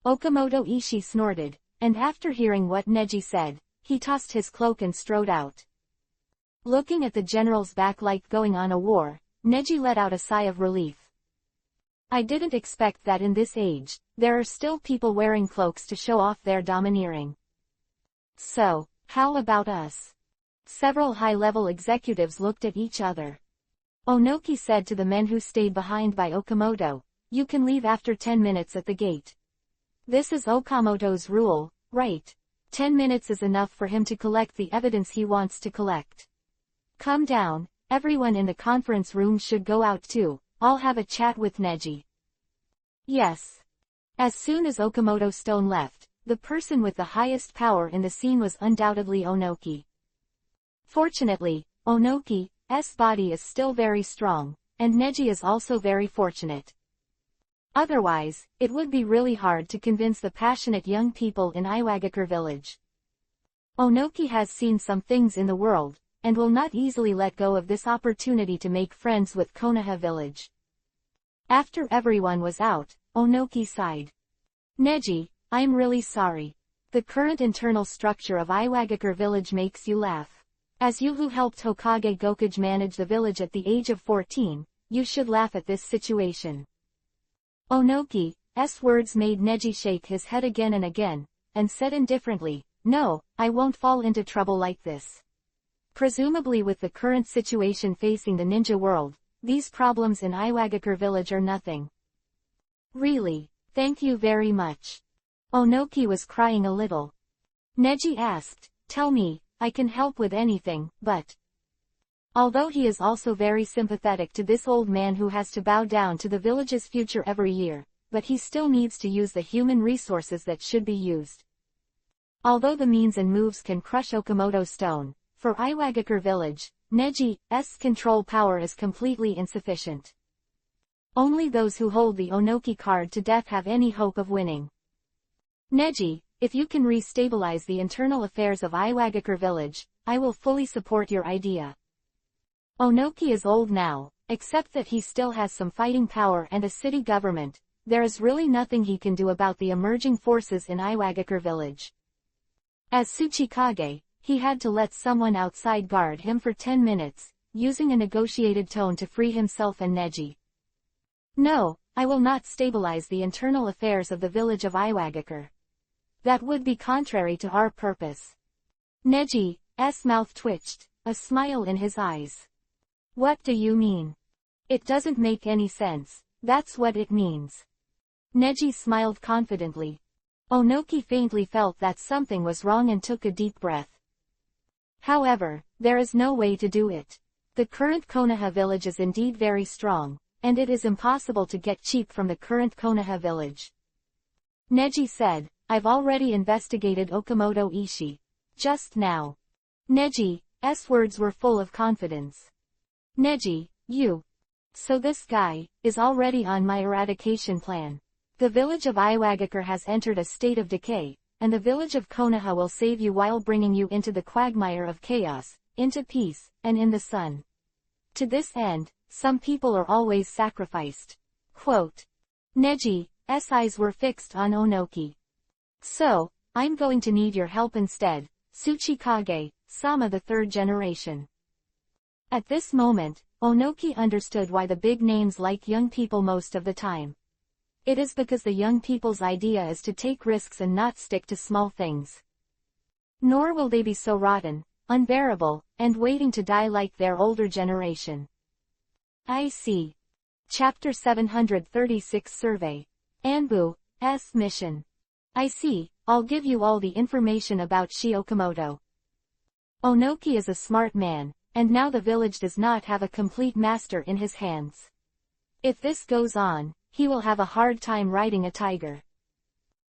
Okamoto Ishii snorted, and after hearing what Neji said, he tossed his cloak and strode out. Looking at the general's back like going on a war, Neji let out a sigh of relief. I didn't expect that in this age, there are still people wearing cloaks to show off their domineering. So, how about us? Several high-level executives looked at each other. Onoki said to the men who stayed behind by Okamoto, "You can leave after 10 minutes at the gate. This is Okamoto's rule, right? 10 minutes is enough for him to collect the evidence he wants to collect. Come down, everyone in the conference room should go out too, I'll have a chat with Neji." Yes. As soon as Okamoto Stone left, the person with the highest power in the scene was undoubtedly Onoki. Fortunately, Onoki's body is still very strong, and Neji is also very fortunate. Otherwise, it would be really hard to convince the passionate young people in Iwagakure village. Onoki has seen some things in the world, and will not easily let go of this opportunity to make friends with Konoha village. After everyone was out, Onoki sighed. "Neji, I'm really sorry. The current internal structure of Iwagakure village makes you laugh. As you who helped Hokage Gokage manage the village at the age of 14, you should laugh at this situation." Onoki's words made Neji shake his head again and again, and said indifferently, "No, I won't fall into trouble like this. Presumably with the current situation facing the ninja world, these problems in Iwagakure village are nothing." "Really, thank you very much." Onoki was crying a little. Neji asked, "Tell me, I can help with anything, but..." Although he is also very sympathetic to this old man who has to bow down to the village's future every year, but he still needs to use the human resources that should be used. Although the means and moves can crush Okamoto Stone, for Iwagakure village, Neji's control power is completely insufficient. Only those who hold the Onoki card to death have any hope of winning. "Neji, if you can re-stabilize the internal affairs of Iwagakure village, I will fully support your idea." Onoki is old now, except that he still has some fighting power and a city government. There is really nothing he can do about the emerging forces in Iwagakure village. As Tsuchikage, he had to let someone outside guard him for 10 minutes, using a negotiated tone to free himself and Neji. "No, I will not stabilize the internal affairs of the village of Iwagakure. That would be contrary to our purpose." Neji's mouth twitched, a smile in his eyes. "What do you mean?" "It doesn't make any sense, that's what it means." Neji smiled confidently. Onoki faintly felt that something was wrong and took a deep breath. "However, there is no way to do it. The current Konoha village is indeed very strong, and it is impossible to get cheap from the current Konoha village." Neji said, "I've already investigated Okamoto Ishii. Just now." Neji's words were full of confidence. "Neji, you. So this guy is already on my eradication plan. The village of Iwagakure has entered a state of decay, and the village of Konoha will save you while bringing you into the quagmire of chaos, into peace, and in the sun. To this end, some people are always sacrificed." Quote. Neji's eyes were fixed on Onoki. "So, I'm going to need your help instead, Tsuchikage-sama the third generation." At this moment, Onoki understood why the big names like young people most of the time. It is because the young people's idea is to take risks and not stick to small things. Nor will they be so rotten, unbearable, and waiting to die like their older generation. I see. Chapter 736 Survey. Anbu's mission. I see, I'll give you all the information about Okamoto. Onoki is a smart man, and now the village does not have a complete master in his hands. If this goes on, he will have a hard time riding a tiger.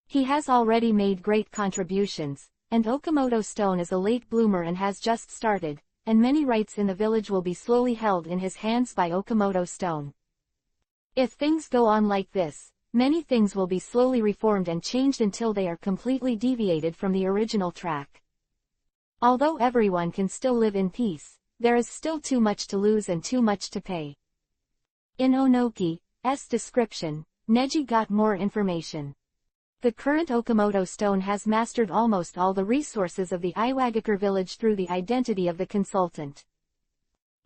He has already made great contributions, and Okamoto Stone is a late bloomer and has just started, and many rights in the village will be slowly held in his hands by Okamoto Stone. If things go on like this, many things will be slowly reformed and changed until they are completely deviated from the original track. Although everyone can still live in peace, there is still too much to lose and too much to pay. In Onoki's description, Neji got more information. The current Okamoto stone has mastered almost all the resources of the Iwagakure village through the identity of the consultant.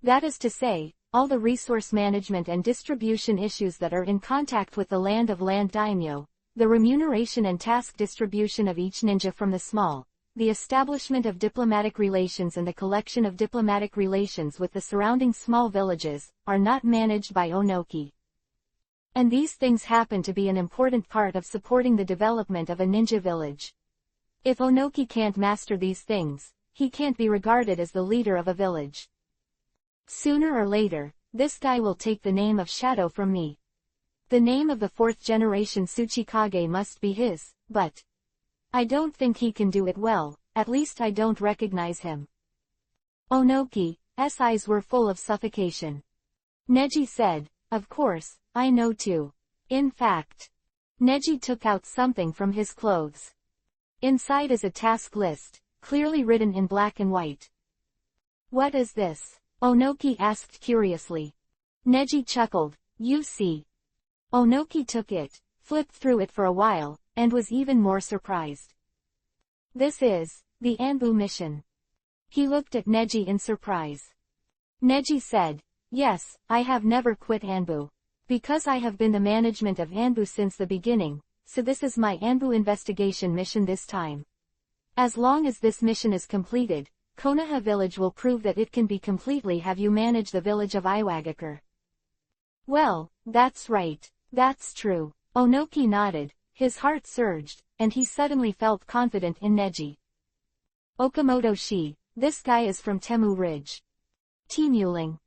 That is to say, all the resource management and distribution issues that are in contact with the land of land daimyo, the remuneration and task distribution of each ninja from the small, the establishment of diplomatic relations and the collection of diplomatic relations with the surrounding small villages, are not managed by Onoki. And these things happen to be an important part of supporting the development of a ninja village. If Onoki can't master these things, he can't be regarded as the leader of a village. Sooner or later, this guy will take the name of Shadow from me. The name of the 4th generation Tsuchikage must be his, but I don't think he can do it well, at least I don't recognize him. Onoki's eyes were full of suffocation. Neji said, "Of course, I know too. In fact." Neji took out something from his clothes. Inside is a task list, clearly written in black and white. "What is this?" Onoki asked curiously. Neji chuckled, "You see." Onoki took it, flipped through it for a while, and was even more surprised. "This is the Anbu mission." He looked at Neji in surprise. Neji said, "Yes, I have never quit Anbu. Because I have been the management of Anbu since the beginning, so this is my Anbu investigation mission this time. As long as this mission is completed, Konoha village will prove that it can be completely have you manage the village of Iwagakure." "Well, that's right, that's true." Onoki nodded, his heart surged, and he suddenly felt confident in Neji. "Okamoto Shi, this guy is from Temu Ridge." "Temuling."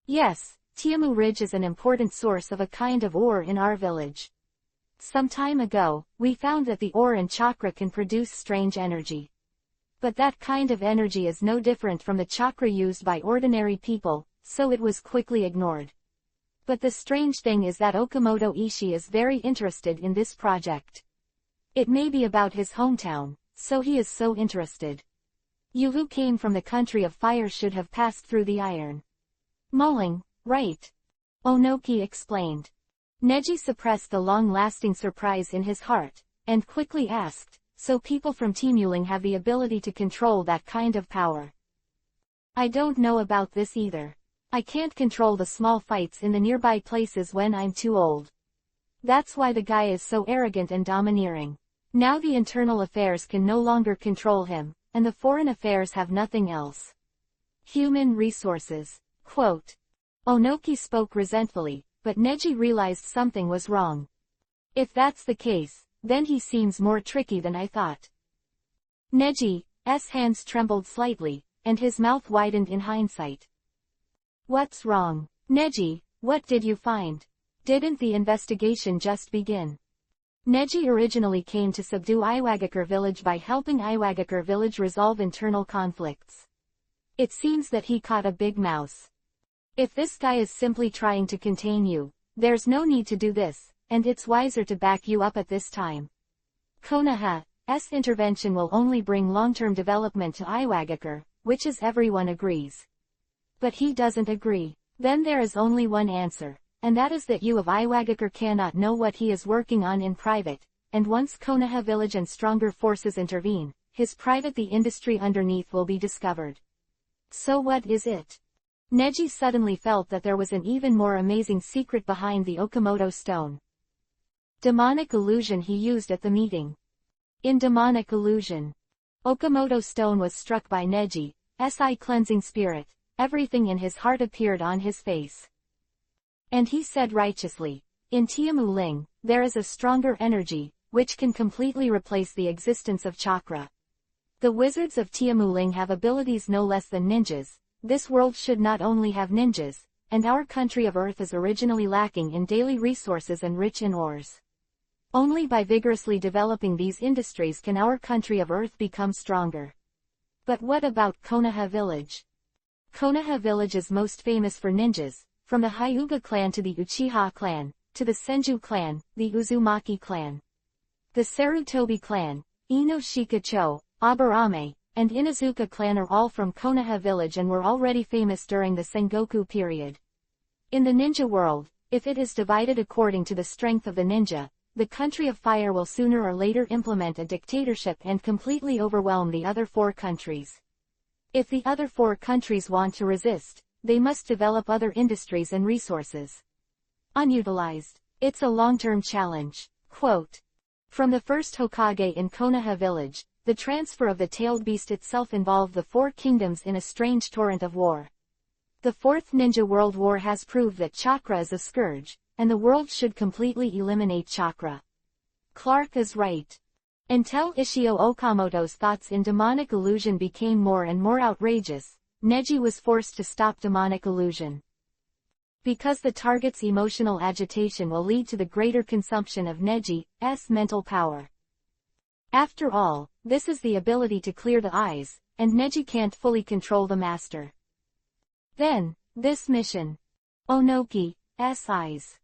"Yes, Temu Ridge is an important source of a kind of ore in our village. Some time ago, we found that the ore and chakra can produce strange energy. But that kind of energy is no different from the chakra used by ordinary people, so it was quickly ignored. But the strange thing is that Okamoto Ishii is very interested in this project. It may be about his hometown, so he is so interested. You who came from the country of fire should have passed through the iron mulling, right?" Onoki explained. Neji suppressed the long-lasting surprise in his heart, and quickly asked, "So people from Temuling have the ability to control that kind of power?" "I don't know about this either. I can't control the small fights in the nearby places when I'm too old. That's why the guy is so arrogant and domineering. Now the internal affairs can no longer control him, and the foreign affairs have nothing else. Human resources." Quote. Onoki spoke resentfully, but Neji realized something was wrong. "If that's the case, then he seems more tricky than I thought." Neji's hands trembled slightly, and his mouth widened in hindsight. "What's wrong? Neji, what did you find? Didn't the investigation just begin?" Neji originally came to subdue Iwagakure village by helping Iwagakure village resolve internal conflicts. It seems that he caught a big mouse. If this guy is simply trying to contain you, there's no need to do this, and it's wiser to back you up at this time. Konoha's intervention will only bring long-term development to Iwagakure, which is everyone agrees. But he doesn't agree. Then there is only one answer, and that is that you of Iwagakure cannot know what he is working on in private, and once Konoha village and stronger forces intervene, his private the industry underneath will be discovered. So what is it? Neji suddenly felt that there was an even more amazing secret behind the Okamoto stone. Demonic illusion he used at the meeting. In demonic illusion, Okamoto stone was struck by Neji's cleansing spirit, everything in his heart appeared on his face. And he said righteously, "In Temuling, there is a stronger energy, which can completely replace the existence of chakra. The wizards of Temuling have abilities no less than ninjas. This world should not only have ninjas, and our country of Earth is originally lacking in daily resources and rich in ores. Only by vigorously developing these industries can our country of Earth become stronger." But what about Konoha village? Konoha village is most famous for ninjas, from the Hyuga clan to the Uchiha clan, to the Senju clan, the Uzumaki clan. The Sarutobi clan, Ino Shikacho, Aburame, and Inuzuka clan are all from Konoha village and were already famous during the Sengoku period. In the ninja world, if it is divided according to the strength of the ninja, the country of fire will sooner or later implement a dictatorship and completely overwhelm the other 4 countries. If the other 4 countries want to resist, they must develop other industries and resources. Unutilized. It's a long-term challenge. Quote. From the first Hokage in Konoha village, the transfer of the tailed beast itself involved the 4 kingdoms in a strange torrent of war. The 4th Ninja World War has proved that chakra is a scourge, and the world should completely eliminate chakra. Clark is right. Until Ishio Okamoto's thoughts in demonic illusion became more and more outrageous, Neji was forced to stop demonic illusion. Because the target's emotional agitation will lead to the greater consumption of Neji's mental power. After all, this is the ability to clear the eyes, and Neji can't fully control the master. Then, this mission. Onoki's eyes.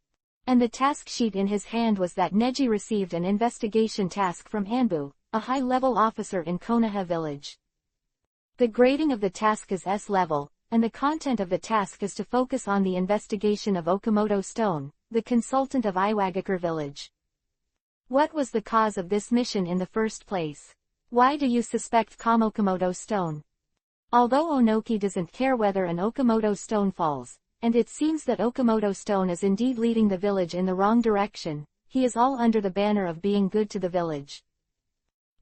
And the task sheet in his hand was that Neji received an investigation task from Anbu, a high-level officer in Konoha village. The grading of the task is S-level, and the content of the task is to focus on the investigation of Okamoto Stone, the consultant of Iwagakure village. What was the cause of this mission in the first place? Why do you suspect Okamoto Stone? Although Onoki doesn't care whether an Okamoto Stone falls, and it seems that Okamoto Stone is indeed leading the village in the wrong direction, he is all under the banner of being good to the village.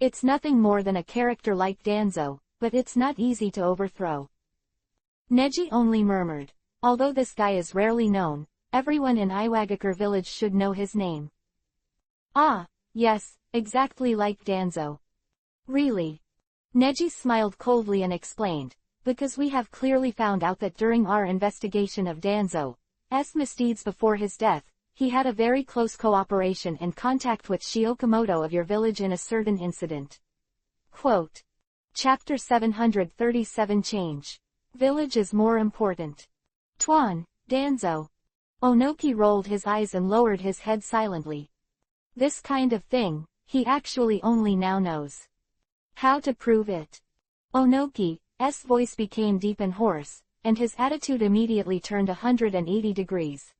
It's nothing more than a character like Danzo, but it's not easy to overthrow. Neji only murmured. Although this guy is rarely known, everyone in Iwagakure village should know his name. Ah, yes, exactly like Danzo. Really? Neji smiled coldly and explained, because we have clearly found out that during our investigation of Danzo's misdeeds before his death, he had a very close cooperation and contact with Shiokamoto of your village in a certain incident. Quote. Chapter 737 Change. Village is more important. Tuan, Danzo. Onoki rolled his eyes and lowered his head silently. This kind of thing, he actually only now knows. How to prove it? Onoki's voice became deep and hoarse, and his attitude immediately turned 180 degrees.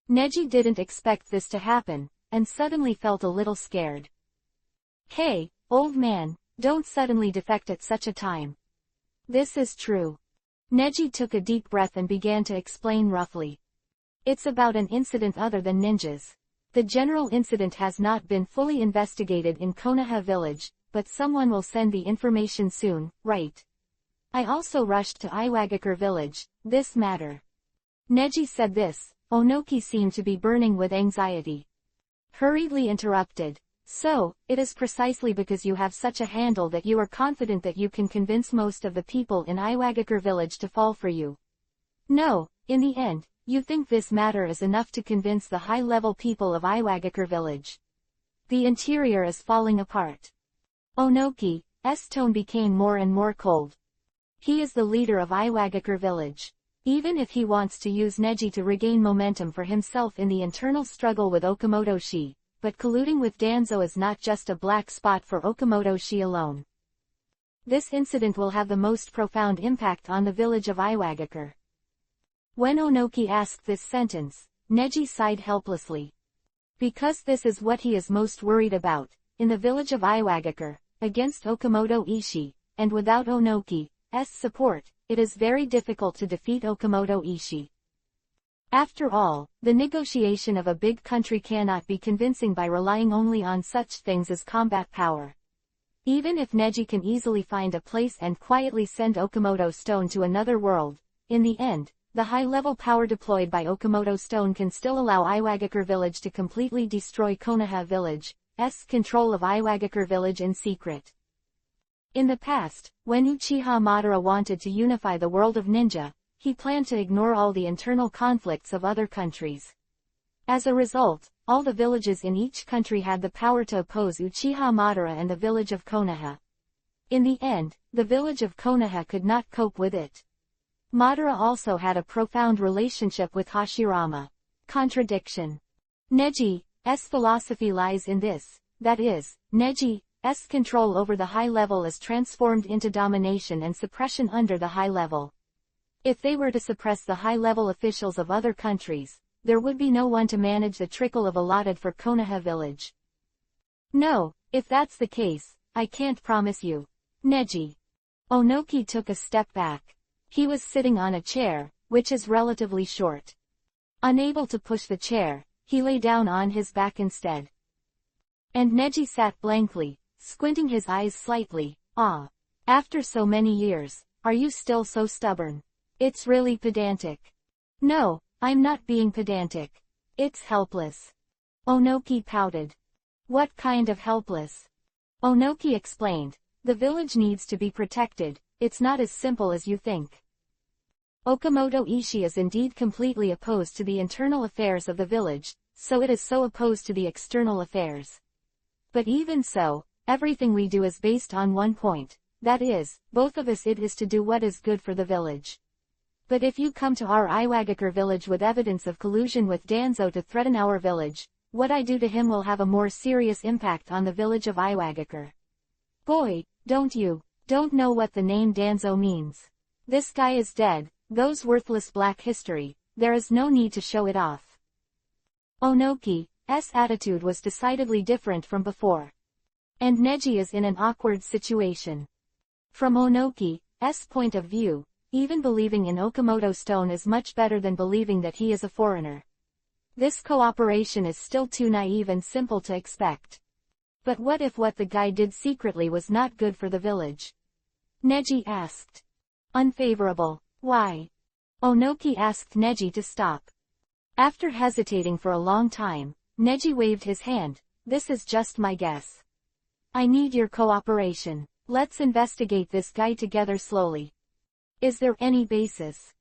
Neji didn't expect this to happen, and suddenly felt a little scared. Hey, old man, don't suddenly defect at such a time. This is true. Neji took a deep breath and began to explain roughly. It's about an incident other than ninjas. The general incident has not been fully investigated in Konoha village, but someone will send the information soon, right? I also rushed to Iwagakure village, this matter. Neji said this, Onoki seemed to be burning with anxiety. Hurriedly interrupted. So, it is precisely because you have such a handle that you are confident that you can convince most of the people in Iwagakure village to fall for you. No, in the end, you think this matter is enough to convince the high-level people of Iwagakure village. The interior is falling apart. Onoki's tone became more and more cold. He is the leader of Iwagakure village. Even if he wants to use Neji to regain momentum for himself in the internal struggle with Okamoto-shi, but colluding with Danzo is not just a black spot for Okamoto-shi alone. This incident will have the most profound impact on the village of Iwagakure. When Onoki asked this sentence, Neji sighed helplessly. Because this is what he is most worried about, in the village of Iwagakure, against Okamoto-ishi, and without Onoki's support, it is very difficult to defeat Okamoto-ishi. After all, the negotiation of a big country cannot be convincing by relying only on such things as combat power. Even if Neji can easily find a place and quietly send Okamoto Stone to another world, in the end, the high-level power deployed by Okamoto Stone can still allow Iwagakure village to completely destroy Konoha village's control of Iwagakure village in secret. In the past, when Uchiha Madara wanted to unify the world of ninja, he planned to ignore all the internal conflicts of other countries. As a result, all the villages in each country had the power to oppose Uchiha Madara and the village of Konoha. In the end, the village of Konoha could not cope with it. Madara also had a profound relationship with Hashirama. Contradiction. Neji's philosophy lies in this, that is, Neji's S control over the high level is transformed into domination and suppression under the high level. If they were to suppress the high-level officials of other countries, there would be no one to manage the trickle of allotted for Konoha village. No, if that's the case, I can't promise you. Neji. Onoki took a step back. He was sitting on a chair, which is relatively short. Unable to push the chair, he lay down on his back instead. And Neji sat blankly, squinting his eyes slightly. Ah. After so many years, are you still so stubborn? It's really pedantic. No, I'm not being pedantic. It's helpless. Onoki pouted. What kind of helpless? Onoki explained. The village needs to be protected, it's not as simple as you think. Okamoto Ishii is indeed completely opposed to the internal affairs of the village, so it is so opposed to the external affairs. But even so, everything we do is based on one point, that is, both of us it is to do what is good for the village. But if you come to our Iwagakure village with evidence of collusion with Danzo to threaten our village, what I do to him will have a more serious impact on the village of Iwagakure. Boy, don't know what the name Danzo means. This guy is dead, those worthless black history, there is no need to show it off. Onoki's attitude was decidedly different from before. And Neji is in an awkward situation. From Onoki's point of view, even believing in Okamoto Stone is much better than believing that he is a foreigner. This cooperation is still too naive and simple to expect. But what if what the guy did secretly was not good for the village? Neji asked. Unfavorable. Why? Onoki asked Neji to stop. After hesitating for a long time, Neji waved his hand. This is just my guess. I need your cooperation. Let's investigate this guy together slowly. Is there any basis?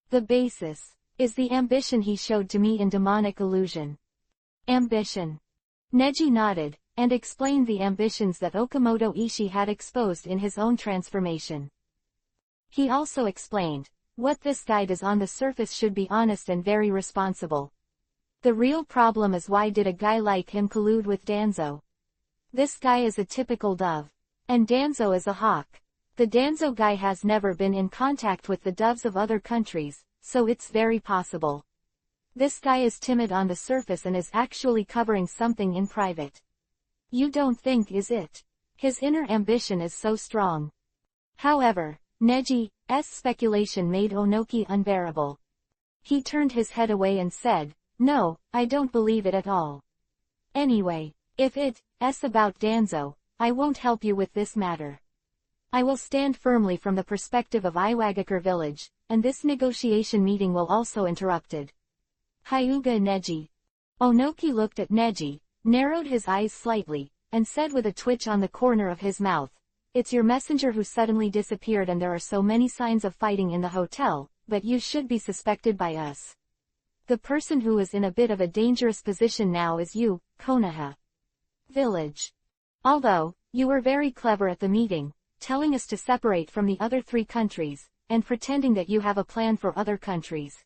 The basis is the ambition he showed to me in demonic illusion. Ambition. Neji nodded, and explained the ambitions that Okamoto Ishii had exposed in his own transformation. He also explained, what this guy does on the surface should be honest and very responsible. The real problem is why did a guy like him collude with Danzo? This guy is a typical dove. And Danzo is a hawk. The Danzo guy has never been in contact with the doves of other countries, so it's very possible. This guy is timid on the surface and is actually covering something in private. You don't think is it? His inner ambition is so strong. However, Neji's speculation made Onoki unbearable. He turned his head away and said, no, I don't believe it at all. Anyway, if it's about Danzo, I won't help you with this matter. I will stand firmly from the perspective of Iwagakure village, and this negotiation meeting will also interrupted. Hyuga Neji. Onoki looked at Neji, narrowed his eyes slightly, and said with a twitch on the corner of his mouth, it's your messenger who suddenly disappeared and there are so many signs of fighting in the hotel, but you should be suspected by us. The person who is in a bit of a dangerous position now is you, Konoha village. Although, you were very clever at the meeting, telling us to separate from the other 3 countries, and pretending that you have a plan for other countries.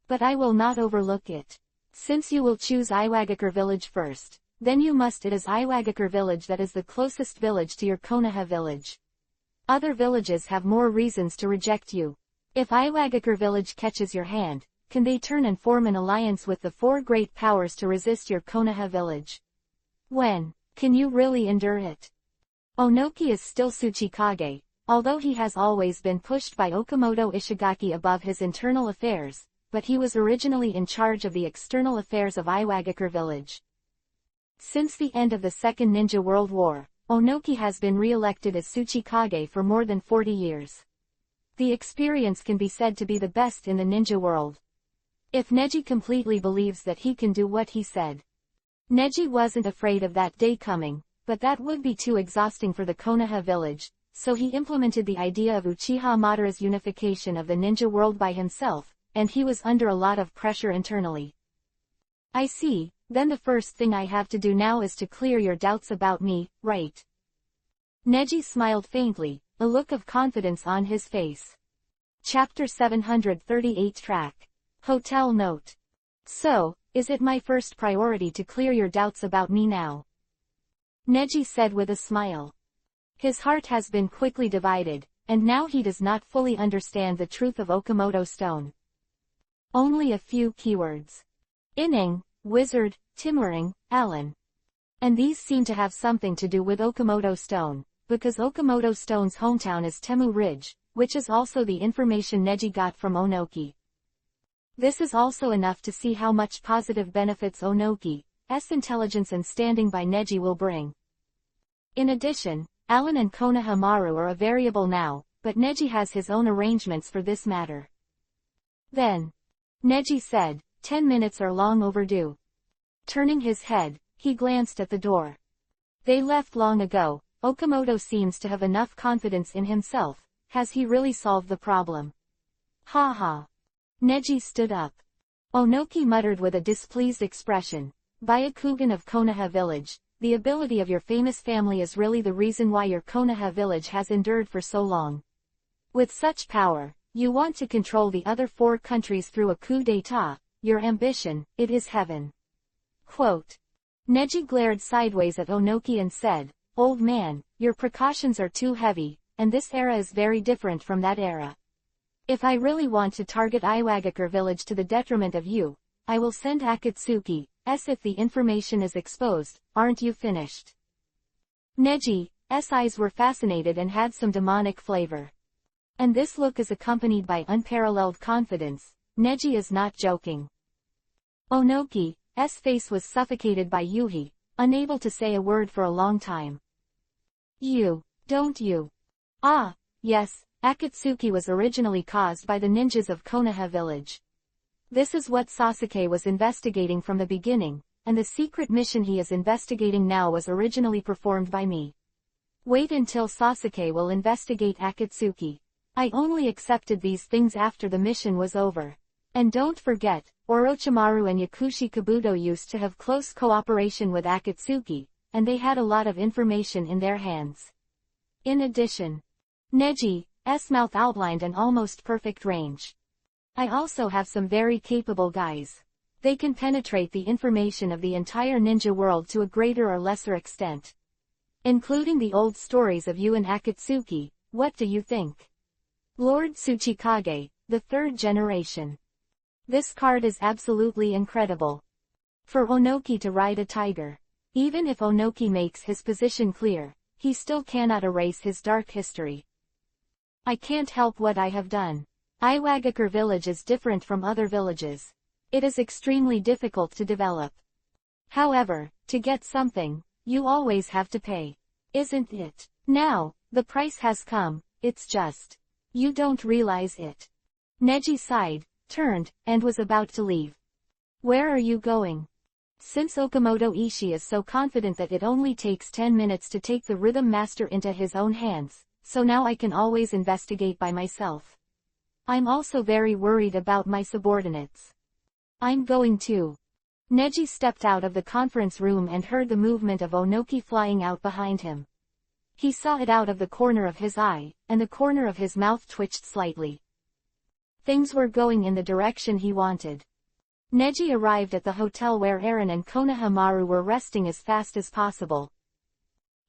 But I will not overlook it. Since you will choose Iwagakure village first, then you must it is Iwagakure village that is the closest village to your Konoha village. Other villages have more reasons to reject you. If Iwagakure village catches your hand, can they turn and form an alliance with the 4 great powers to resist your Konoha village? When can you really endure it? Onoki is still Tsuchikage, although he has always been pushed by Okamoto Ishigaki above his internal affairs, but he was originally in charge of the external affairs of Iwagakure village. Since the end of the Second Ninja World War, Onoki has been re-elected as Tsuchikage for more than 40 years. The experience can be said to be the best in the ninja world. If Neji completely believes that he can do what he said. Neji wasn't afraid of that day coming, but that would be too exhausting for the Konoha village, so he implemented the idea of Uchiha Madara's unification of the ninja world by himself, and he was under a lot of pressure internally. I see, then the first thing I have to do now is to clear your doubts about me, right? Neji smiled faintly, a look of confidence on his face. Chapter 738 Track. Hotel Note. So, is it my first priority to clear your doubts about me now? Neji said with a smile. His heart has been quickly divided, and now he does not fully understand the truth of Okamoto Stone. Only a few keywords. Inning, Wizard, Timuring, Alan. And these seem to have something to do with Okamoto Stone, because Okamoto Stone's hometown is Temu Ridge, which is also the information Neji got from Onoki. This is also enough to see how much positive benefits Onoki's intelligence and standing by Neji will bring. In addition, Alan and Konohamaru are a variable now, but Neji has his own arrangements for this matter. Then, Neji said, 10 minutes are long overdue. Turning his head, he glanced at the door. They left long ago. Okamoto seems to have enough confidence in himself. Has he really solved the problem? Ha ha. Neji stood up. Onoki muttered with a displeased expression. Byakugan of Konoha Village, the ability of your famous family is really the reason why your Konoha village has endured for so long. With such power, you want to control the other 4 countries through a coup d'état. Your ambition, it is heaven. Quote. Neji glared sideways at Onoki and said, Old man, your precautions are too heavy, and this era is very different from that era. If I really want to target Iwagakure village to the detriment of you, I will send Akatsuki's if the information is exposed. Aren't you finished? Neji's eyes were fascinated and had some demonic flavor. And this look is accompanied by unparalleled confidence. Neji is not joking. Onoki's face was suffocated by Yuhi, unable to say a word for a long time. Don't you? Ah, yes, Akatsuki was originally caused by the ninjas of Konoha village. This is what Sasuke was investigating from the beginning, and the secret mission he is investigating now was originally performed by me. Wait until Sasuke will investigate Akatsuki. I only accepted these things after the mission was over. And don't forget, Orochimaru and Yakushi Kabuto used to have close cooperation with Akatsuki, and they had a lot of information in their hands. In addition, Neji's mouth outlined an almost perfect range. I also have some very capable guys. They can penetrate the information of the entire ninja world to a greater or lesser extent. Including the old stories of you and Akatsuki. What do you think? Lord Tsuchikage, the 3rd generation. This card is absolutely incredible. For Onoki to ride a tiger. Even if Onoki makes his position clear, he still cannot erase his dark history. I can't help what I have done. Iwagakure village is different from other villages. It is extremely difficult to develop. However, to get something, you always have to pay. Isn't it? Now, the price has come, it's just. You don't realize it. Neji sighed, turned, and was about to leave. Where are you going? Since Okamoto Ishii is so confident that it only takes 10 minutes to take the rhythm master into his own hands, so now I can always investigate by myself. I'm also very worried about my subordinates. I'm going too. Neji stepped out of the conference room and heard the movement of Onoki flying out behind him. He saw it out of the corner of his eye, and the corner of his mouth twitched slightly. Things were going in the direction he wanted. Neji arrived at the hotel where Eren and Konohamaru were resting as fast as possible.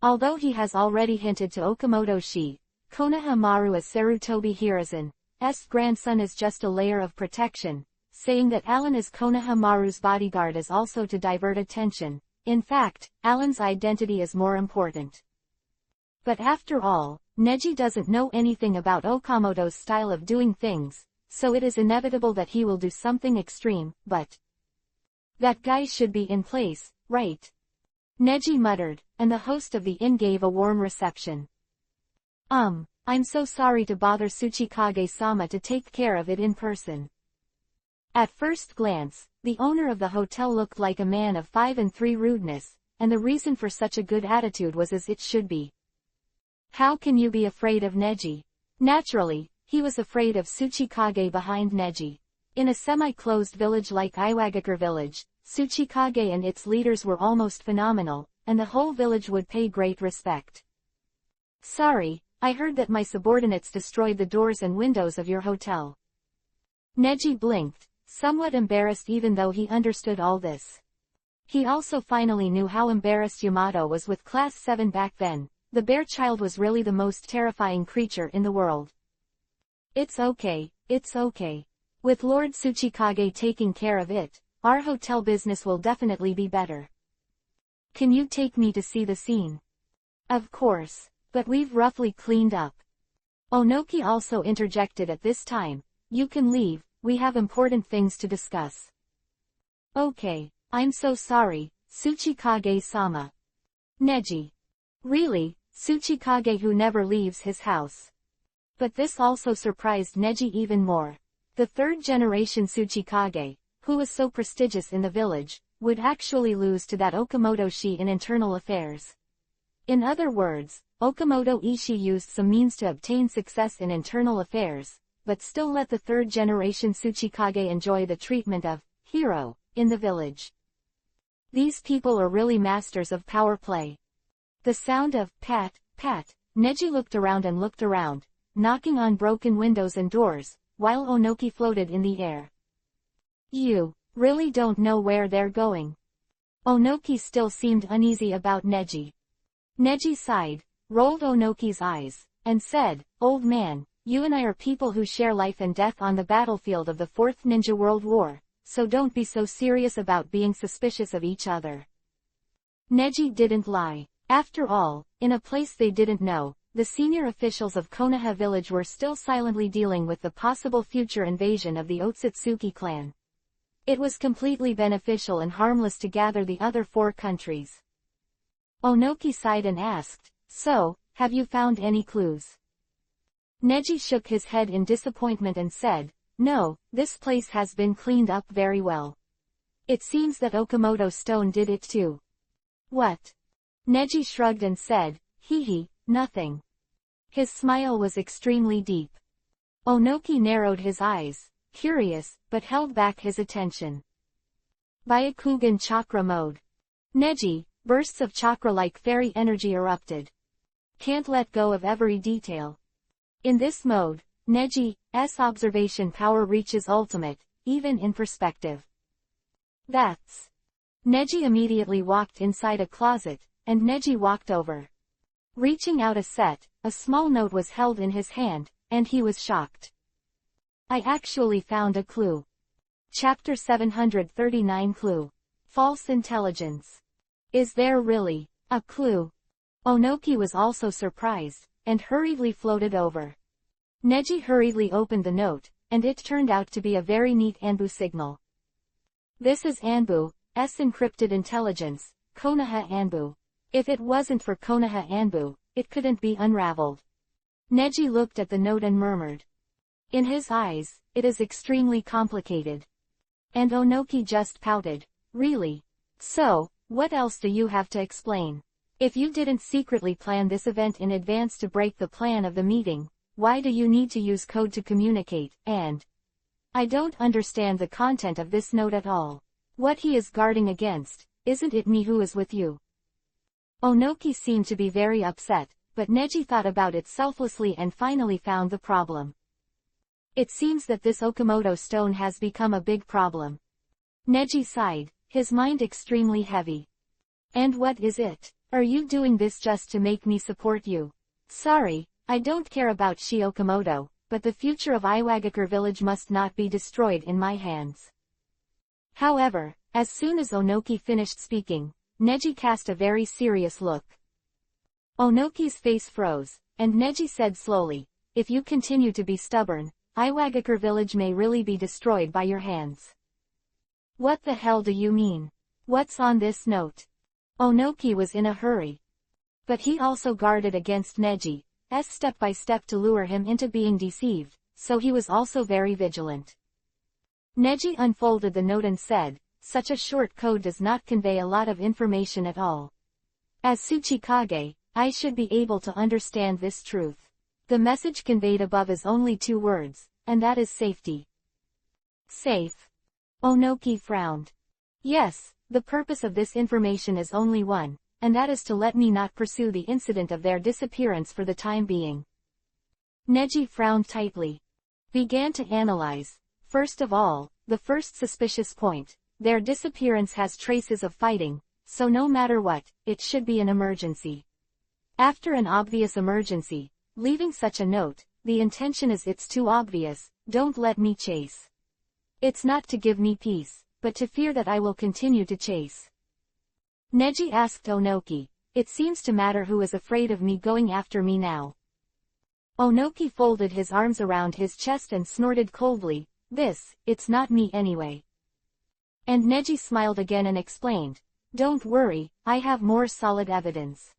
Although he has already hinted to Okamoto Shi, Konohamaru as Sarutobi Hirazen's grandson is just a layer of protection, saying that Alan as Konohamaru's bodyguard is also to divert attention. In fact, Alan's identity is more important. But after all, Neji doesn't know anything about Okamoto's style of doing things, so it is inevitable that he will do something extreme, but that guy should be in place, right? Neji muttered, and the host of the inn gave a warm reception. I'm so sorry to bother Tsuchikage-sama to take care of it in person. At first glance, the owner of the hotel looked like a man of 5 and 3 rudeness, and the reason for such a good attitude was as it should be. How can you be afraid of Neji? Naturally, he was afraid of Tsuchikage behind Neji. In a semi-closed village like Iwagakure village, Tsuchikage and its leaders were almost phenomenal, and the whole village would pay great respect. Sorry, I heard that my subordinates destroyed the doors and windows of your hotel. Neji blinked, somewhat embarrassed even though he understood all this. He also finally knew how embarrassed Yamato was with Class 7 back then. The bear child was really the most terrifying creature in the world. It's okay, it's okay. With Lord Tsuchikage taking care of it, our hotel business will definitely be better. Can you take me to see the scene? Of course, but we've roughly cleaned up. Onoki also interjected at this time. You can leave, we have important things to discuss. Okay, I'm so sorry, Tsuchikage-sama. Neji. Really, Tsuchikage who never leaves his house. But this also surprised Neji even more. The third-generation Tsuchikage, who was so prestigious in the village, would actually lose to that Okamoto-shi in internal affairs. In other words, Okamoto-ishi used some means to obtain success in internal affairs, but still let the third-generation Tsuchikage enjoy the treatment of hero in the village. These people are really masters of power play. The sound of pat, pat, Neji looked around and looked around, knocking on broken windows and doors, while Onoki floated in the air. You really don't know where they're going. Onoki still seemed uneasy about Neji. Neji sighed, rolled Onoki's eyes, and said, Old man, you and I are people who share life and death on the battlefield of the Fourth Ninja World War, so don't be so serious about being suspicious of each other. Neji didn't lie. After all, in a place they didn't know, the senior officials of Konoha village were still silently dealing with the possible future invasion of the Otsutsuki clan. It was completely beneficial and harmless to gather the other 4 countries. Onoki sighed and asked, So, have you found any clues? Neji shook his head in disappointment and said, No, this place has been cleaned up very well. It seems that Okamoto Stone did it too. What? Neji shrugged and said, Hee, nothing. His smile was extremely deep. Onoki narrowed his eyes, curious, but held back his attention. Byakugan chakra mode. Neji, bursts of chakra-like fairy energy erupted. Can't let go of every detail. In this mode, Neji's observation power reaches ultimate, even in perspective. That's. Neji immediately walked inside a closet, and Neji walked over. Reaching out a small note was held in his hand, and he was shocked. I actually found a clue. Chapter 739 Clue. False Intelligence. Is there really a clue? Onoki was also surprised, and hurriedly floated over. Neji hurriedly opened the note, and it turned out to be a very neat Anbu signal. This is Anbu's encrypted intelligence, Konoha Anbu. If it wasn't for Konoha Anbu, it couldn't be unraveled. Neji looked at the note and murmured. In his eyes, it is extremely complicated. And Onoki just pouted. Really? So, what else do you have to explain? If you didn't secretly plan this event in advance to break the plan of the meeting, why do you need to use code to communicate, and? I don't understand the content of this note at all. What he is guarding against, isn't it me who is with you? Onoki seemed to be very upset, but Neji thought about it selflessly and finally found the problem. It seems that this Okamoto stone has become a big problem. Neji sighed, his mind extremely heavy. And what is it? Are you doing this just to make me support you? Sorry, I don't care about Shi Okamoto, but the future of Iwagakure village must not be destroyed in my hands. However, as soon as Onoki finished speaking, Neji cast a very serious look. Onoki's face froze, and Neji said slowly, If you continue to be stubborn, Iwagakure village may really be destroyed by your hands. What the hell do you mean? What's on this note? Onoki was in a hurry. But he also guarded against Neji's step by step to lure him into being deceived, so he was also very vigilant. Neji unfolded the note and said, Such a short code does not convey a lot of information at all. As Tsuchikage, I should be able to understand this truth. The message conveyed above is only 2 words, and that is safety. Safe. Onoki frowned. Yes, the purpose of this information is only one, and that is to let me not pursue the incident of their disappearance for the time being. Neji frowned tightly. Began to analyze. First of all, the first suspicious point, their disappearance has traces of fighting, so no matter what, it should be an emergency. After an obvious emergency, leaving such a note, the intention is it's too obvious, don't let me chase. It's not to give me peace, but to fear that I will continue to chase. Neji asked Onoki, it seems to matter who is afraid of me going after me now. Onoki folded his arms around his chest and snorted coldly, it's not me anyway. And Neji smiled again and explained, don't worry, I have more solid evidence.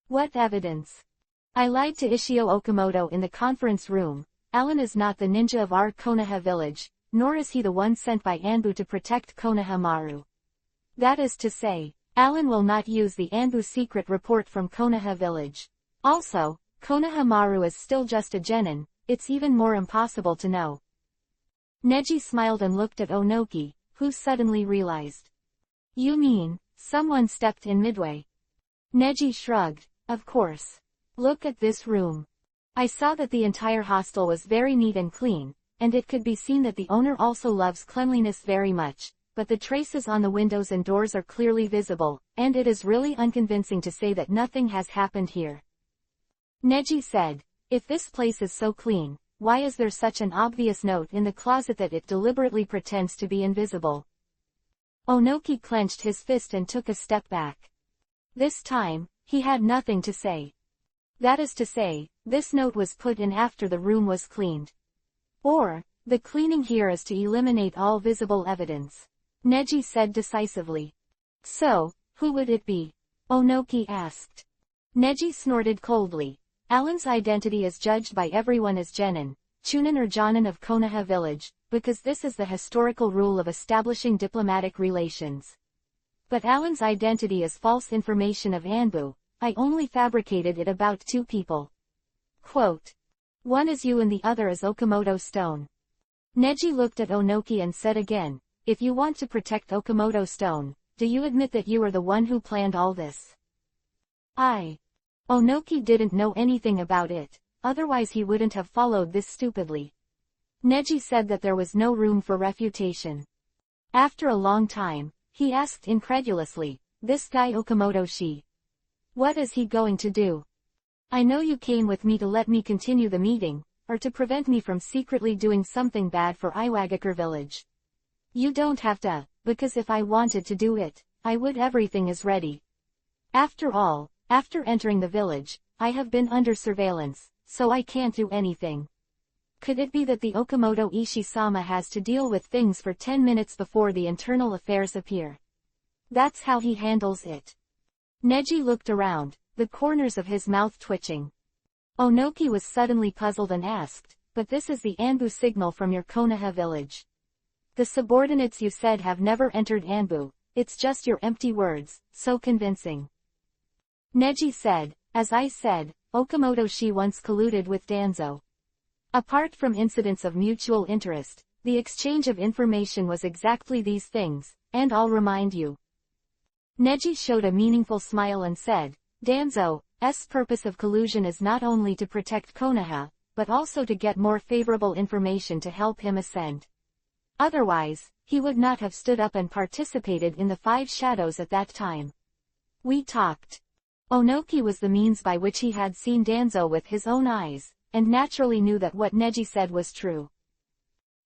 What evidence? I lied to Ishio Okamoto in the conference room. Alan is not the ninja of our Konoha village, nor is he the one sent by Anbu to protect Konohamaru. That is to say, Alan will not use the Anbu secret report from Konoha village. Also, Konohamaru is still just a genin, it's even more impossible to know. Neji smiled and looked at Onoki, who suddenly realized. You mean, someone stepped in midway? Neji shrugged, of course. Look at this room. I saw that the entire hostel was very neat and clean, and it could be seen that the owner also loves cleanliness very much, but the traces on the windows and doors are clearly visible, and it is really unconvincing to say that nothing has happened here. Neji said, if this place is so clean, why is there such an obvious note in the closet that it deliberately pretends to be invisible? Onoki clenched his fist and took a step back. This time, he had nothing to say. That is to say, this note was put in after the room was cleaned. Or, the cleaning here is to eliminate all visible evidence. Neji said decisively. So, who would it be? Onoki asked. Neji snorted coldly. Alan's identity is judged by everyone as Genin, Chunin or Jonin of Konoha village, because this is the historical rule of establishing diplomatic relations. But Alan's identity is false information of Anbu. I only fabricated it about two people. Quote. One is you and the other is Okamoto Stone. Neji looked at Onoki and said again, if you want to protect Okamoto Stone, do you admit that you are the one who planned all this? Onoki didn't know anything about it, otherwise he wouldn't have followed this stupidly. Neji said that there was no room for refutation. After a long time, he asked incredulously, this guy Okamoto Shi. What is he going to do? I know you came with me to let me continue the meeting, or to prevent me from secretly doing something bad for Iwagakure village. You don't have to, because if I wanted to do it, I would. Everything is ready. After all, after entering the village, I have been under surveillance, so I can't do anything. Could it be that the Okamoto Ishii-sama has to deal with things for 10 minutes before the internal affairs appear? That's how he handles it. Neji looked around, the corners of his mouth twitching. Onoki was suddenly puzzled and asked, but this is the Anbu signal from your Konoha village. The subordinates you said have never entered Anbu, it's just your empty words, so convincing. Neji said, as I said, Okamoto Shi once colluded with Danzo. Apart from incidents of mutual interest, the exchange of information was exactly these things, and I'll remind you. Neji showed a meaningful smile and said, Danzo's purpose of collusion is not only to protect Konoha, but also to get more favorable information to help him ascend. Otherwise, he would not have stood up and participated in the Five Shadows at that time. We talked. Onoki was the means by which he had seen Danzo with his own eyes, and naturally knew that what Neji said was true.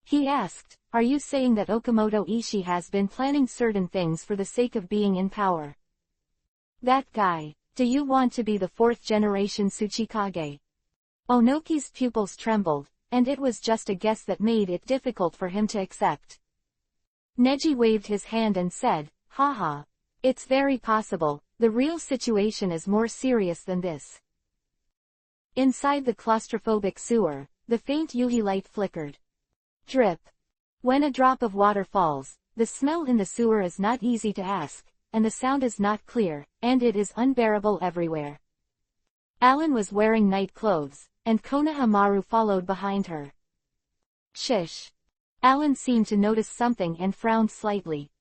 He asked, are you saying that Okamoto Ishii has been planning certain things for the sake of being in power? That guy, do you want to be the fourth generation Tsuchikage? Onoki's pupils trembled, and it was just a guess that made it difficult for him to accept. Neji waved his hand and said, haha. It's very possible, the real situation is more serious than this. Inside the claustrophobic sewer, the faint Yuhi light flickered. Drip. When a drop of water falls, the smell in the sewer is not easy to ask, and the sound is not clear, and it is unbearable everywhere. Alan was wearing night clothes, and Konohamaru followed behind her. Shish. Alan seemed to notice something and frowned slightly.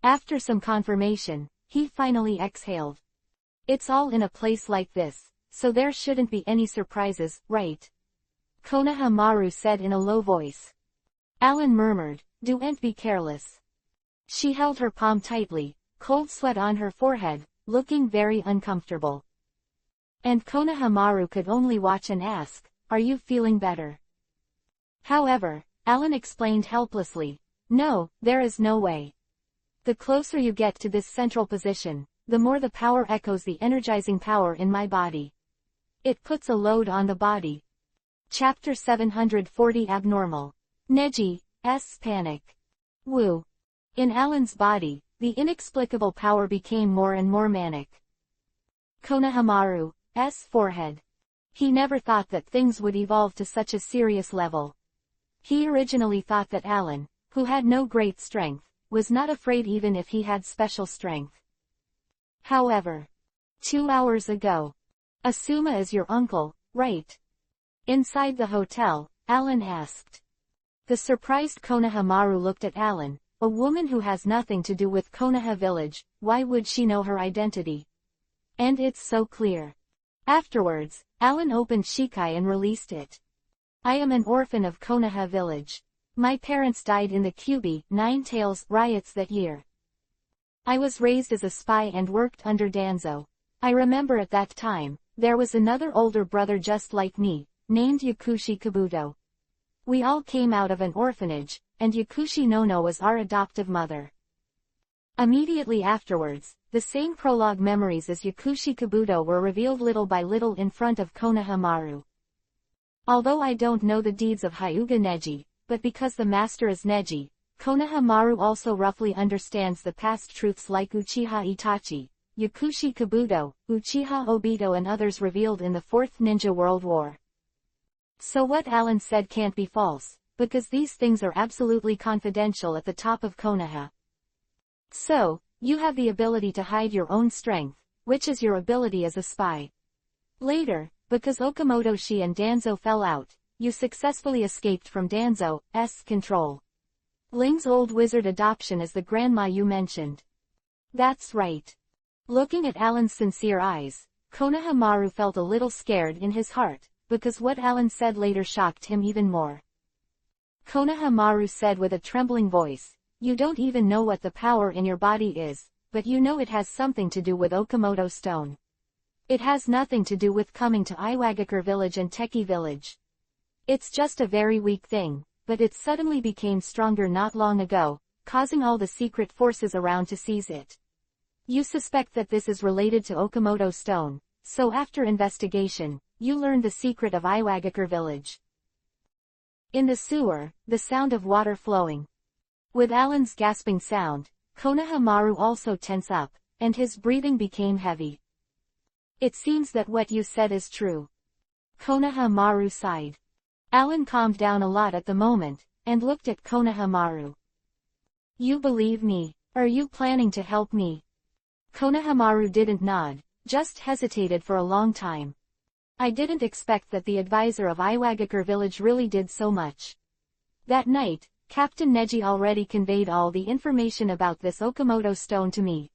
After some confirmation, he finally exhaled. It's all in a place like this, so there shouldn't be any surprises, right? Konohamaru said in a low voice. Alan murmured, "Don't be careless." She held her palm tightly, cold sweat on her forehead, looking very uncomfortable. And Konohamaru could only watch and ask, "Are you feeling better?" However, Alan explained helplessly, "No, there is no way. The closer you get to this central position, the more the power echoes the energizing power in my body. It puts a load on the body." Chapter 740 Abnormal. Neji's Panic. Woo. In Alan's body, the inexplicable power became more and more manic. Konohamaru's forehead. He never thought that things would evolve to such a serious level. He originally thought that Alan, who had no great strength, was not afraid even if he had special strength. However, 2 hours ago. Asuma is your uncle, right? Inside the hotel, Alan asked. The surprised Konohamaru looked at Alan. A woman who has nothing to do with Konoha village, why would she know her identity? And it's so clear. Afterwards, Alan opened Shikai and released it. I am an orphan of Konoha village. My parents died in the EPUB Nine Tails riots that year. I was raised as a spy and worked under Danzo. I remember at that time, there was another older brother just like me, named Yakushi Kabuto. We all came out of an orphanage, and Yakushi Nono was our adoptive mother. Immediately afterwards, the same prologue memories as Yakushi Kabuto were revealed little by little in front of Konohamaru. Although I don't know the deeds of Hyuga Neji, but because the master is Neji, Konohamaru also roughly understands the past truths like Uchiha Itachi, Yakushi Kabuto, Uchiha Obito and others revealed in the Fourth Ninja World War. So what Alan said can't be false, because these things are absolutely confidential at the top of Konoha. So, you have the ability to hide your own strength, which is your ability as a spy. Later, because Okamotoshi and Danzo fell out, you successfully escaped from Danzo's control. Ling's old wizard adoption is the grandma you mentioned. That's right. Looking at Alan's sincere eyes, Konohamaru felt a little scared in his heart, because what Alan said later shocked him even more. Konohamaru said with a trembling voice, "You don't even know what the power in your body is, but you know it has something to do with Okamoto Stone. It has nothing to do with coming to Iwagakure village and Teki village. It's just a very weak thing, but it suddenly became stronger not long ago, causing all the secret forces around to seize it. You suspect that this is related to Okamoto Stone, so after investigation, you learned the secret of Iwagakure village." In the sewer, the sound of water flowing. With Alan's gasping sound, Konohamaru also tense up, and his breathing became heavy. "It seems that what you said is true." Konohamaru sighed. Alan calmed down a lot at the moment, and looked at Konohamaru. "You believe me? Are you planning to help me?" Konohamaru didn't nod, just hesitated for a long time. "I didn't expect that the advisor of Iwagakure village really did so much. That night, Captain Neji already conveyed all the information about this Okamoto stone to me.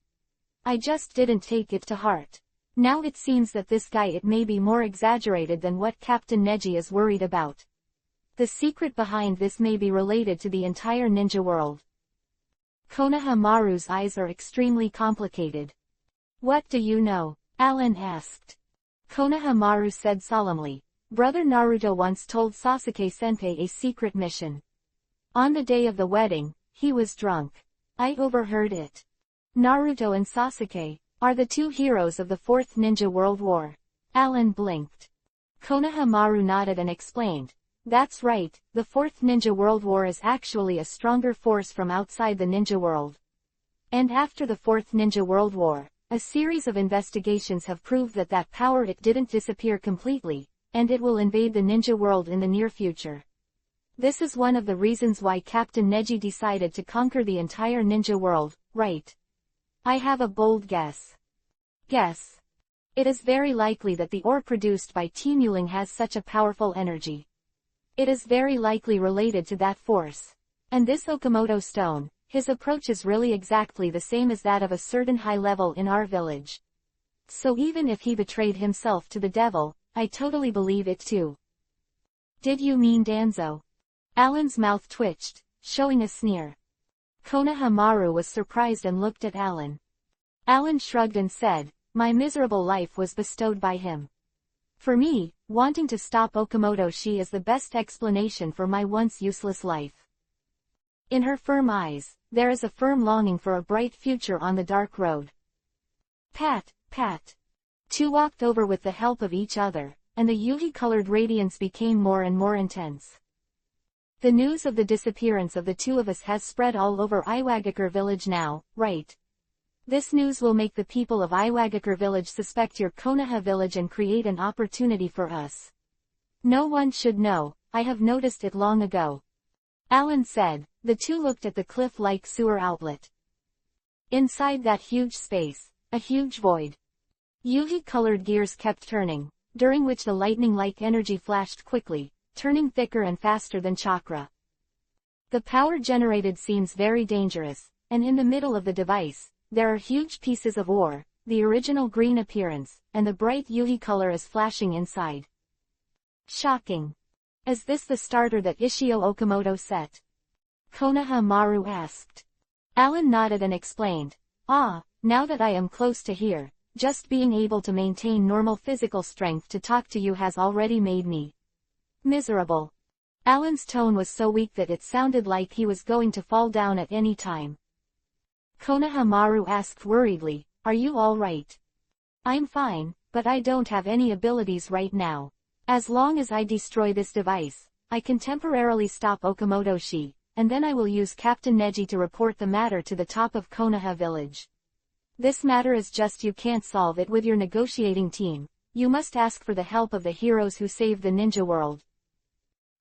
I just didn't take it to heart. Now it seems that this guy it may be more exaggerated than what Captain Neji is worried about. The secret behind this may be related to the entire ninja world." Konohamaru's eyes are extremely complicated. "What do you know?" Alan asked. Konohamaru said solemnly, "Brother Naruto once told Sasuke-senpai a secret mission. On the day of the wedding, he was drunk. I overheard it. Naruto and Sasuke are the two heroes of the Fourth Ninja World War." Alan blinked. Konohamaru nodded and explained, "That's right, the Fourth Ninja World War is actually a stronger force from outside the ninja world. And after the Fourth Ninja World War, a series of investigations have proved that that power it didn't disappear completely, and it will invade the ninja world in the near future. This is one of the reasons why Captain Neji decided to conquer the entire ninja world, right? I have a bold guess. Guess. It is very likely that the ore produced by Team Yuling has such a powerful energy. It is very likely related to that force. And this Okamoto stone, his approach is really exactly the same as that of a certain high level in our village. So even if he betrayed himself to the devil, I totally believe it too." "Did you mean Danzo?" Alan's mouth twitched, showing a sneer. Konohamaru was surprised and looked at Alan. Alan shrugged and said, "My miserable life was bestowed by him. For me, wanting to stop Okamoto-shi is the best explanation for my once useless life." In her firm eyes, there is a firm longing for a bright future on the dark road. Pat, pat. Two walked over with the help of each other, and the yuhi-colored radiance became more and more intense. The news of the disappearance of the two of us has spread all over Iwagakure village now, right? This news will make the people of Iwagakure village suspect your Konoha village and create an opportunity for us. No one should know, I have noticed it long ago. Alan said. The two looked at the cliff-like sewer outlet. Inside that huge space, a huge void. Yuhi-colored gears kept turning, during which the lightning-like energy flashed quickly, turning thicker and faster than chakra. The power generated seems very dangerous, and in the middle of the device, there are huge pieces of ore, the original green appearance, and the bright yuhi color is flashing inside. Shocking. Is this the starter that Ishio Okamoto set? Konohamaru asked. Alan nodded and explained. Now that I am close to here, just being able to maintain normal physical strength to talk to you has already made me miserable. Alan's tone was so weak that it sounded like he was going to fall down at any time. Konohamaru asked worriedly, "Are you all right?" "I'm fine, but I don't have any abilities right now. As long as I destroy this device, I can temporarily stop Okamoto-shi, and then I will use Captain Neji to report the matter to the top of Konoha village. This matter is just you can't solve it with your negotiating team, you must ask for the help of the heroes who saved the ninja world."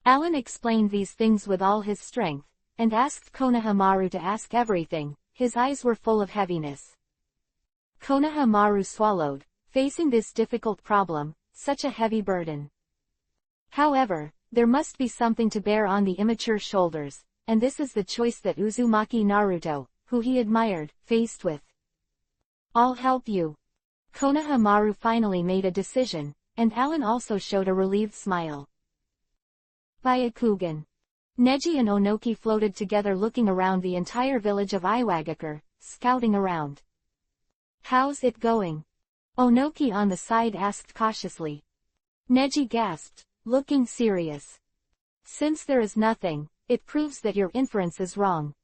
Alan explained these things with all his strength, and asked Konohamaru to ask everything. His eyes were full of heaviness. Konohamaru swallowed, facing this difficult problem, such a heavy burden. However, there must be something to bear on the immature shoulders, and this is the choice that Uzumaki Naruto, who he admired, faced with. "I'll help you." Konohamaru finally made a decision, and Alan also showed a relieved smile. Byakugan. Neji and Onoki floated together looking around the entire village of Iwagakure, scouting around. "How's it going?" Onoki on the side asked cautiously. Neji gasped, looking serious. "Since there is nothing, it proves that your inference is wrong.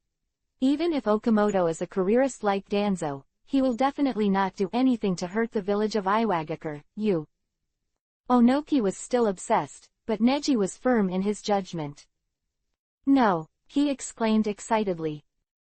Even if Okamoto is a careerist like Danzo, he will definitely not do anything to hurt the village of Iwagakure, you." Onoki was still obsessed, but Neji was firm in his judgment. "No," he exclaimed excitedly.